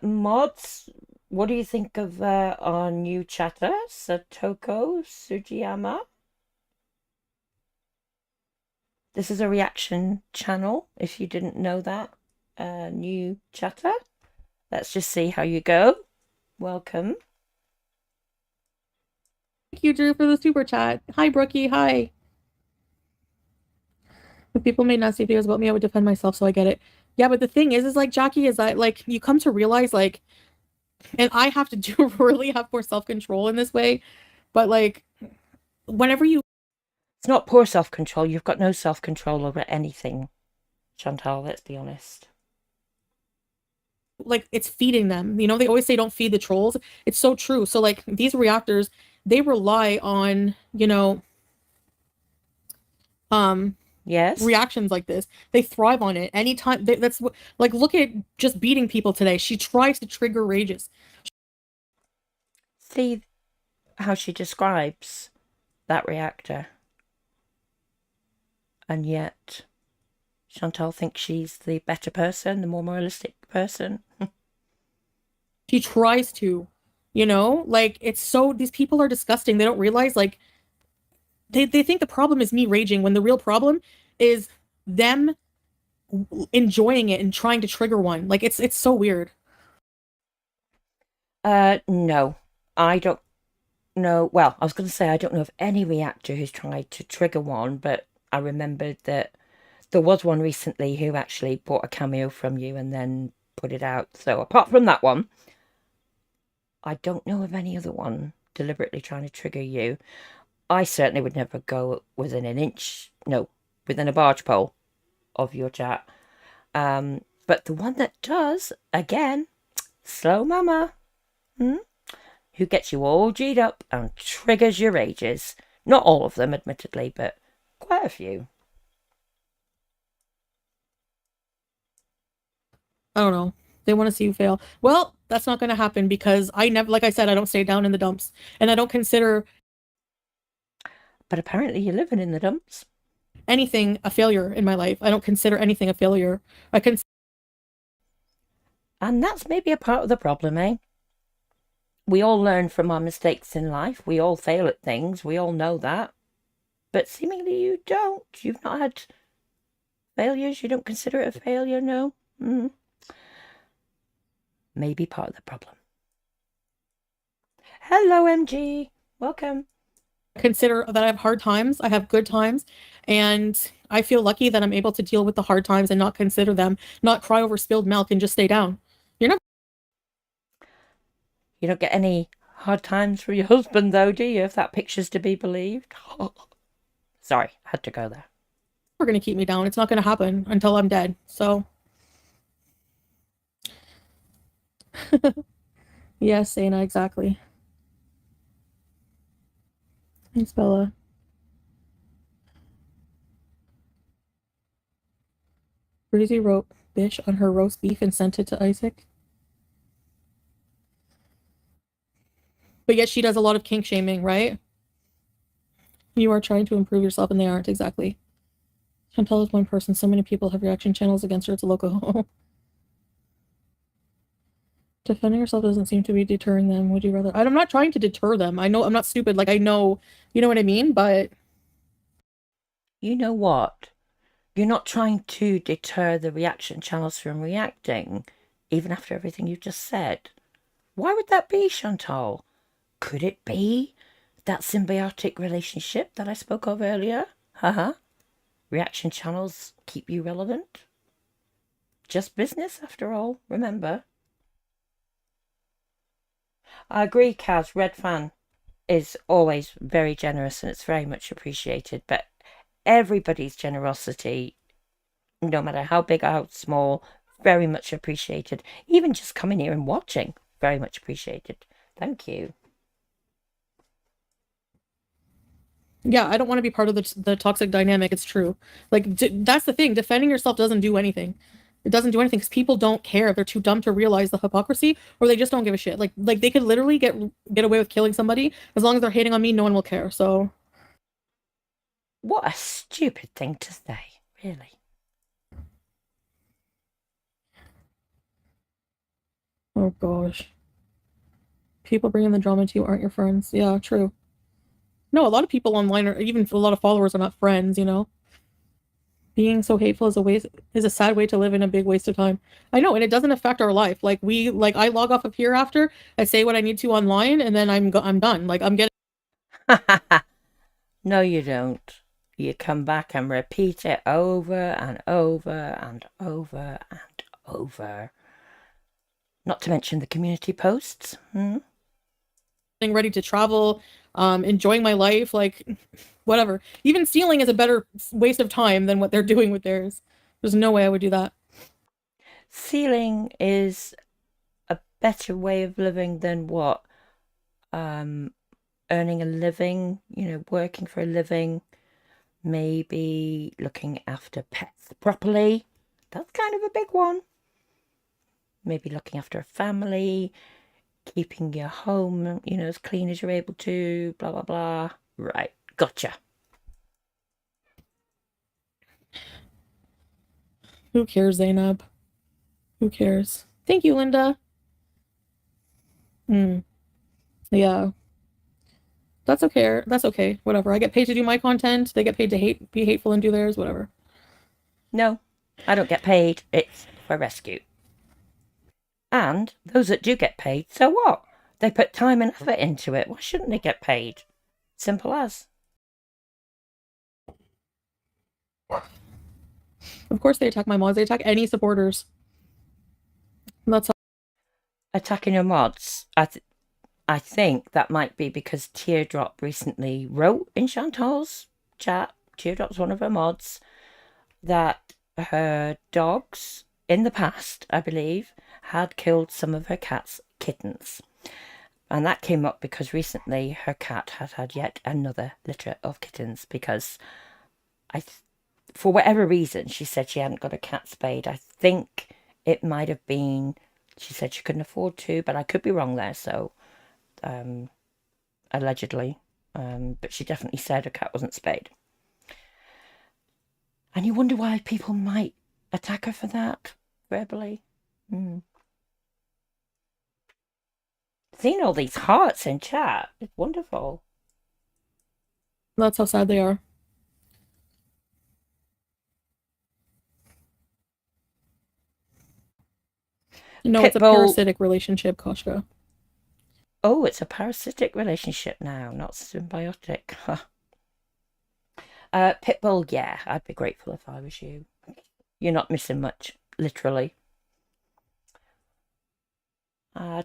Mods, what do you think of our new chatter, Satoko Sujiyama? This is a reaction channel, if you didn't know that. New chatter. Let's just see how you go. Welcome. Thank you, Drew, for the super chat. Hi, Brookie. Hi. If people made nasty videos about me, I would defend myself, so I get it. Yeah, but the thing is like, Jackie, is that, like, you come to realize, like, and I have to really have more self-control in this way, but, like, whenever you... It's not poor self-control. You've got no self-control over anything, Chantal, let's be honest. Like, it's feeding them. They always say don't feed the trolls. It's so true. So, like, these reactors, they rely on, yes, reactions like this. They thrive on it. Anytime that's what, like, look at just beating people today. She tries to trigger rages. See how she describes that reactor. And yet Chantal thinks she's the better person, the more moralistic person. She tries to, like, it's so, these people are disgusting. They don't realize, like, they think the problem is me raging when the real problem is them enjoying it and trying to trigger one. Like, it's so weird. No, I don't know. Well, I was going to say I don't know of any reactor who's tried to trigger one, but I remembered that there was one recently who actually bought a cameo from you and then put it out. So apart from that one, I don't know of any other one deliberately trying to trigger you. I certainly would never go within within a barge pole of your chat. But the one that does, again, Slow Mama, who gets you all G'd up and triggers your rages. Not all of them, admittedly, but quite a few. I don't know. They want to see you fail. Well, that's not going to happen because I never, like I said, I don't stay down in the dumps, and I don't consider... But apparently you're living in the dumps. Anything a failure in my life. I don't consider anything a failure. And that's maybe a part of the problem, eh? We all learn from our mistakes in life. We all fail at things. We all know that. But seemingly you don't. You've not had failures. You don't consider it a failure, no? Maybe part of the problem. Hello, MG. Welcome. Consider that I have hard times. I have good times. And I feel lucky that I'm able to deal with the hard times and not consider them, not cry over spilled milk and just stay down. You don't get any hard times for your husband, though, do you? If that picture's to be believed. Sorry, I had to go there. Never gonna keep me down. It's not gonna happen until I'm dead. So yes, Sana, exactly. Thanks, Bella. Breezy wrote bitch on her roast beef and sent it to Isaac. But yet she does a lot of kink shaming, right? You are trying to improve yourself and they aren't, exactly. Chantal is one person. So many people have reaction channels against her. It's a loco. Defending yourself doesn't seem to be deterring them. Would you rather? I'm not trying to deter them. I know I'm not stupid. Like, I know, you know what I mean? But you know what? You're not trying to deter the reaction channels from reacting, even after everything you've just said. Why would that be, Chantal? Could it be that symbiotic relationship that I spoke of earlier? Haha. Reaction channels keep you relevant. Just business, after all, remember. I agree, Kaz. Red Fan is always very generous and it's very much appreciated. But everybody's generosity, no matter how big or how small, very much appreciated. Even just coming here and watching, very much appreciated. Thank you. yeah, I don't want to be part of the toxic dynamic. It's true. Like, that's the thing. Defending yourself doesn't do anything. It doesn't do anything because people don't care. They're too dumb to realize the hypocrisy, or they just don't give a shit. Like they could literally get away with killing somebody as long as they're hating on me. No one will care. So, what a stupid thing to say, really. Oh gosh, people bringing the drama to you aren't your friends. Yeah, true. No, a lot of people online, or even a lot of followers, are not friends. You know. Being so hateful is a sad way to live and a big waste of time. I know, and it doesn't affect our life. Like I log off of here after I say what I need to online, and then I'm done. Like I'm getting. No, you don't. You come back and repeat it over and over and over and over. Not to mention the community posts. Ready to travel, enjoying my life, like whatever. Even stealing is a better waste of time than what they're doing with theirs. There's no way I would do that. Stealing is a better way of living than what? Earning a living, working for a living, maybe looking after pets properly. That's kind of a big one. Maybe looking after a family, keeping your home, as clean as you're able to, blah, blah, blah. Right, gotcha. Who cares, Zainab? Who cares? Thank you, Linda. Yeah. That's okay. That's okay. Whatever. I get paid to do my content. They get paid to be hateful and do theirs. Whatever. No, I don't get paid. It's for rescue. And those that do get paid, so what? They put time and effort into it. Why shouldn't they get paid? Simple as. Of course they attack my mods. They attack any supporters. That's all. Attacking your mods. I think that might be because Teardrop recently wrote in Chantal's chat, Teardrop's one of her mods, that her dogs, in the past, I believe, had killed some of her cat's kittens. And that came up because recently her cat had yet another litter of kittens because for whatever reason, she said she hadn't got a cat spayed. I think it might have been, she said she couldn't afford to, but I could be wrong there, so allegedly. But she definitely said her cat wasn't spayed. And you wonder why people might attack her for that, verbally. Seeing all these hearts in chat, it's wonderful. That's how sad they are. No, it's a parasitic relationship, Koshka. Oh, it's a parasitic relationship now, not symbiotic. Pitbull, yeah, I'd be grateful if I was you. You're not missing much, literally.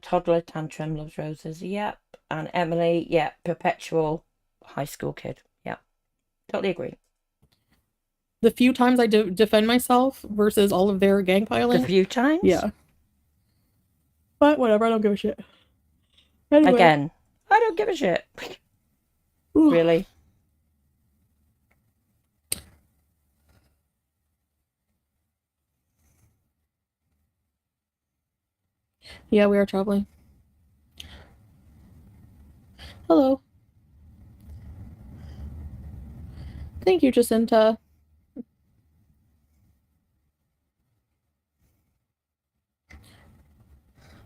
Toddler tantrum loves roses, yep. And Emily, yep, perpetual high school kid, yep. Totally agree. The few times I defend myself versus all of their gang piling. The few times? Yeah. But whatever, I don't give a shit. Anyway. Again, I don't give a shit. Really? Yeah, we are traveling. Hello. Thank you, Jacinta.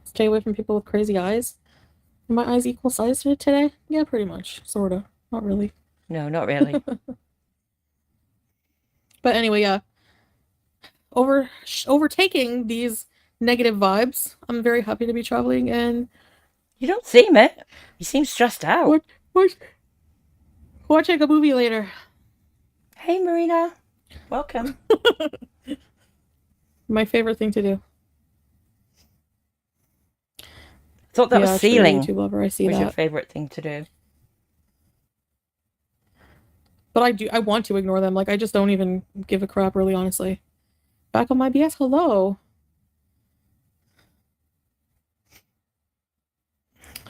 Stay away from people with crazy eyes. Are my eyes equal size today? Yeah, pretty much. Sorta. Not really. No, not really. But anyway, yeah. Overtaking these negative vibes, I'm very happy to be traveling and... You don't seem it. You seem stressed out. Watching a movie later. Hey, Marina. Welcome. My favorite thing to do. Thought that was sealing. YouTube lover, I see was that. Your favorite thing to do. But I want to ignore them. Like, I just don't even give a crap, really, honestly. Back on my BS, hello.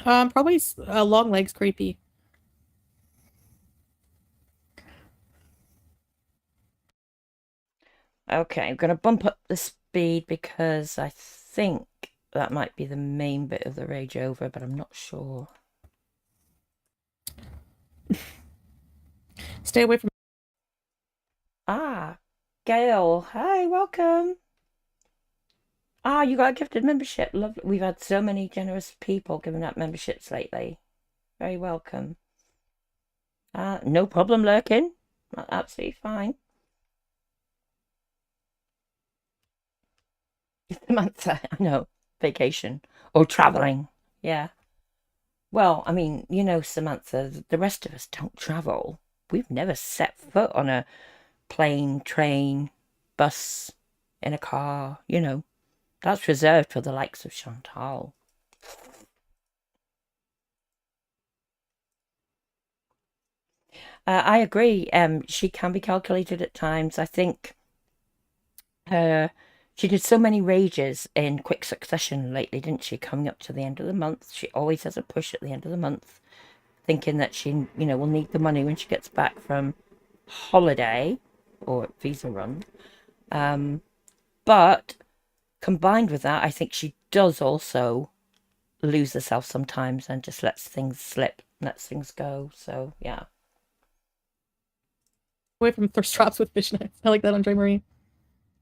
Probably long legs creepy. Okay, I'm going to bump up the speed because I think that might be the main bit of the rage over, but I'm not sure. Stay away from... Ah, Gail. Hi, welcome. Ah, you got a gifted membership. Lovely. We've had so many generous people giving out memberships lately. Very welcome. No problem lurking. Absolutely fine. Samantha, I know. Vacation. Or traveling. Yeah. Well, I mean, you know, Samantha, the rest of us don't travel. We've never set foot on a plane, train, bus, in a car, you know. That's reserved for the likes of Chantal. I agree. She can be calculated at times. I think she did so many rages in quick succession lately, didn't she? Coming up to the end of the month. She always has a push at the end of the month, thinking that she, you know, will need the money when she gets back from holiday or visa run. But combined with that, I think she does also lose herself sometimes and just lets things slip, lets things go. So, yeah. Away from thirst traps with fishnets. I like that, Andre Marie.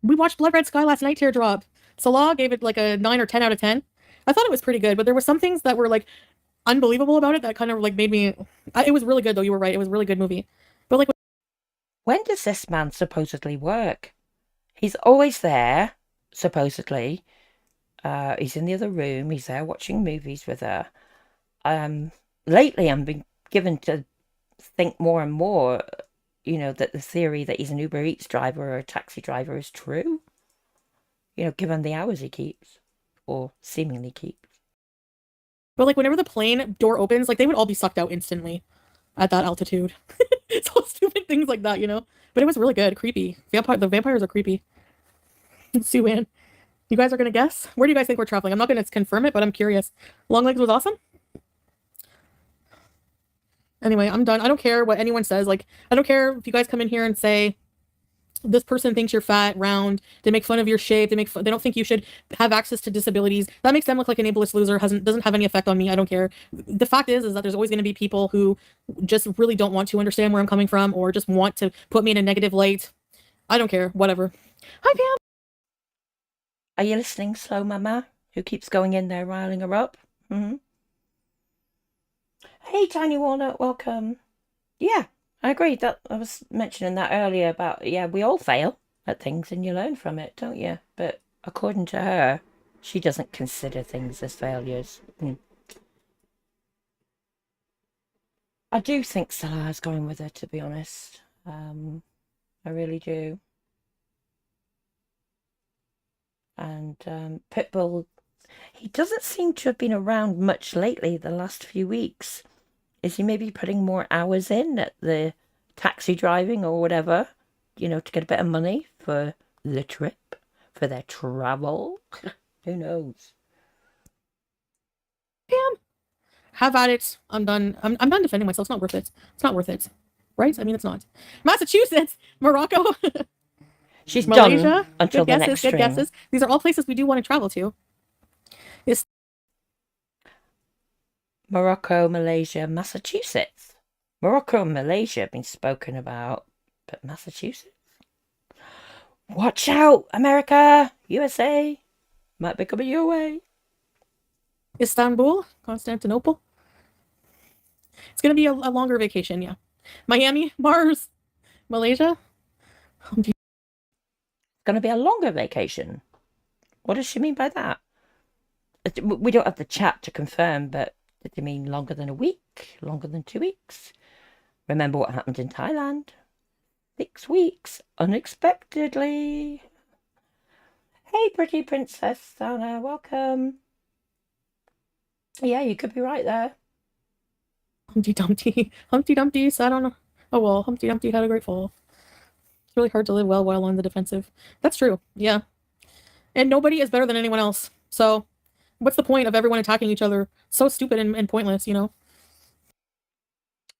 We watched Blood Red Sky last night, teardrop. Salah gave it like a 9 or 10 out of 10. I thought it was pretty good, but there were some things that were like unbelievable about it that kind of like made me... It was really good though, you were right. It was a really good movie. But like... When does this man supposedly work? He's always there, supposedly. He's in the other room. He's there watching movies with her. Lately, I'm being given to think more and more, you know, that the theory that he's an Uber Eats driver or a taxi driver is true. You know, given the hours he keeps, or seemingly keeps. But like whenever the plane door opens, like they would all be sucked out instantly at that altitude. It's all stupid things like that, you know? But it was really good. Creepy. The vampires are creepy. Sue Ann. You guys are going to guess? Where do you guys think we're traveling? I'm not going to confirm it, but I'm curious. Long Legs was awesome? Anyway, I'm done. I don't care what anyone says. Like, I don't care if you guys come in here and say, this person thinks you're fat, round, they make fun of your shape, they don't think you should have access to disabilities. That makes them look like an ableist loser, doesn't have any effect on me. I don't care. The fact is that there's always going to be people who just really don't want to understand where I'm coming from or just want to put me in a negative light. I don't care. Whatever. Hi, Pam. Are you listening, Slow Mama, who keeps going in there riling her up? Mm-hmm. Hey, Tiny Walnut, welcome. Yeah, I agree. That I was mentioning that earlier about, yeah, we all fail at things and you learn from it, don't you? But according to her, she doesn't consider things as failures. I do think Salah's going with her, to be honest. I really do. And Pitbull, he doesn't seem to have been around much lately the last few weeks. Is he maybe putting more hours in at the taxi driving or whatever, you know, to get a bit of money for the trip, for their travel. Who knows? Damn. Have at it. I'm done. I'm done defending myself. It's not worth it. It's not worth it. Right? I mean, it's not. Massachusetts, Morocco, She's Malaysia. done until good the guesses, next good stream. guesses. These are all places we do want to travel to. Morocco, Malaysia, Massachusetts. Morocco and Malaysia have been spoken about, but Massachusetts? Watch out, America, USA. Might be coming your way. Istanbul, Constantinople. It's going to be a longer vacation, yeah. Miami, Mars, Malaysia. It's going to be a longer vacation. What does she mean by that? We don't have the chat to confirm, but did they mean longer than a week? Longer than 2 weeks? Remember what happened in Thailand? 6 weeks, unexpectedly. Hey, pretty Princess Sana, welcome. Yeah, you could be right there. Humpty Dumpty sat on a wall. Humpty Dumpty had a great fall. It's really hard to live well while on the defensive. That's true, yeah. And nobody is better than anyone else. So what's the point of everyone attacking each other? So stupid and pointless, you know?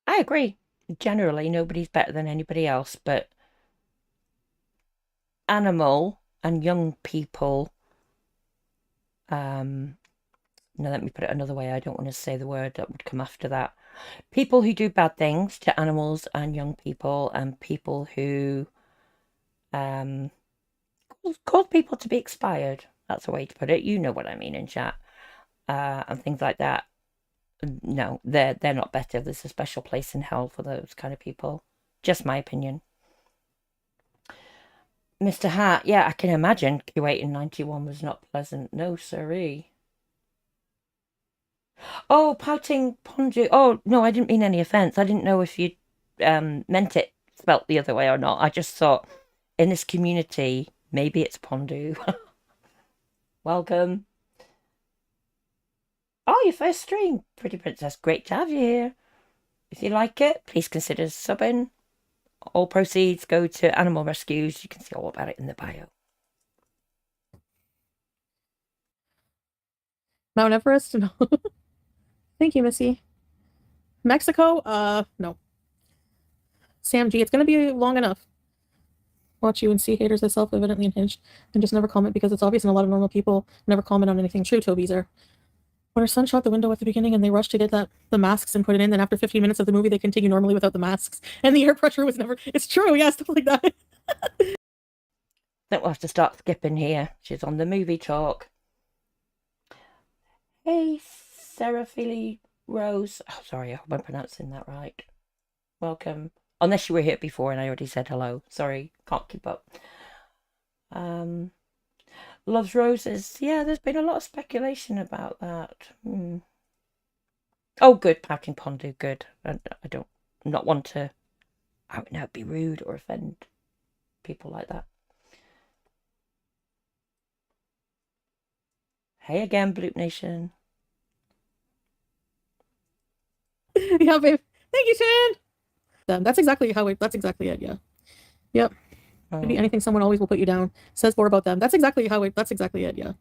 I agree. Generally, nobody's better than anybody else, but animal and young people, no, let me put it another way. I don't want to say the word that would come after that. People who do bad things to animals and young people, and people who cause people to be expired. That's a way to put it. You know what I mean in chat. And things like that. No, they're not better. There's a special place in hell for those kind of people. Just my opinion. Mr. Hart, yeah, I can imagine Q8 in 91 was not pleasant. No, siree. Oh, pouting pondu. Oh, no, I didn't mean any offense. I didn't know if you meant it spelt the other way or not. I just thought in this community, maybe it's pondu. Welcome. Oh, your first stream, Pretty Princess. Great to have you here. If you like it, please consider subbing. All proceeds go to animal rescues. You can see all about it in the bio. Mount Everest? No. Thank you, Missy. Mexico? No. Sam G, it's going to be long enough. Watch you and see haters as self-evidently unhinged and just never comment because it's obvious and a lot of normal people never comment on anything. True, Toby's are. When her son shot the window at the beginning and they rushed to get the masks and put it in, then after 15 minutes of the movie, they continue normally without the masks. And the air pressure was never... It's true, yeah, stuff like that. Think we'll have to start skipping here. She's on the movie talk. Hey, Sarah Philly Rose. Oh, sorry, I hope I'm pronouncing that right. Welcome. Unless you were here before and I already said hello. Sorry, can't keep up. Loves Roses. Yeah, there's been a lot of speculation about that. Oh, good. Pouting Pondu, good. I don't not want to out and out be rude or offend people like that. Hey again, Bloop Nation. Yeah, babe. Thank you, Shan. That's exactly it, yeah. Yep. Maybe anything, someone always will put you down. Says more about them. That's exactly it, yeah.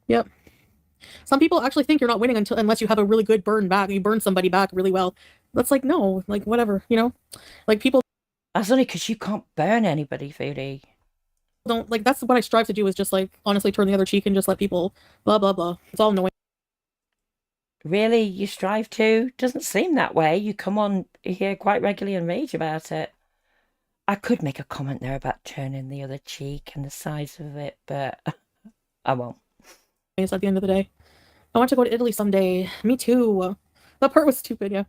Yep. Some people actually think you're not winning unless you have a really good burn back. You burn somebody back really well. That's like, no, like whatever, you know? Like people... That's only because you can't burn anybody, Foodie. Don't, like, that's what I strive to do, is just like, honestly turn the other cheek and just let people blah, blah, blah. It's all annoying. Really? You strive to? Doesn't seem that way. You come on here quite regularly and rage about it. I could make a comment there about turning the other cheek and the size of it, but I won't. It's at the end of the day. I want to go to Italy someday. Me too. That part was stupid, yeah.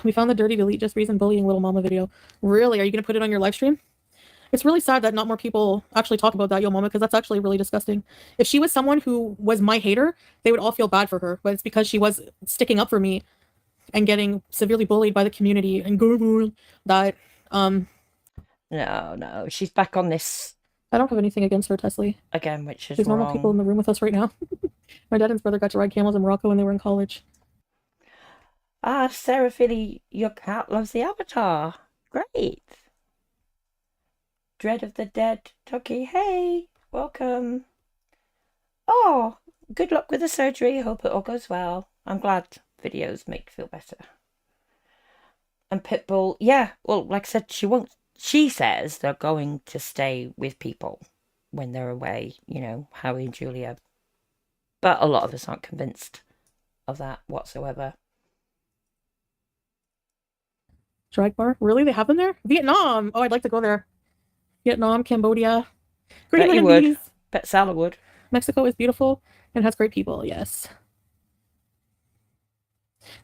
We found the dirty delete just reason bullying little mama video. Really? Are you going to put it on your live stream? It's really sad that not more people actually talk about that yo mama, because that's actually really disgusting. If she was someone who was my hater, they would all feel bad for her, but it's because she was sticking up for me and getting severely bullied by the community and that No, she's back on this. I don't have anything against her, Teslie. Again, which is There's wrong. normal people in the room with us right now. My dad and his brother got to ride camels in Morocco when they were in college. Ah, Sarah Philly, your cat loves the avatar. Great. Dread of the Dead, Tucky, hey, welcome. Oh, good luck with the surgery. Hope it all goes well. I'm glad videos make you feel better. And Pitbull, yeah, well, like I said, she won't. She says they're going to stay with people when they're away, you know, Harry and Julia. But a lot of us aren't convinced of that whatsoever. Drag bar? Really? They have them there? Vietnam! Oh, I'd like to go there. Vietnam, Cambodia, Bet you would. Greenlandies. Bet Salah would. Mexico is beautiful and has great people, yes.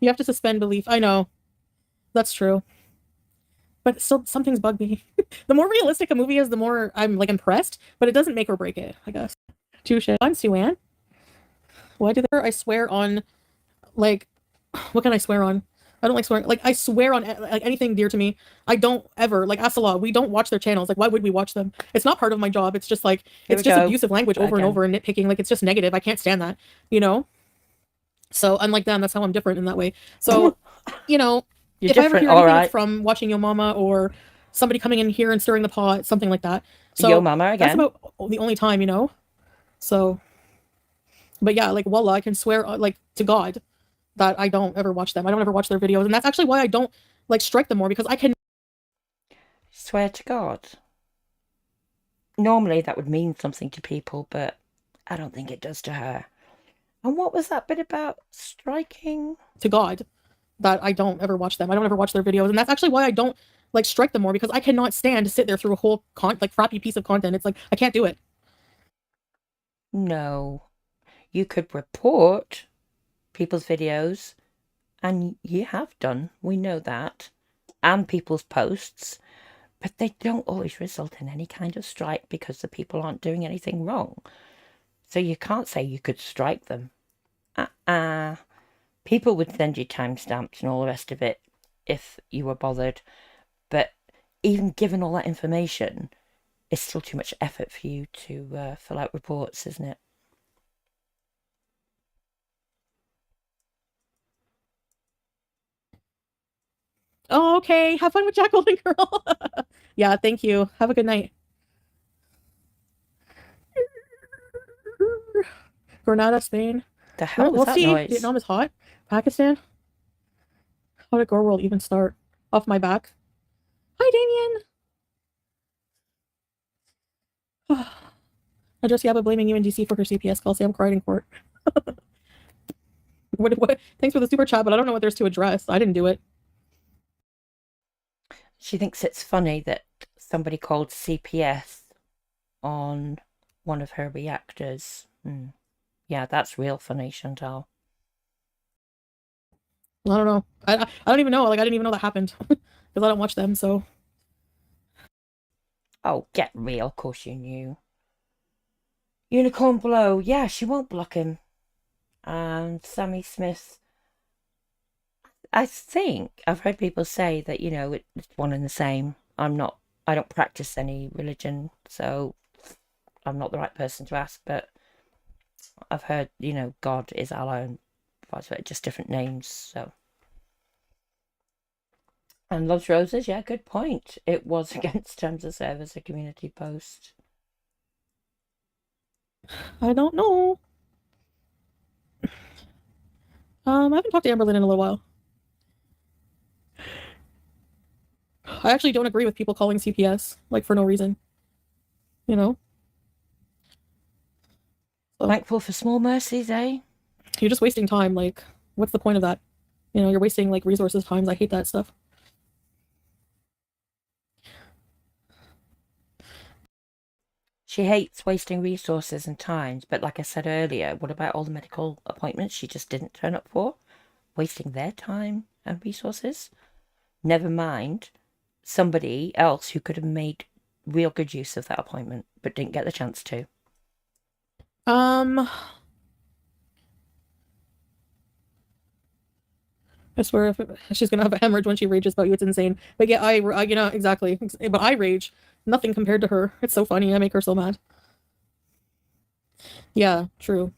You have to suspend belief. I know. That's true. But still, something's bugged me. The more realistic a movie is, the more I'm, like, impressed. But it doesn't make or break it, I guess. Touche. I'm Sue-Ann. Why did I swear on, like, what can I swear on? I don't like swearing. Like, I swear on like anything dear to me. I don't ever, like, Asala, we don't watch their channels. Like, why would we watch them? It's not part of my job. It's just, like, it's just abusive language over and over and nitpicking. Like, it's just negative. I can't stand that, you know? So, unlike them, that's how I'm different in that way. So, you know, You're if I ever different, hear anything alright. from watching Yo Mama or somebody coming in here and stirring the pot, something like that. So, Yo Mama again. that's about the only time, you know? So, but yeah, like, wallah, I can swear, like, to God that I don't ever watch them. I don't ever watch their videos. And that's actually why I don't, like, strike them more, because I can... Swear to God. Normally that would mean something to people, but I don't think it does to her. And what was that bit about striking? To God that I don't ever watch them. I don't ever watch their videos. And that's actually why I don't, like, strike them more, because I cannot stand to sit there through a whole, like, crappy piece of content. It's like, I can't do it. No. You could report people's videos, and you have done. We know that. And people's posts. But they don't always result in any kind of strike because the people aren't doing anything wrong. So you can't say you could strike them. People would send you timestamps and all the rest of it if you were bothered. But even given all that information, it's still too much effort for you to fill out reports, isn't it? Oh, okay. Have fun with Jacqueline, girl. Yeah, thank you. Have a good night. Grenada, Spain. The hell was we'll that see. noise? Vietnam is hot. Pakistan. How did gorlworld even start? Off my back. Hi, Damien. I just Yabba blaming UNDC for her CPS call. Say I'm cried in court. What? Thanks for the super chat, but I don't know what there's to address. I didn't do it. She thinks it's funny that somebody called CPS on one of her reactors. Yeah, that's real funny, Chantal. I don't know. I don't even know. Like, I didn't even know that happened because I don't watch them. So. Oh, get real. Of course you knew. Unicorn Blow. Yeah, she won't block him. And Sammy Smith. I think I've heard people say that, you know, it's one and the same. I don't practice any religion, so I'm not the right person to ask, but I've heard, you know, God is Allah and vice versa, just different names, so. And Loves Roses, yeah, good point. It was against terms of service, a community post. I don't know. I haven't talked to Amberlynn in a little while. I actually don't agree with people calling CPS, like, for no reason. You know? So, thankful for small mercies, eh? You're just wasting time. Like, what's the point of that? You know, you're wasting, like, resources, times. I hate that stuff. She hates wasting resources and times, but like I said earlier, what about all the medical appointments she just didn't turn up for? Wasting their time and resources? Never mind somebody else who could have made real good use of that appointment, but didn't get the chance to. I swear if she's gonna have a hemorrhage when she rages about you, it's insane. But yeah, I you know, exactly. But I rage. Nothing compared to her. It's so funny. I make her so mad. Yeah, true.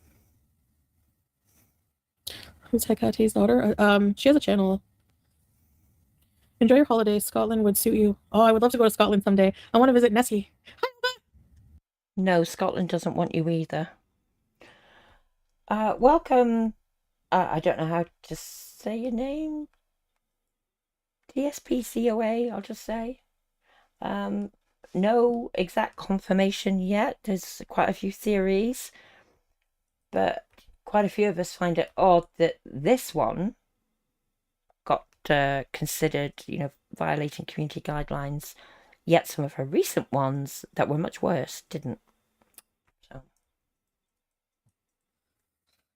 Who's Hekate's daughter? She has a channel. Enjoy your holidays. Scotland would suit you. Oh, I would love to go to Scotland someday. I want to visit Nessie. No, Scotland doesn't want you either. Welcome. I don't know how to say your name. DSPCOA, I'll just say. No exact confirmation yet. There's quite a few theories, but quite a few of us find it odd that this one got considered, violating community guidelines, yet some of her recent ones that were much worse didn't. So.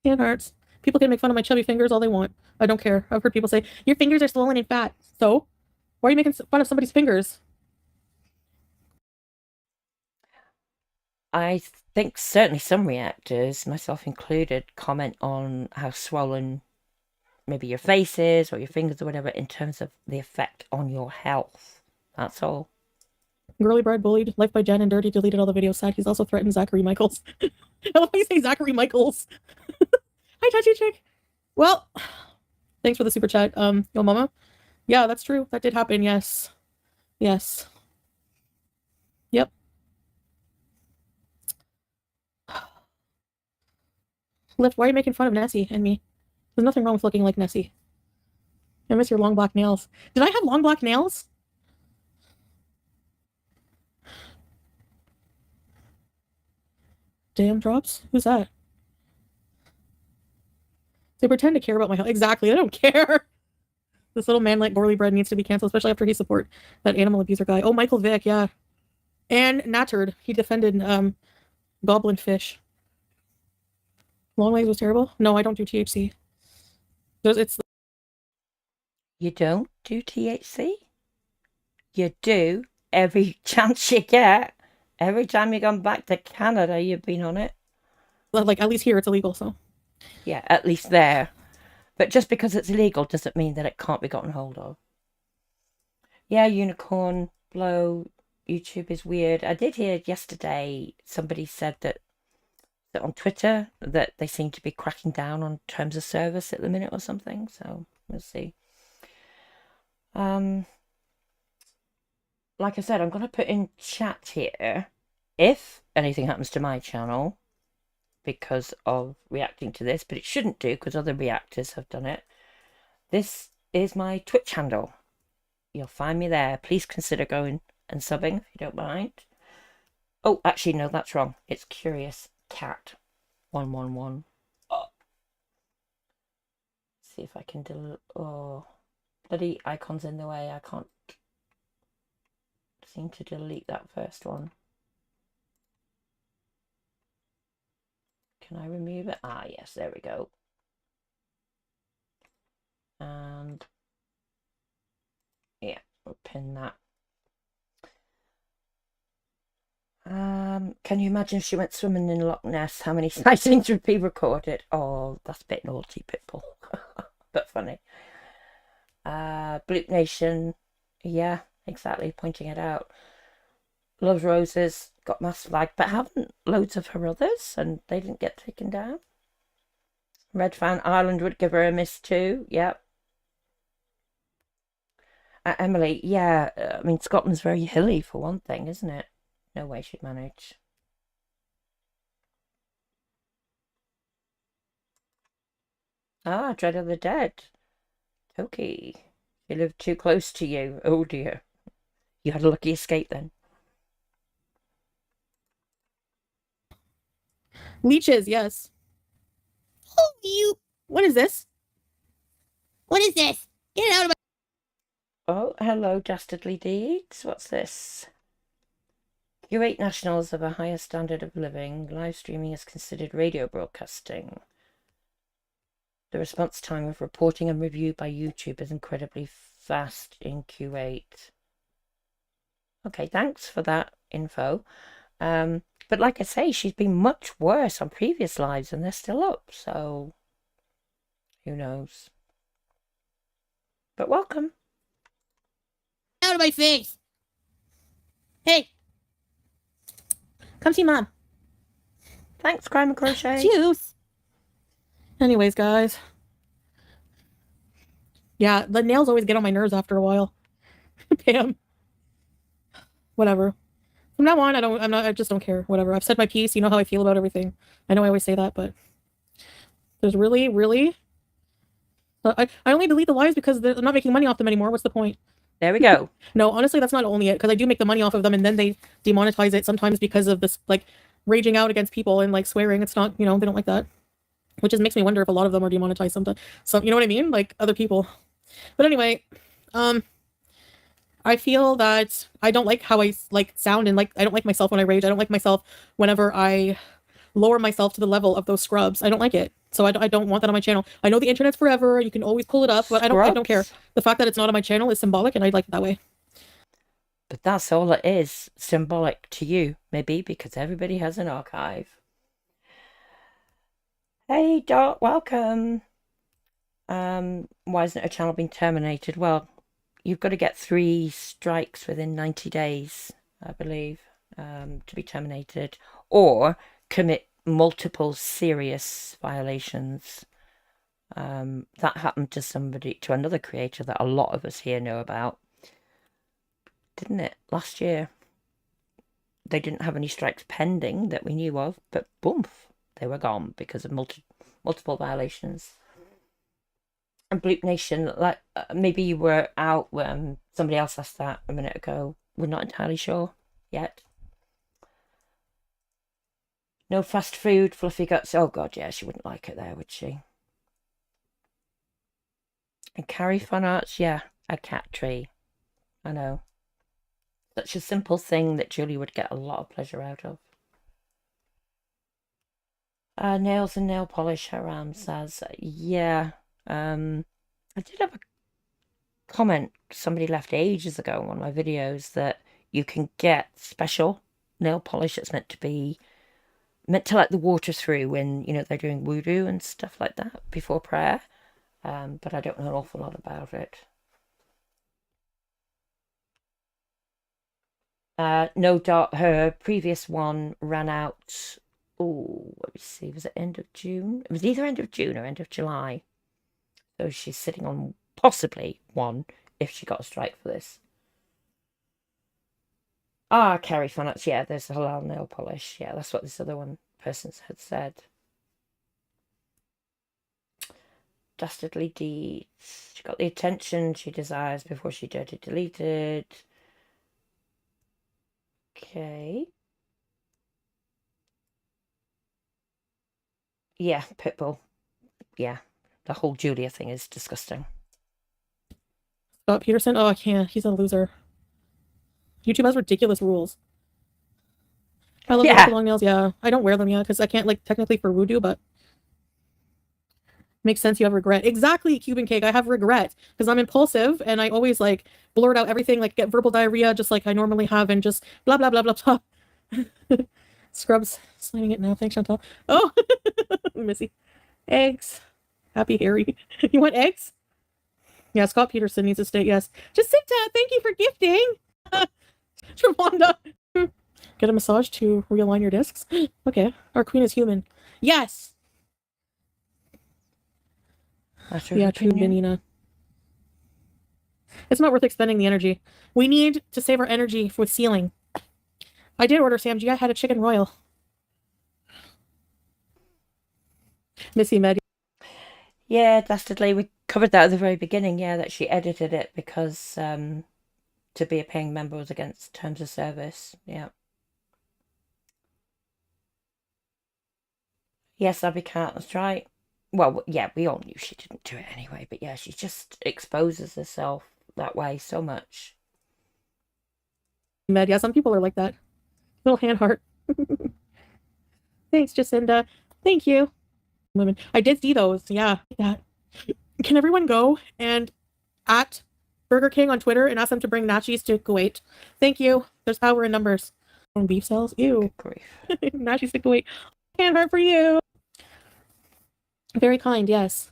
It hurts. People can make fun of my chubby fingers all they want. I don't care. I've heard people say, your fingers are swollen and fat. So? Why are you making fun of somebody's fingers? I think certainly some reactors, myself included, comment on how swollen maybe your face is or your fingers or whatever in terms of the effect on your health. That's all. Girly Bride bullied. Life by Jen and Dirty deleted all the videos. Sad. He's also threatened Zachary Michaels. I love how you say Zachary Michaels. Hi, touchy chick. Well, thanks for the super chat. Yo, mama. Yeah, that's true. That did happen. Yes. Yes. Yep. Lift, why are you making fun of Nessie and me? There's nothing wrong with looking like Nessie. I miss your long black nails. Did I have long black nails? Damn drops? Who's that? They pretend to care about my health. Exactly. They don't care. This little man like Gorly Bread needs to be canceled, especially after he support that animal abuser guy. Oh, Michael Vick, yeah. And Nattered. He defended Goblin Fish. Long legs was terrible? No, I don't do THC. You don't do THC? You do every chance you get. Every time you've gone back to Canada, you've been on it. Well, like, at least here it's illegal, so. Yeah, at least there. But just because it's illegal doesn't mean that it can't be gotten hold of. Yeah, unicorn blow. YouTube is weird. I did hear yesterday somebody said that on Twitter that they seem to be cracking down on terms of service at the minute or something. So we'll see. Like I said, I'm going to put in chat here if anything happens to my channel because of reacting to this, but it shouldn't do because other reactors have done it. This is my Twitch handle. You'll find me there. Please consider going and subbing if you don't mind. Oh, actually, no, that's wrong. It's Curious Cat 111. Oh. See if I can delete. Oh, bloody icon's in the way. I can't seem to delete that first one. Can I remove it? Ah, yes, there we go. And yeah, we'll pin that. Can you imagine if she went swimming in Loch Ness? How many sightings would be recorded? Oh, that's a bit naughty, Pitbull. But funny. Bloop Nation. Yeah, exactly. Pointing it out. Loves Roses. Got mass flag, but haven't loads of her others, and they didn't get taken down. Red Fan Ireland would give her a miss too. Yep. Emily. Yeah, I mean, Scotland's very hilly for one thing, isn't it? No way she'd manage. Ah, Dread of the Dead. Toki. She lived too close to you. Oh dear. You had a lucky escape then. Leeches, yes. Oh, you. What is this? What is this? Get it out of my. Oh, hello, Dastardly Deeds. What's this? Q8 nationals of a higher standard of living. Live streaming is considered radio broadcasting. The response time of reporting and review by YouTube is incredibly fast in Q8. Okay, thanks for that info. But like I say, she's been much worse on previous lives and they're still up, so who knows. But welcome. Out of my face. Hey. Come see Mom. Thanks, Crime and Crochet. Juice. Anyways, guys. Yeah, the nails always get on my nerves after a while. Pam. Whatever. From now on, I just don't care. Whatever. I've said my piece. You know how I feel about everything. I know I always say that, but there's really... I only delete the lives because they're not making money off them anymore. What's the point? There we go. No, honestly, that's not only it, because I do make the money off of them, and then they demonetize it sometimes because of this, like, raging out against people and, like, swearing. It's not, you know, they don't like that. Which just makes me wonder if a lot of them are demonetized sometimes. So, you know what I mean? Like, other people. But anyway, I feel that I don't like how I, like, sound, and, like, I don't like myself when I rage. I don't like myself whenever I lower myself to the level of those scrubs. I don't like it. So I don't want that on my channel. I know the internet's forever. You can always pull it up, but I don't care. The fact that it's not on my channel is symbolic, and I like it that way. But that's all it is. Symbolic to you, maybe, because everybody has an archive. Hey, Dot, welcome. Why isn't a channel being terminated? Well, you've got to get 3 strikes within 90 days, I believe, to be terminated, or commit multiple serious violations. That happened to another creator that a lot of us here know about, didn't it? Last year. They didn't have any strikes pending that we knew of, but boom, they were gone because of multiple violations. And Bloop Nation, like, maybe you were out when somebody else asked that a minute ago. We're not entirely sure yet. No fast food, fluffy guts. Oh god, yeah, she wouldn't like it there, would she? And Carrie fan arts, yeah, a cat tree. I know. Such a simple thing that Julie would get a lot of pleasure out of. Nails and nail polish, Haram says. Yeah. I did have a comment somebody left ages ago in one of my videos that you can get special nail polish that's meant to let the water through when, you know, they're doing voodoo and stuff like that before prayer. But I don't know an awful lot about it. No doubt her previous one ran out. Oh, let me see. Was it end of June? It was either end of June or end of July. So she's sitting on possibly one if she got a strike for this. Ah, Carrie Fanats. Yeah, there's the halal nail polish. Yeah, that's what this other person had said. Dastardly deeds. She got the attention she desires before she dirty deleted. Okay. Yeah, Pitbull. Yeah, the whole Julia thing is disgusting. Scott Peterson? Oh, I can't. He's a loser. YouTube has ridiculous rules. I love the long nails. Yeah, I don't wear them yet because I can't, like, technically for voodoo, but makes sense. You have regret. Exactly, Cuban Cake. I have regret because I'm impulsive and I always, like, blurt out everything, like, get verbal diarrhea just like I normally have, and just blah blah blah blah blah. Scrubs slamming it now. Thanks, Chantal. Oh, Missy. Eggs. Happy Harry. You want eggs? Yeah, Scott Peterson needs to stay. Yes. Jacinta, thank you for gifting. Travonda. Get a massage to realign your discs. Okay. Our queen is human. Yes. Yeah, true, Benina. It's not worth expending the energy. We need to save our energy with sealing. I did order Sam G. I had a chicken royal. Missy Med. Yeah, dastardly. We covered that at the very beginning. Yeah, that she edited it because to be a paying member was against terms of service. Yeah. Yes, Abby Cat. That's right. Well, yeah, we all knew she didn't do it anyway, but yeah, she just exposes herself that way so much. Med, yeah, some people are like that. Little hand heart. Thanks, Jacinda. Thank you. Women. I did see those. Yeah. Yeah. Can everyone go and at Burger King on Twitter and ask them to bring nachos to Kuwait? Thank you. There's power in numbers. Beef cells? Ew. Nachos to Kuwait. Hand heart for you. Very kind, yes.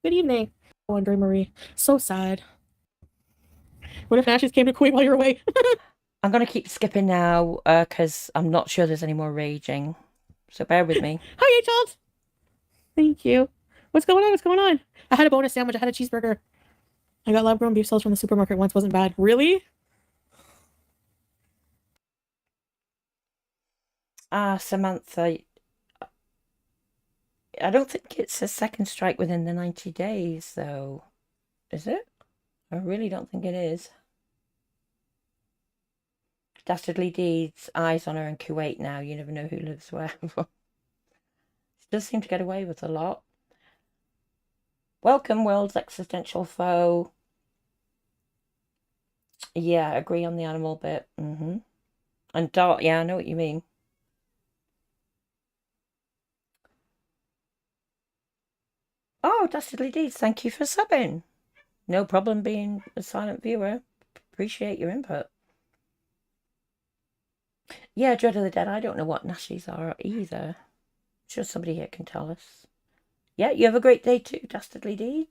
Good evening. Oh, Andre Marie. So sad. What if Nashies came to Kuwait while you're away? I'm going to keep skipping now because I'm not sure there's any more raging. So bear with me. Hi, Child. Thank you. What's going on? What's going on? I had a bonus sandwich. I had a cheeseburger. I got lab-grown beef cells from the supermarket once. Wasn't bad. Really? Samantha, I don't think it's a second strike within the 90 days, though. Is it? I really don't think it is. Dastardly Deeds, eyes on her in Kuwait now. You never know who lives where. She does seem to get away with a lot. Welcome, world's existential foe. Yeah, agree on the animal bit. And Dot, yeah, I know what you mean. Oh, Dastardly Deeds, thank you for subbing. No problem being a silent viewer. Appreciate your input. Yeah, Dread of the Dead, I don't know what nashies are either. I'm sure somebody here can tell us. Yeah, you have a great day too, Dastardly Deeds.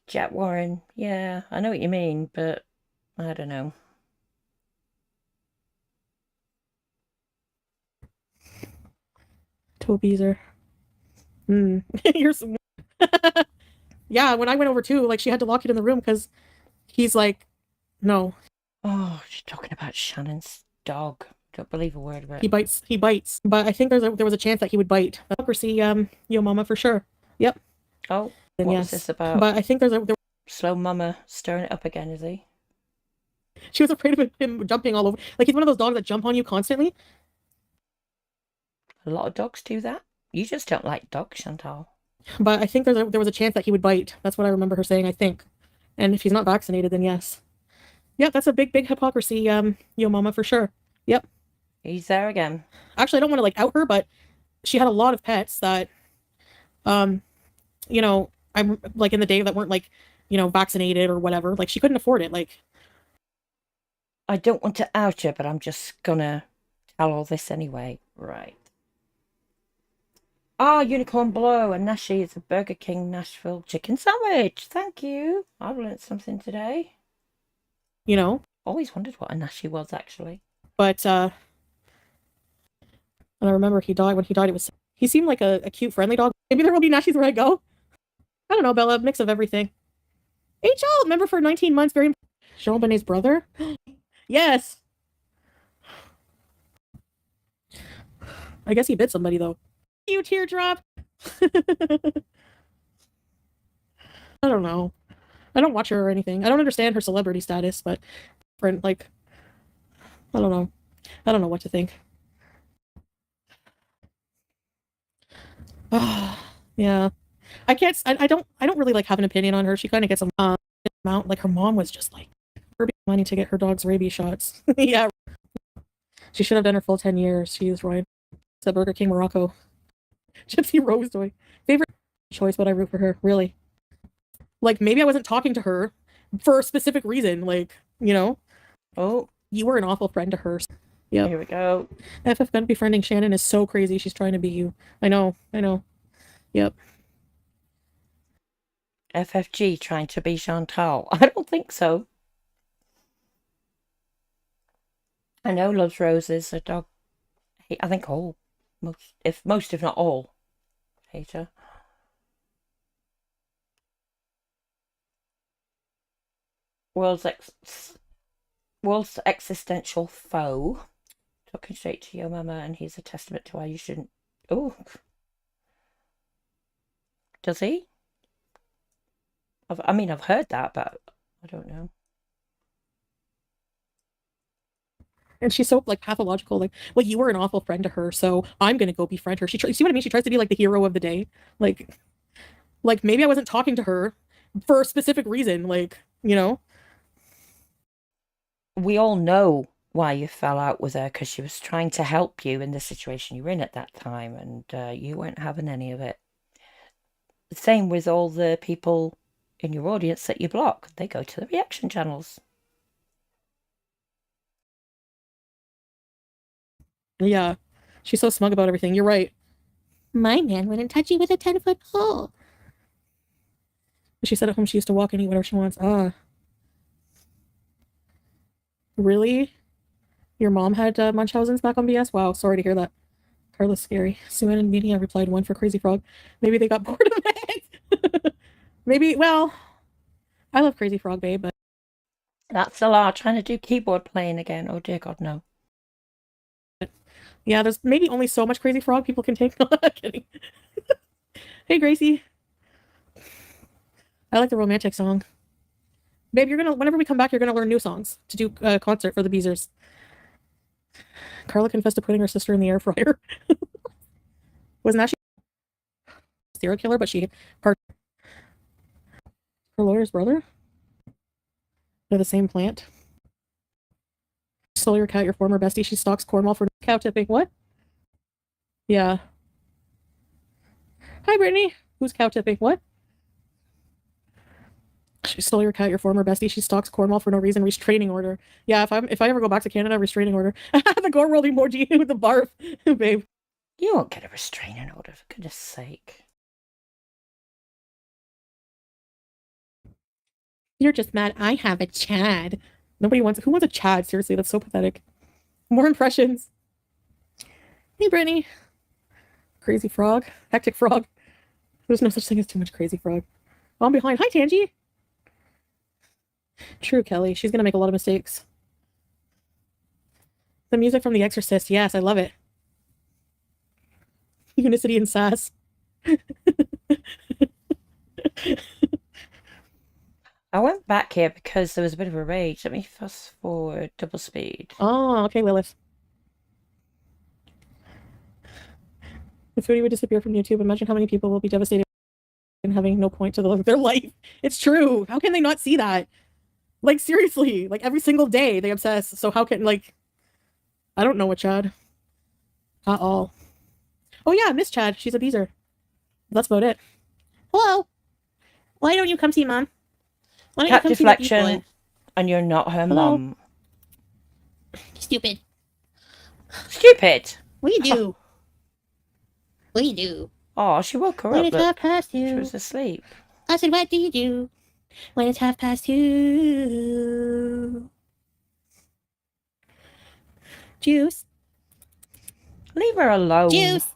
Jack Warren, yeah, I know what you mean, but I don't know. Tobeezer. You're so... Yeah, when I went over too, like, she had to lock it in the room because he's like, no. Oh, she's talking about Shannon's dog. Don't believe a word of it. He bites. But I think there was a chance that he would bite. Hypocrisy, yo mama for sure. Yep. Oh, what was this about? But I think there Slow mama stirring it up again, is he? She was afraid of him jumping all over. Like, he's one of those dogs that jump on you constantly. A lot of dogs do that. You just don't like dogs, Chantal. But I think there was a chance that he would bite. That's what I remember her saying, I think. And if he's not vaccinated, then yes. Yep, that's a big hypocrisy, yo mama for sure. Yep. He's there again. Actually, I don't want to, like, out her, but she had a lot of pets that, you know, I'm, like, in the day that weren't, like, you know, vaccinated or whatever. Like, she couldn't afford it. Like, I don't want to out her, but I'm just gonna tell all this anyway. Right. Unicorn Blow and Nashi is a Burger King Nashville chicken sandwich. Thank you. I've learned something today. You know. Always wondered what a Nashi was, actually. But, and I remember when he died, he seemed like a cute, friendly dog. Maybe there will be Nashis where I go. I don't know, Bella, mix of everything. HL, member for 19 months, very Jean Benet's brother? Yes. I guess he bit somebody, though. You teardrop. I don't know. I don't watch her or anything. I don't understand her celebrity status, but like, I don't know. I don't know what to think. Yeah. I don't really like have an opinion on her. She kind of gets a amount. Like, her mom was just like money to get her dog's rabies shots. Yeah. She should have done her full 10 years. She is right. It's a Burger King Morocco. Gypsy Rose toy. Favorite choice, but I root for her. Really. Like, maybe I wasn't talking to her for a specific reason. Like, you know. Oh, you were an awful friend to her. Yeah. Here we go. FF Gun befriending Shannon is so crazy. She's trying to beat you. I know. Yep. FFG trying to be Chantal. I don't think so. I know loves roses. A dog. I think all. Most, if not all. Hater. World's existential foe. Talking straight to your mama, and he's a testament to why you shouldn't. Oh. Does he? I've heard that, but I don't know. And she's so, like, pathological. Like, well, you were an awful friend to her, so I'm gonna go befriend her. You see what I mean? She tries to be like the hero of the day. Like maybe I wasn't talking to her for a specific reason. Like, you know. We all know why you fell out with her, because she was trying to help you in the situation you were in at that time, and you weren't having any of it. The same with all the people in your audience that you block. They go to the reaction channels. Yeah. She's so smug about everything. You're right. My man wouldn't touch you with a 10-foot pole. She said at home she used to walk and eat whatever she wants. Really? Your mom had Munchausen's back on BS? Wow, sorry to hear that. Carla's scary. Suman and Media replied 1 for Crazy Frog. Maybe they got bored of it. Maybe, well, I love Crazy Frog, babe, but... That's a lot. Trying to do keyboard playing again. Oh, dear God, no. Yeah, there's maybe only so much Crazy Frog people can take. Kidding. Hey, Gracie. I like the romantic song. Babe, you're gonna, whenever we come back, you're gonna learn new songs to do a concert for the Beezers. Carla confessed to putting her sister in the air fryer. Wasn't that she? Serial killer, but she part her lawyer's brother? They're the same plant. Stole your cat, your former bestie. She stalks Cornwall for cow tipping. What? Yeah. Hi, Brittany. Who's cow tipping? What? She stole your cat, your former bestie. She stalks Cornwall for no reason. Restraining order. Yeah, if I ever go back to Canada, restraining order. The gorlworld emoji with the barf, babe. You won't get a restraining order, for goodness sake. You're just mad I have a Chad. Nobody wants... Who wants a Chad? Seriously, that's so pathetic. More impressions. Hey, Brittany. Crazy Frog. Hectic Frog. There's no such thing as too much Crazy Frog. Oh, I'm behind. Hi, Tangy. True, Kelly. She's going to make a lot of mistakes. The music from The Exorcist. Yes, I love it. Unicity and sass. I went back here because there was a bit of a rage. Let me fast forward double speed. Oh, okay, Lilith. If Foodie would disappear from YouTube, imagine how many people will be devastated and having no point to their life. It's true. How can they not see that? Like, seriously. Like, every single day they obsess. So how can, like... I don't know what Chad. At all. Oh, yeah, Miss Chad. She's a Beezer. That's about it. Hello. Why don't you come see Mom? Why don't Cat you come deflection, see the and you're not her Hello? mum. Stupid. Stupid! What do you do? What do you do? Oh, she woke her When up. it's 2:30. She was asleep. I said, what do you do? When it's 2:30. Juice. Leave her alone. Juice.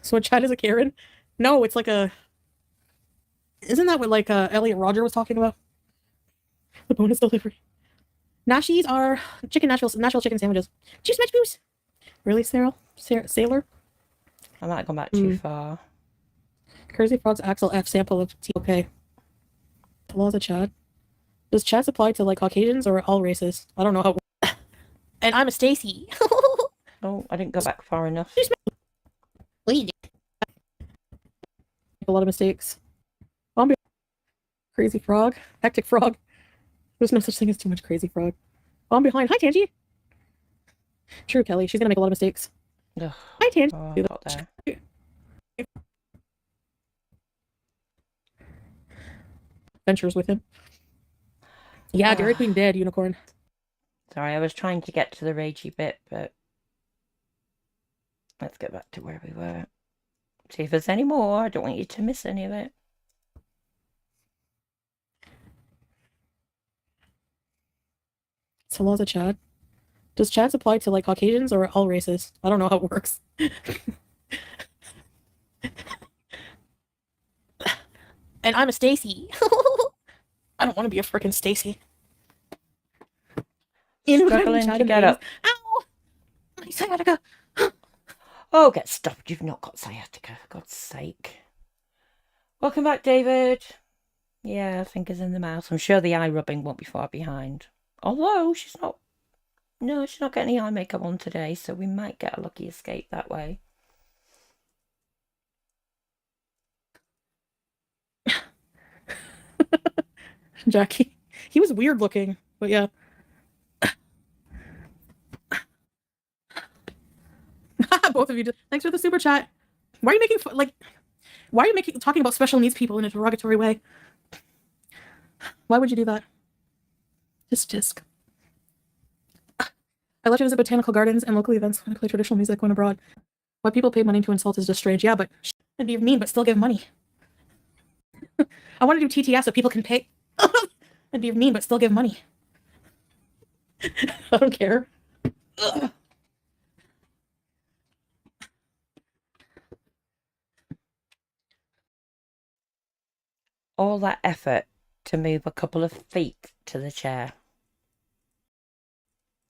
So a Chad is a Karen? No, it's like a... Isn't that what, like, Elliot Roger was talking about? The bonus delivery. Nashies are chicken Nashville chicken sandwiches. Juice match boost. Really, Sailor? I might have gone back too far. Crazy Frog's Axel F sample of TOK. The laws of Chad. Does Chad apply to, like, Caucasians or all races? I don't know how... And I'm a Stacy. Oh, I didn't go back far enough. What do you do? A lot of mistakes. Crazy Frog. Hectic Frog. There's no such thing as too much Crazy Frog. Oh, I'm behind. Hi, Tangy. True, Kelly. She's gonna make a lot of mistakes. Ugh. Hi, Tangy. Oh, I got there. Ventures with him. Yeah, Dairy Queen dead, Unicorn. Sorry, I was trying to get to the ragey bit, but... Let's get back to where we were. See if there's any more. I don't want you to miss any of it. So laws of Chad. Does Chad apply to, like, Caucasians or all races? I don't know how it works. And I'm a Stacy. I don't want to be a frickin' Stacy. Struggling to get up. Ow! My sciatica. Oh, get stopped. You've not got sciatica, for God's sake. Welcome back, David. Yeah, fingers in the mouth. I'm sure the eye rubbing won't be far behind. Although, she's not... No, she's not getting any eye makeup on today, so we might get a lucky escape that way. Jackie. He was weird looking, but yeah. Both of you. Thanks for the super chat. Why are you making talking about special needs people in a derogatory way? Why would you do that? Tisk. I love to visit botanical gardens and local events when I play traditional music when abroad. Why people pay money to insult is just strange. Yeah, but and be mean, but still give money. I want to do TTS so people can pay and be mean, but still give money. I don't care. Ugh. all that effort to move a couple of feet to the chair.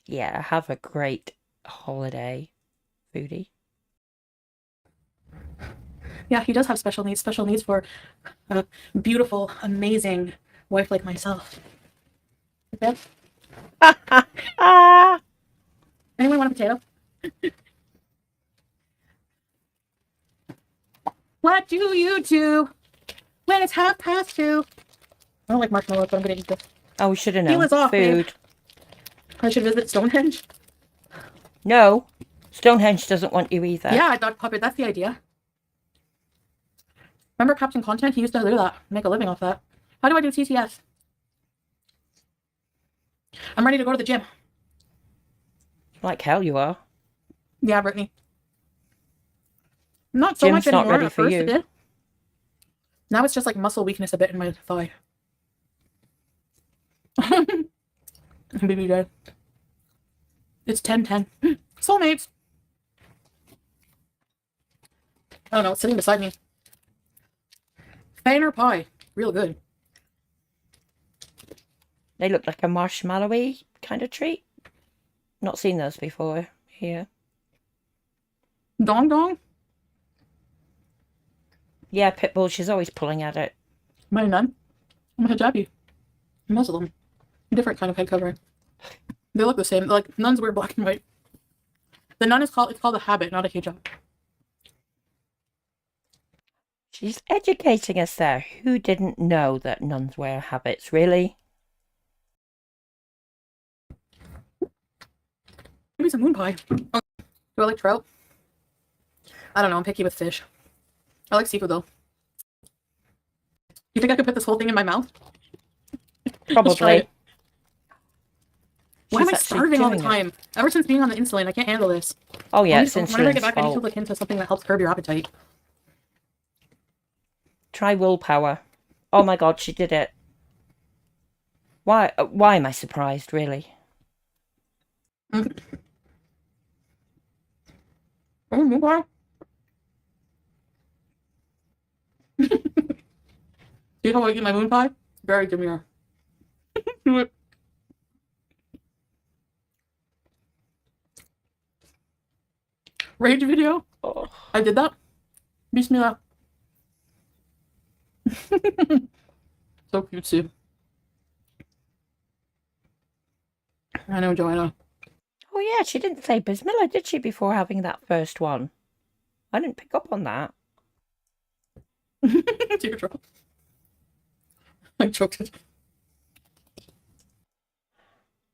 Yeah, have a great holiday, Foodie. Yeah, he does have special needs. Special needs for a beautiful, amazing wife like myself. Okay? Anyone want a potato? What do you do when it's 2:30? I don't like marshmallows, but I'm gonna eat this. Oh, we should have known. He was off, Food. babe. I should visit Stonehenge. No, Stonehenge doesn't want you either. Yeah, I thought puppet. That's the idea. Remember Captain Content? He used to do that. Make a living off that. How do I do TTS? I'm ready to go to the gym. Like hell you are. Yeah, Brittany. Not so Gym's much not anymore. ready At for first you. it did. Now it's just like muscle weakness a bit in my thigh. Baby dead. It's 10:10. Soulmates. I don't know. It's sitting beside me. Feiner pie. Real good. They look like a marshmallowy kind of treat. Not seen those before here. Dong dong. Yeah, Pitbull, she's always pulling at it. Am I a nun? I'm a hijabi. Muslim. Different kind of head covering. They look the same. Like nuns wear black and white. The nun is called, it's called a habit, not a hijab. She's educating us there. Who didn't know that nuns wear habits, really? Give me some moon pie. Oh, do I like trout? I don't know. I'm picky with fish. I like seafood, though. You think I could put this whole thing in my mouth? Let's try Probably. it. Why am I She's actually starving all the doing it. time? Ever since being on the insulin, I can't handle this. Oh yeah, Whenever it's I get insulin's back, I need to fault. look into something that helps curb your appetite. Try willpower. Oh my god, she did it. Why am I surprised, really? Oh, moon pie? See how I get my moon pie? Very demure. Do it. Rage video? Oh. I did that. Bismillah. So cute, too. I know, Joanna. Oh yeah, she didn't say Bismillah, did she, before having that first one? I didn't pick up on that. Teardrop. I choked it.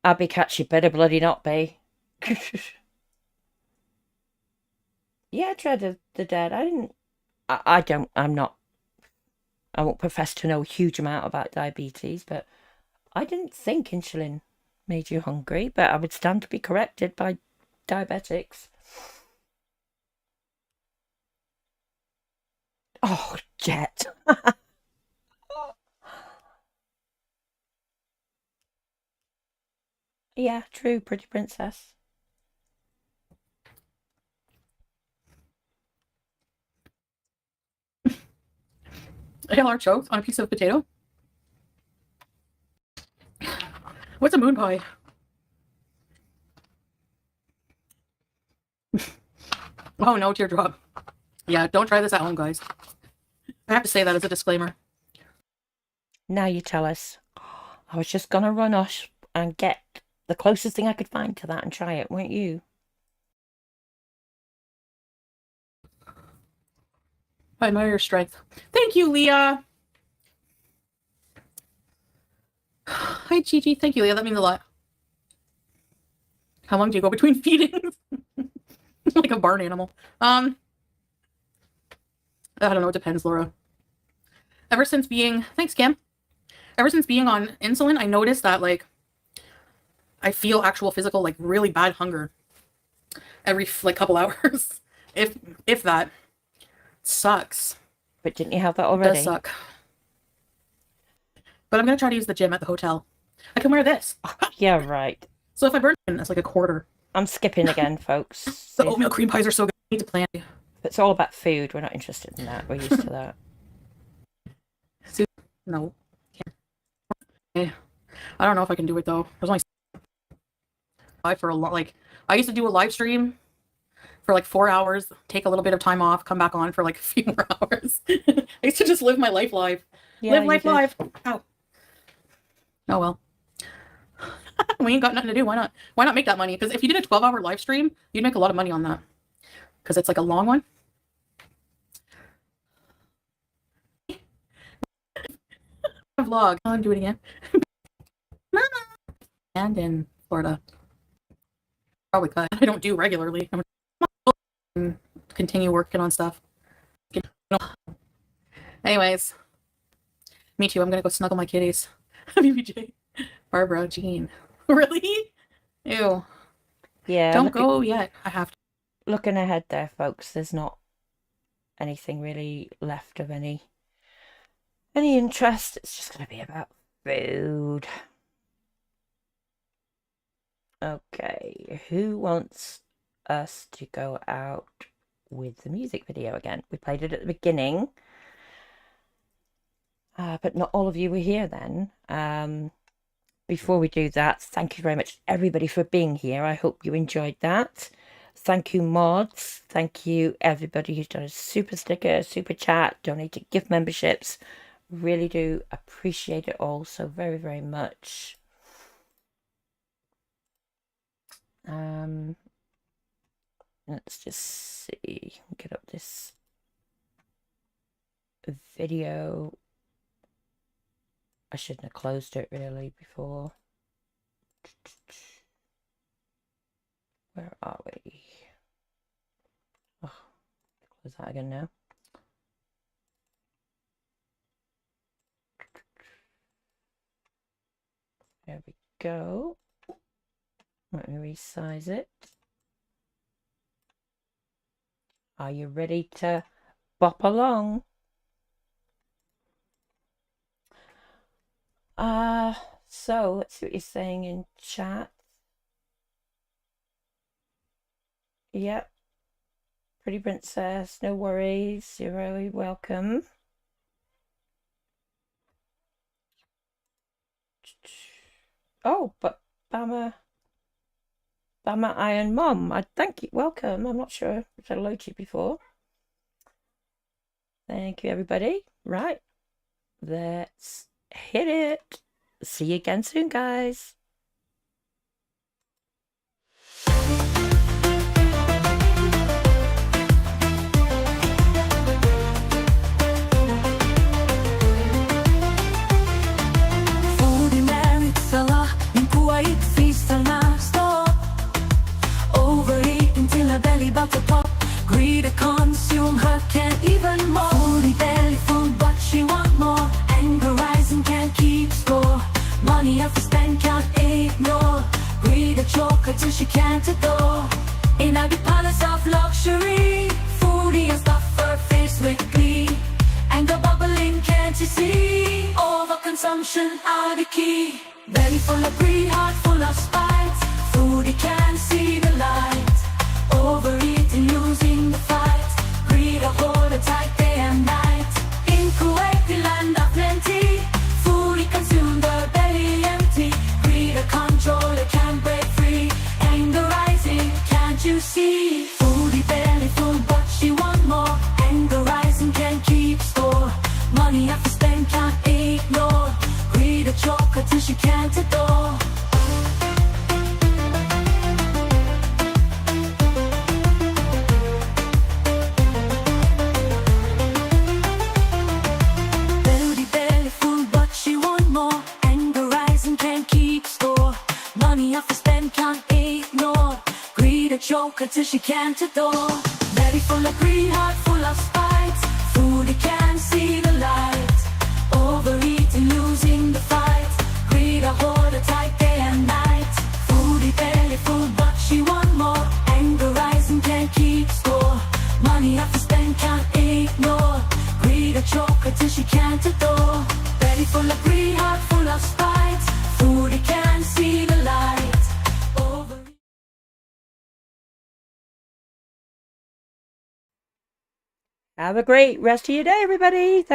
Abby Cat, she better bloody not be. Yeah, Dread of the Dead. I won't profess to know a huge amount about diabetes, but I didn't think insulin made you hungry, but I would stand to be corrected by diabetics. Oh, Jet. Yeah, true, pretty princess. ALR choked on a piece of potato. What's a moon pie? Oh no, teardrop. Yeah, don't try this at home, guys. I have to say that as a disclaimer. Now you tell us. I was just gonna run off and get the closest thing I could find to that and try it, weren't you? I admire your strength. Thank you, Leah. Hi, Gigi. Thank you, Leah. That means a lot. How long do you go between feedings? Like a barn animal. I don't know. It depends, Laura. Ever since being... Thanks, Kim. Ever since being on insulin, I noticed that, like, I feel actual physical, like, really bad hunger every, like, couple hours. If that. Sucks. But didn't you have that already? Does suck. But I'm gonna try to use the gym at the hotel. I can wear this. Yeah, right. So if I burn it, it's like a quarter. I'm skipping again, folks. The oatmeal cream pies are so good. I need to plan. It's all about food. We're not interested in that. We're used to that. No. Okay. I don't know if I can do it though. There's only live for a lot. Like, I used to do a live stream for like 4 hours, take a little bit of time off, come back on for like a few more hours. I used to just live my life live. Yeah, Live life live. Ow. Oh well. We ain't got nothing to do. Why not? Why not make that money? Because if you did a 12-hour live stream, you'd make a lot of money on that. Because it's like a long one. Vlog. I'll do it again. And in Florida. Probably cut. I don't do regularly. I'm continue working on stuff. Anyways. Me too. I'm gonna go snuggle my kitties. BBJ. Barbara, Jean. Really? Ew. Yeah. Don't go yet. I have to. Looking ahead there, folks, there's not anything really left of any interest. It's just going to be about food. Okay, who wants us to go out with the music video again? We played it at the beginning, but not all of you were here then. Before we do that, thank you very much everybody for being here. I hope you enjoyed that. Thank you, mods. Thank you, everybody who's done a super sticker, super chat, donated gift memberships. Really do appreciate it all so very, very much. Let's just see. Get up this video. I shouldn't have closed it really before. Where are we? Oh, close that again now. There we go. Let me resize it. Are you ready to bop along? So let's see what you're saying in chat. Yep. Pretty princess, no worries. You're very welcome. Oh, but Bama Iron Mom, I thank you. Welcome. I'm not sure if I hello to you before. Thank you, everybody. Right. Let's hit it. See you again soon, guys. Foodie married fella in Kuwait feast on non-stop. Overeating till her belly about to pop. Greed to consume her, can't even more. Foodie belly full, but she want more. Anger rising, can't keep score. Money after spend, can't ignore. Greed a choker till she can't adore. In a big palace of luxury, foodie and stuff her face with glee. Anger bubbling, can't you see? Overconsumption are the key. Belly full of greed, heart full of spite. Foodie can't see the light. Overeating, losing the fight. Greed a hold her tight day and night. In Kuwait, the land of plenty, foodie consumed her belly empty. Greed a controller, can't break free. Anger rising, can't you see? Foodie belly full, but she want more. Anger rising, can't keep score. Money after spend, can't ignore. Greed a choker till she can't adore. Belly belly full, but she want more. Anger rising, can't keep score. Money after spend, can't ignore. Greed a choker till she can't adore. Belly full of greed, heart full of spite. Foodie can't see the light. Overeating, losing the fight. Greed a hold her tight day and night. Foodie belly full, but she want more. Anger rising, can't keep score. Money after spend, can't ignore. Greed a choker till she can't adore. Belly full of greed, heart full of spite. Foodie can't see the light. Have a great rest of your day, everybody.